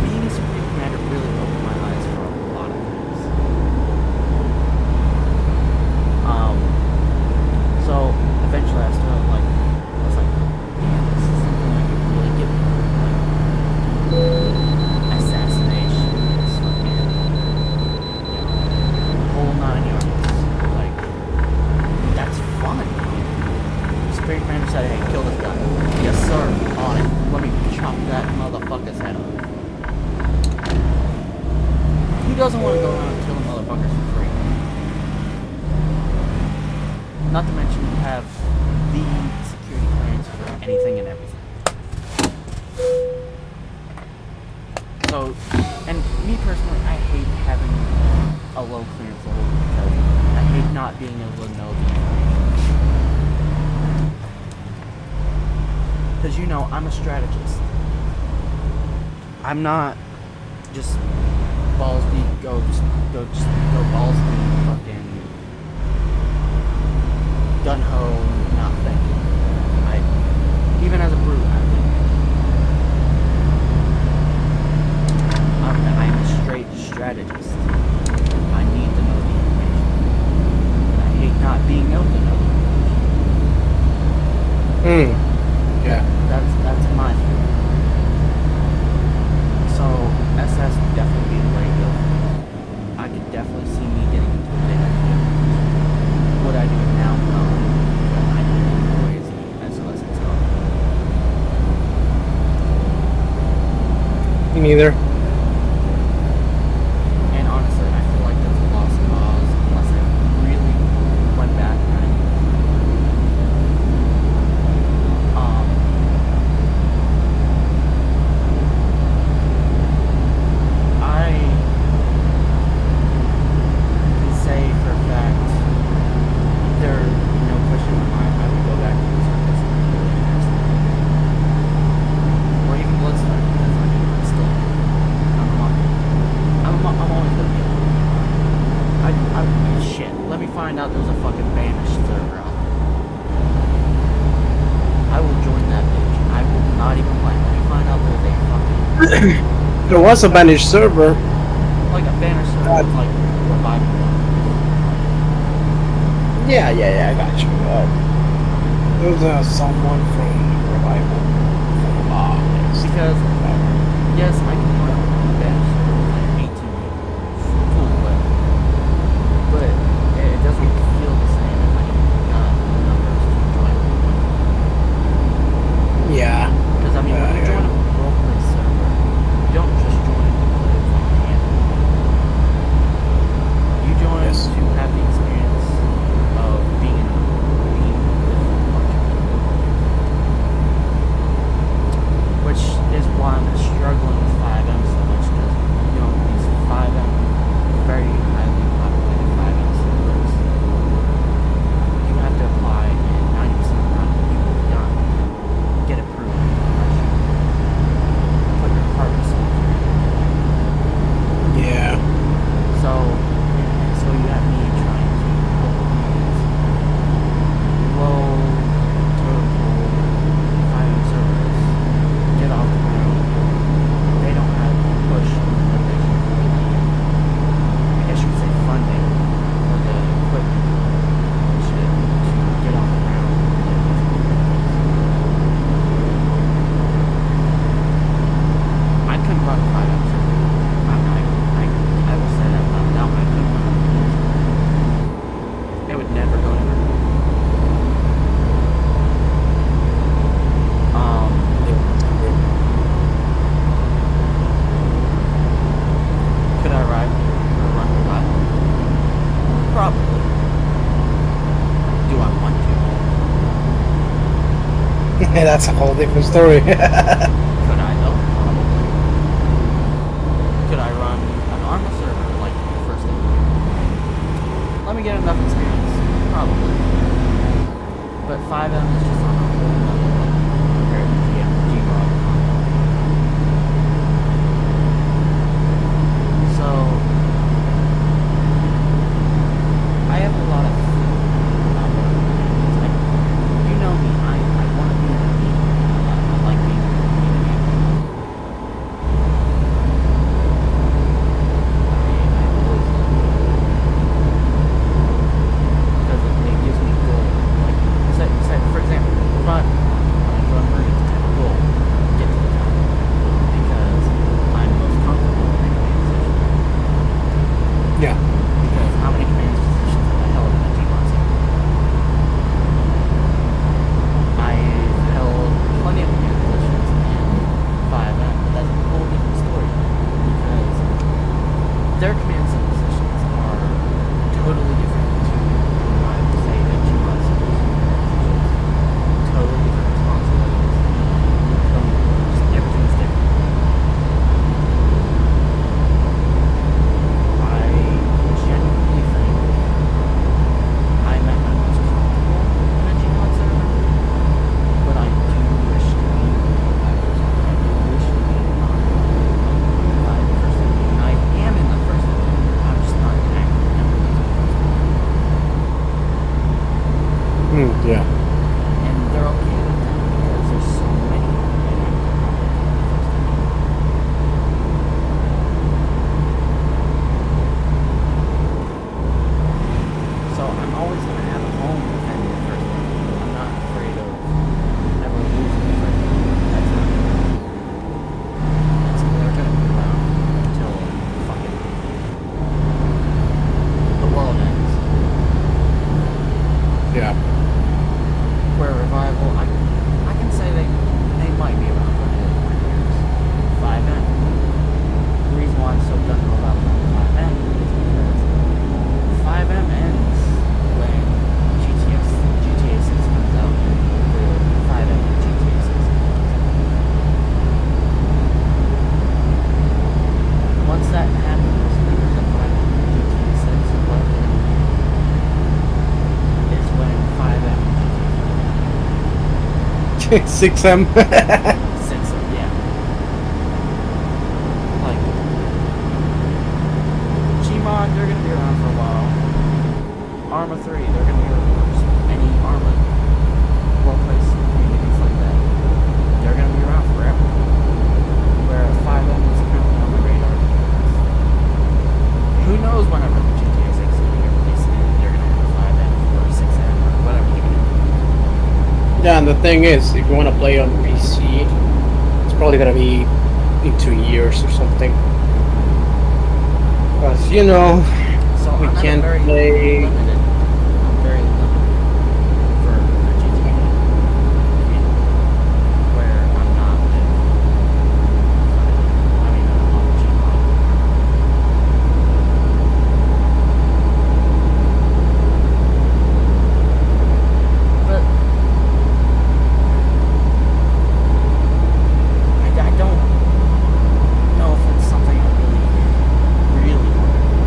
being a Supreme Commander really opened my eyes for a lot of things. So eventually I started like, I was like, man, this is something I could really get behind. Like, assassinations, fucking, you know, the whole 9 yards. Like, that's fun. Supreme Commander said, hey, kill this guy. Yes, sir. On it. Let me chop that motherfucker's head off. Who doesn't want to go around and kill motherfuckers for free? Not to mention you have the security clearance for anything and everything. So, and me personally, I hate having a low clearance level because I hate not being able to know the information. Because, you know, I'm a strategist. I'm not just balls deep, go balls deep, fucking gun ho, not thinking. Even as a brute, I think. I'm a straight strategist. I need to know the information. And I hate not being able to know the information. Yeah. That's my view. So SS would definitely be the way to go. I could definitely see me getting into a big idea. What I do now, no. But I do it in ways SOS has gone. Me neither. And honestly, I feel like that's a lost cause unless I really went back and I can say for a fact there no question in my mind I would go back to the service and really ask them. Or even Bloodstone, because I mean I'm still I'm always gonna be shit. Let me find out there's a fucking banished server out there. I will join that bitch. I will not even play. Let me find out there's a fucking There was a banished server. like a banished server with like revival. Yeah, I got you. There was someone from Revival. Because yes, I can join a banished server with like 18 people. Cool, but it doesn't feel the same if I got the numbers to join. Yeah. Because I mean, when you join a roleplay server, you don't just join to play with one hand. You join to have the experience of being with a bunch of people. Which is why I'm struggling with 5M Hey, that's a whole different story. Could I though? Probably. Could I run an armor server like the first thing? Let me get enough experience. Probably. But 5M is just on a whole nother level compared to Gmod. So I have a lot of you know me, I want to be in the game. I like being in the game. I always love it. Because it gives me goal. Like, say for example, if I run Marines, I have a goal. Get to the top. Because I'm most comfortable in a command position. Yeah. Because how many command positions have I held in a Gmod server? I've held plenty of command positions in 5M, but that's a whole different story. Because their command positions are totally different to, I would say, the Gmod servers. Totally different responsibilities. Just everything's different. I genuinely think I'm at my most comfortable in a Gmod server, but I do wish to be I do wish to be in the first thing. I am in the first thing. I'm just not actively in the first thing. Yeah. And they're okay with that because there's so many inactive members in the first thing. So I'm always going to have a home within the first thing. I'm not afraid of ever losing the first thing. That's not they're going to be around until fucking the world ends. Yeah. Where revival, I can say they might be around for another 4 years. 5M. The reason why I'm so gung ho about 5M is because 5M ends when GTA 6 comes out. The 5M and GTA 6 comes out. Once that happens, either the 5M or GTA 6 or whatever is when 5M and GTA 6M. 6, yeah. Like, Gmod, they're gonna be around for a while. Arma 3, they're gonna be around. Any Arma workplace communities like that, they're gonna be around forever. Where 5M is currently on the radar because who knows whenever the GTA 6 is gonna get released and they're gonna have 5M or 6M or whatever they're gonna do. Yeah, and the thing is, if you want to play on PC, it's probably gonna be in 2 years or something. Because, you know, So we I'm at a can't very play. limited. I'm very limited for a GTA community, where I'm not with. I mean, on Gmod. But I don't know if it's something I really want to do.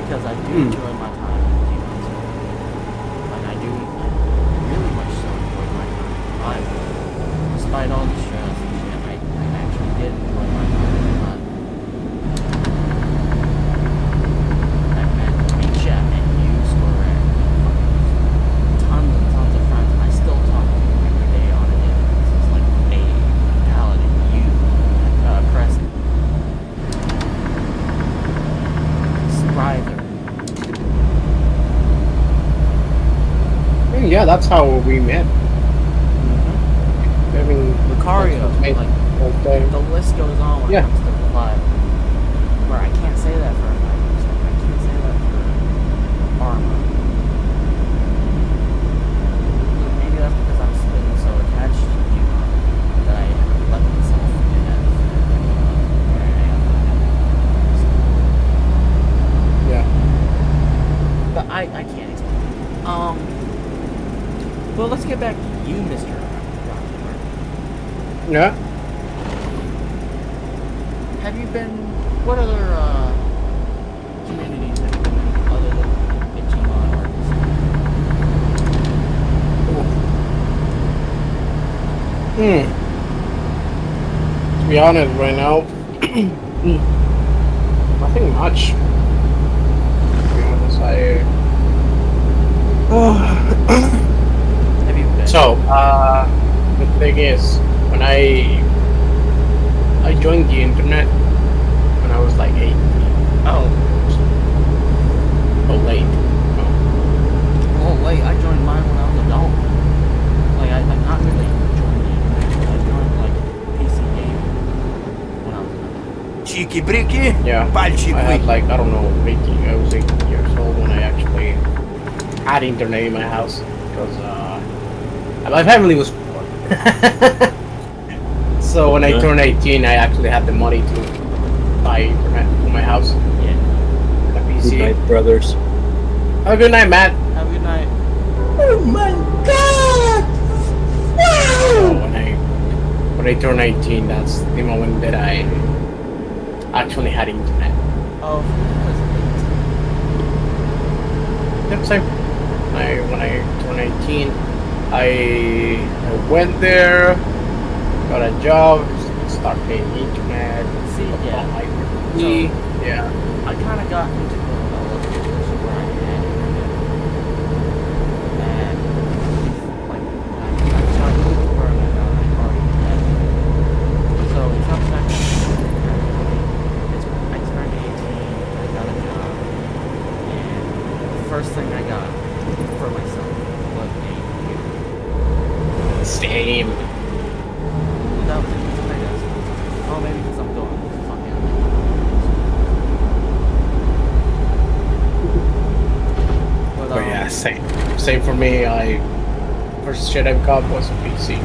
Because I do enjoy my time in the Gmod server. And I really much so enjoy my time in Revival. Despite all the stress and shit, I actually did enjoy my time in Revival. I mean, shit, I met you, Scorac, tons and tons of friends, and I still talk to you every day on a daily basis. Like, A, Paladin, you, Preston, Sprizer. Yeah, that's how we met. I mean, Lucario, that's what made like, the whole thing. the list goes on when it Yeah. comes to Revival. Where I can't say that for a 5%, I can't say that for Arma. Maybe that's because I'm been so attached to Gmod that I haven't let myself do that where I am. Yeah. But I can't explain it. Well, let's get back to you, Mr. Rock Yeah. Have you been? What other communities have you been in other than Digimon or To be honest, right now, nothing much. To be honest, have you been? So, the thing is, when I joined the internet when I was like 18. Oh, Oh, late. oh wait, I joined mine when I was an adult. Like I not really joined the internet. I joined like PC gaming when I was an adult. Чики-брики, Yeah, пальчик I had вы. like, I don't know, 18, I was 18 years old when I actually had internet in my house because my family was poor. So when I turned 18, I actually had the money to buy internet for my house. Yeah. A PC. Good night, brothers. Have a good night, Matt. Have a good night. Oh my god! So when I turned 18, that's the moment that I actually had internet. Oh, because Yep, same. When I turned 18, I went there, got a job, start paying internet. See, yeah. Yeah. I kind of got into a situation where I had internet, and like I started looking where I'm at now, and I already had it. So something I turned 18, I got a job, and the first thing I got for myself was a computer. Same. That was it. I guess. Oh, maybe because I'm going fucking. But, But yeah, same. Same for me. First shit I got was a PC.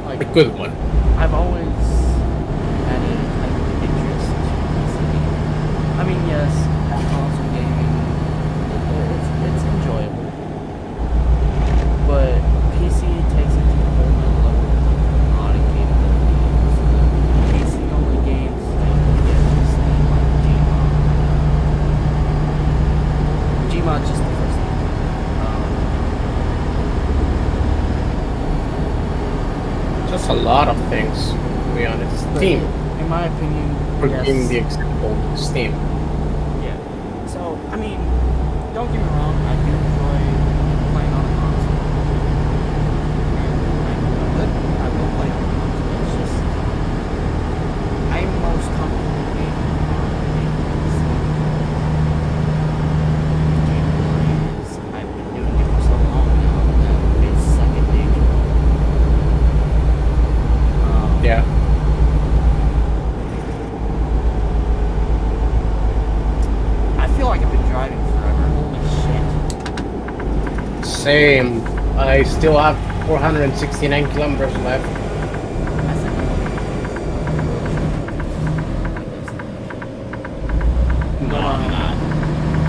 like A good one. I've always had a type of interest in PC gaming. I mean, yes, console gaming, it's enjoyable, but PC takes it to a whole nother level with a lot of capabilities. PC only games that you get just like Gmod. Gmod's just the first thing. Just a lot of things, to be honest. But Steam. in my opinion, For yes. giving the example, Steam. Yeah. So, I mean, don't get me wrong, I do enjoy playing on a console. And I will play on a console. It's just, I'm most comfortable gaming on a PC. I've been doing it for so long now that it's second nature. Yeah. I feel like I've been driving forever. Holy shit. Same. I still have 469 kilometers left. I think No, I'm not.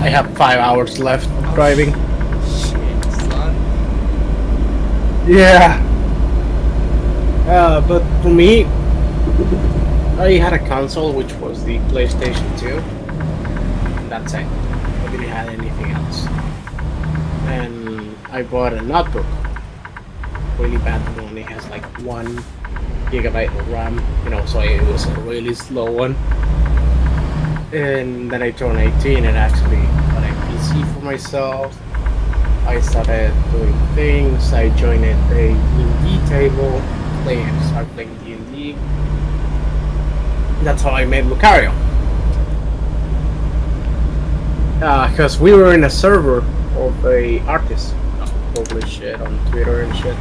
I have 5 hours left of driving. shit, son. Yeah. But for me, I had a console which was the PlayStation 2. That's it. I didn't have anything else. And I bought a notebook. Really bad one. It has like 1 gigabyte of RAM, so it was a really slow one. And then I turned 18 and actually got a PC for myself. I started doing things. I joined a D&D table, started playing D&D. That's how I met Lucario. Because we were in a server of a artist, publish shit on Twitter and shit.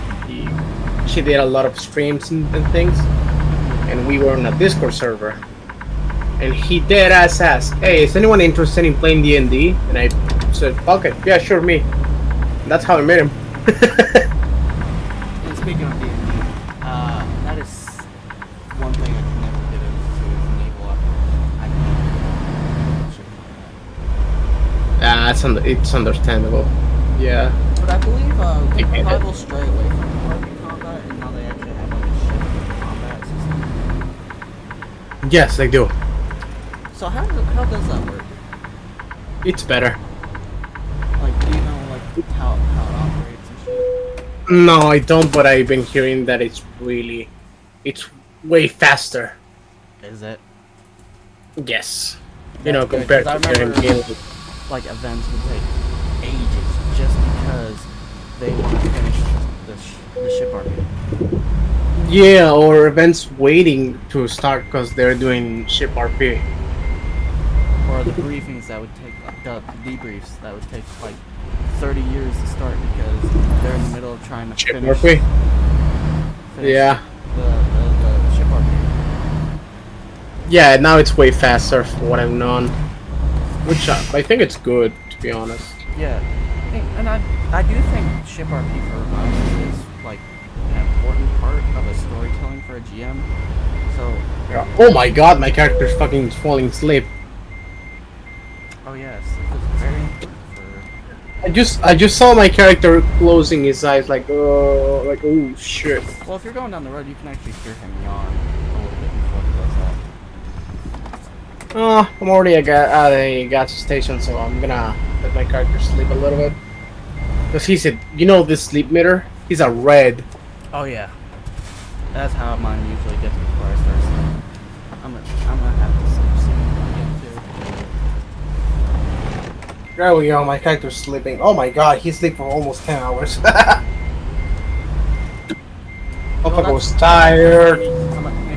She did a lot of streams and things, and we were on a Discord server. And he dead ass asked, "Hey, is anyone interested in playing D&D?" And I said, "Okay, yeah, sure, me." And that's how I met him. And speaking of D&D, that is one thing I can never get into is naval operations. I can't. It's understandable. Yeah. But I believe I get it. Revival stray away from party combat, and now they actually have like a ship Yes, I do. So how does that work? It's better. Like, do you know like how it operates and shit? No, I don't, but I've been hearing that it's way faster. Is it? Yes. That's good, compared 'cause I to remember- being Like events would take ages just because they want to finish the ship RP. yeah, or events waiting to start because they're doing ship RP. Or the briefings that would take, the debriefs that would take like 30 years to start because they're in the middle of trying to Ship finish, RP. Yeah. the ship RP. Yeah, now it's way faster for what I've known. Which I think it's good, to be honest. Yeah, and I do think ship RP for us is like an important part of a storytelling for a GM. So, Yeah. Oh my god, my character's fucking falling asleep. oh yes, it's very important for. I just saw my character closing his eyes like oh shit. Well, if you're going down the road, you can actually hear him yawn a little bit before he does that. I'm already at a gas station, so I'm gonna let my character sleep a little bit. Cause he's this sleep meter? He's a red. Oh yeah, that's how mine usually gets before I start sleeping. I'm gonna have to sleep soon again too. There we go, my character's sleeping. Oh my god, he sleep for almost 10 hours. Papa was tired. How many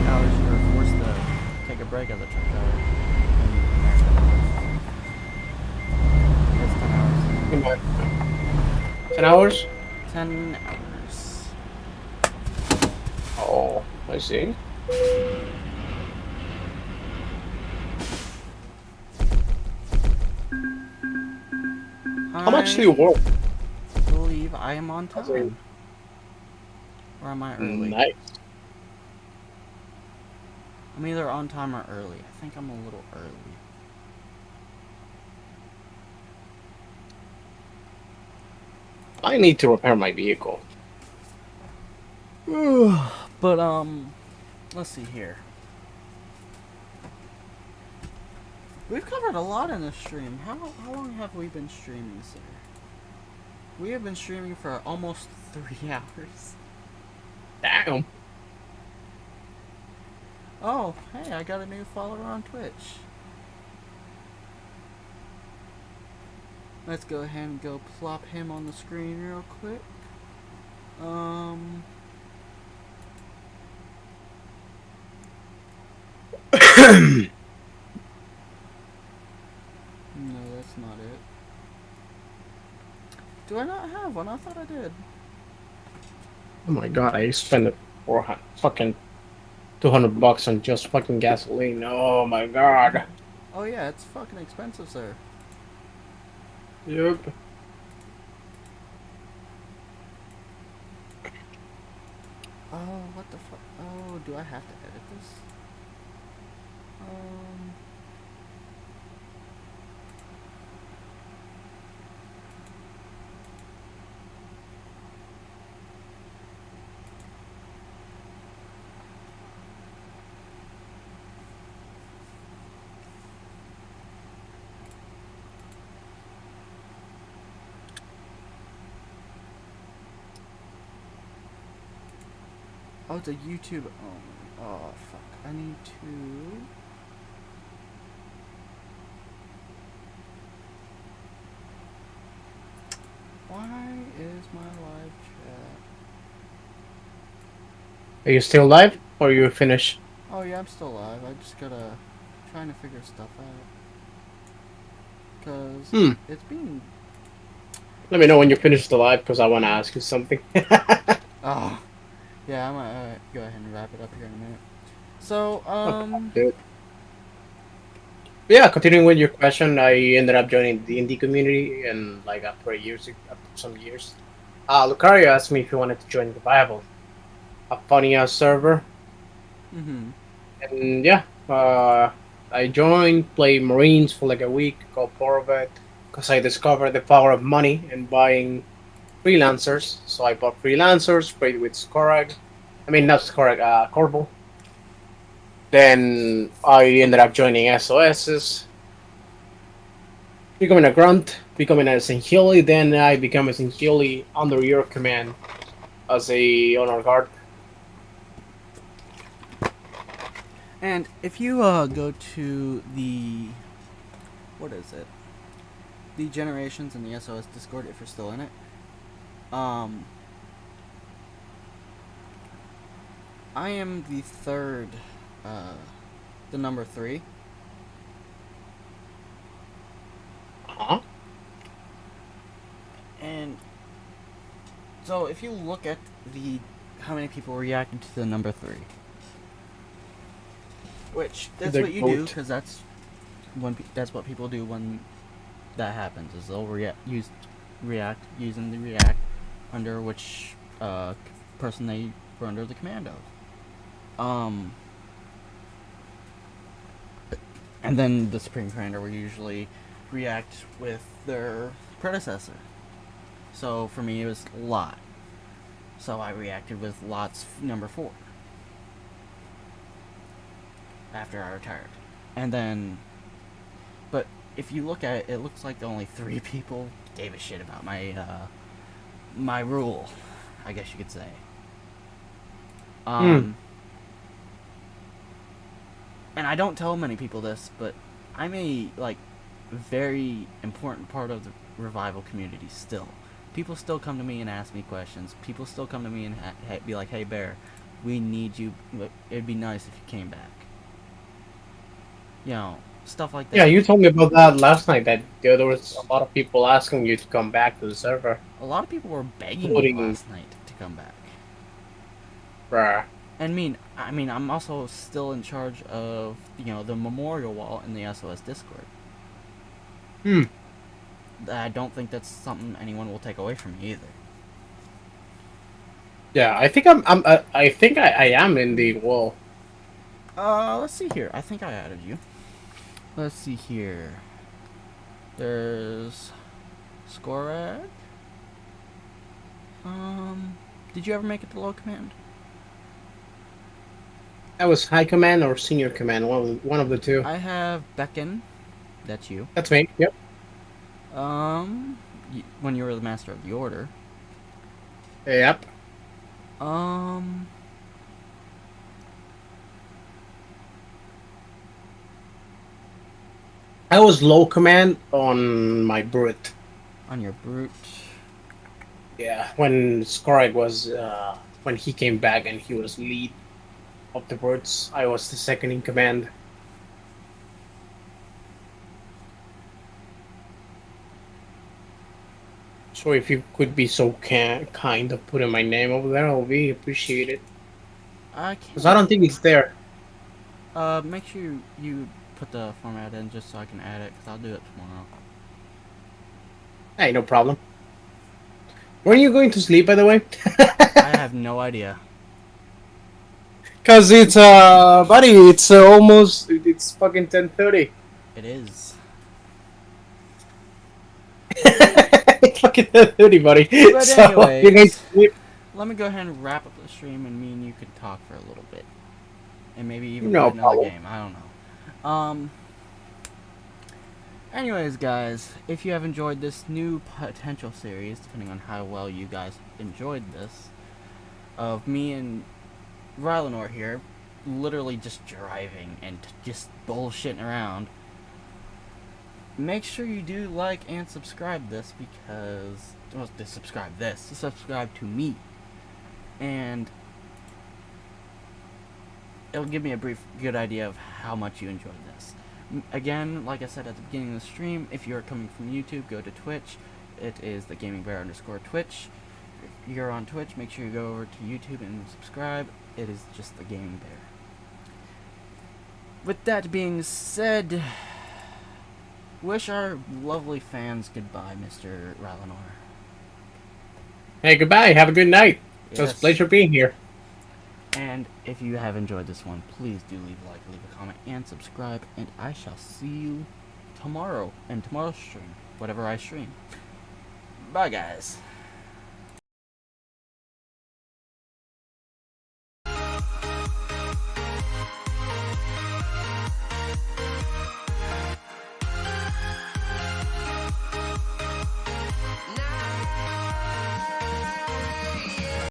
hours you were forced to take a break as a truck driver in America? It's 10 hours. 10 hours? 10 hours. Oh, I see. How much do you work? I believe I am on time. Or am I early? Nice. I'm either on time or early. I think I'm a little early. I need to repair my vehicle. But let's see here. We've covered a lot in this stream. How long have we been streaming, sir? We have been streaming for almost 3 hours. Damn. Oh, hey, I got a new follower on Twitch. Let's go ahead and go plop him on the screen real quick. No, that's not it. Do I not have one? I thought I did. Oh my god, I spent fucking $200 on just fucking gasoline. Oh my god. Oh yeah, it's fucking expensive, sir. Yep. Oh, what the fuck? Oh, do I have to edit this? Oh, it's a YouTube. Oh, fuck. I need to. Why is my live chat? Are you still live? Or you finished? Oh, yeah, I'm still live. I just gotta. Trying to figure stuff out. Because it's been. Let me know when you finish the live, because I want to ask you something. Oh. Yeah, I'm gonna go ahead and wrap it up here in a minute. So, Dude. Yeah, continuing with your question, I ended up joining the D&D community, and like after some years, Lucario asked me if he wanted to join the Bible, a funny ass server, mm-hmm. and yeah, I joined, played Marines for like a week, got bored of it, because I discovered the power of money and buying freelancers. So I bought freelancers, played with Skorag. I mean, not Skorag, Corvo. Then I ended up joining SOSs, becoming a grunt, becoming a Sinhili. Then I become a Sinhili under your command as a honor guard. And if you go to the, what is it? The Generations and the SOS Discord, if you're still in it. I am the third, the number 3. Huh? And so if you look at the how many people reacted to the number 3, which that's The what you do goat. because that's that's what people do when that happens is they'll react using the react under which person they were under the command of. And then the Supreme Commander will usually react with their predecessor. So for me, it was Lot. So I reacted with Lot's number 4 after I retired. And then, but if you look at it, it looks like only 3 people gave a shit about my my rule, I guess you could say. And I don't tell many people this, but I'm a very important part of the revival community still. People still come to me and ask me questions. People still come to me and be like, "Hey Bear, we need you. It'd be nice if you came back." You know, stuff like that. Yeah, you told me about that last night. That there was a lot of people asking you to come back to the server. A lot of people were begging me Including- last night to come back. Bruh. I mean, I'm also still in charge of, the memorial wall in the SOS Discord. I don't think that's something anyone will take away from me either. Yeah, I think I think I am indeed. Well, Let's see here. I think I added you. Let's see here. There's Skorag. Did you ever make it to low command? that was high command or senior command. One of the two. I have Beckon. That's you. That's me. Yep. When you were the Master of the Order. Yep. I was low command on my brute. On your brute. Yeah, when Skorag was when he came back and he was lead of the brutes, I was the second in command. So if you could be so kind of putting my name over there, I'll be appreciated. I can't. Because I don't think it's there. Make sure you put the format in just so I can add it, because I'll do it tomorrow. Hey, no problem. When are you going to sleep, by the way? I have no idea. Because it's, buddy, it's almost, it's fucking 10:30. It is. It's fucking 10:30, buddy. But So, anyways, you're going to sleep. let me go ahead and wrap up the stream, and me and you can talk for a little bit. And maybe even No play another problem. game. I don't know. Anyways, guys, if you have enjoyed this new potential series, depending on how well you guys enjoyed this, of me and rylanor here, literally just driving and just bullshitting around, make sure you do like and subscribe this because, well, subscribe to me, and it'll give me a good idea of how much you enjoyed this. Again, like I said at the beginning of the stream, if you're coming from YouTube, go to Twitch. It is the GamingBear_Twitch. If you're on Twitch, make sure you go over to YouTube and subscribe. It is just the Gaming Bear. With that being said, wish our lovely fans goodbye, Mr. rylanor. Hey, goodbye. Have a good night. It was a Yes. pleasure being here. And if you have enjoyed this one, please do leave a like, leave a comment, and subscribe. And I shall see you tomorrow in tomorrow's stream, whatever I stream. Bye, guys.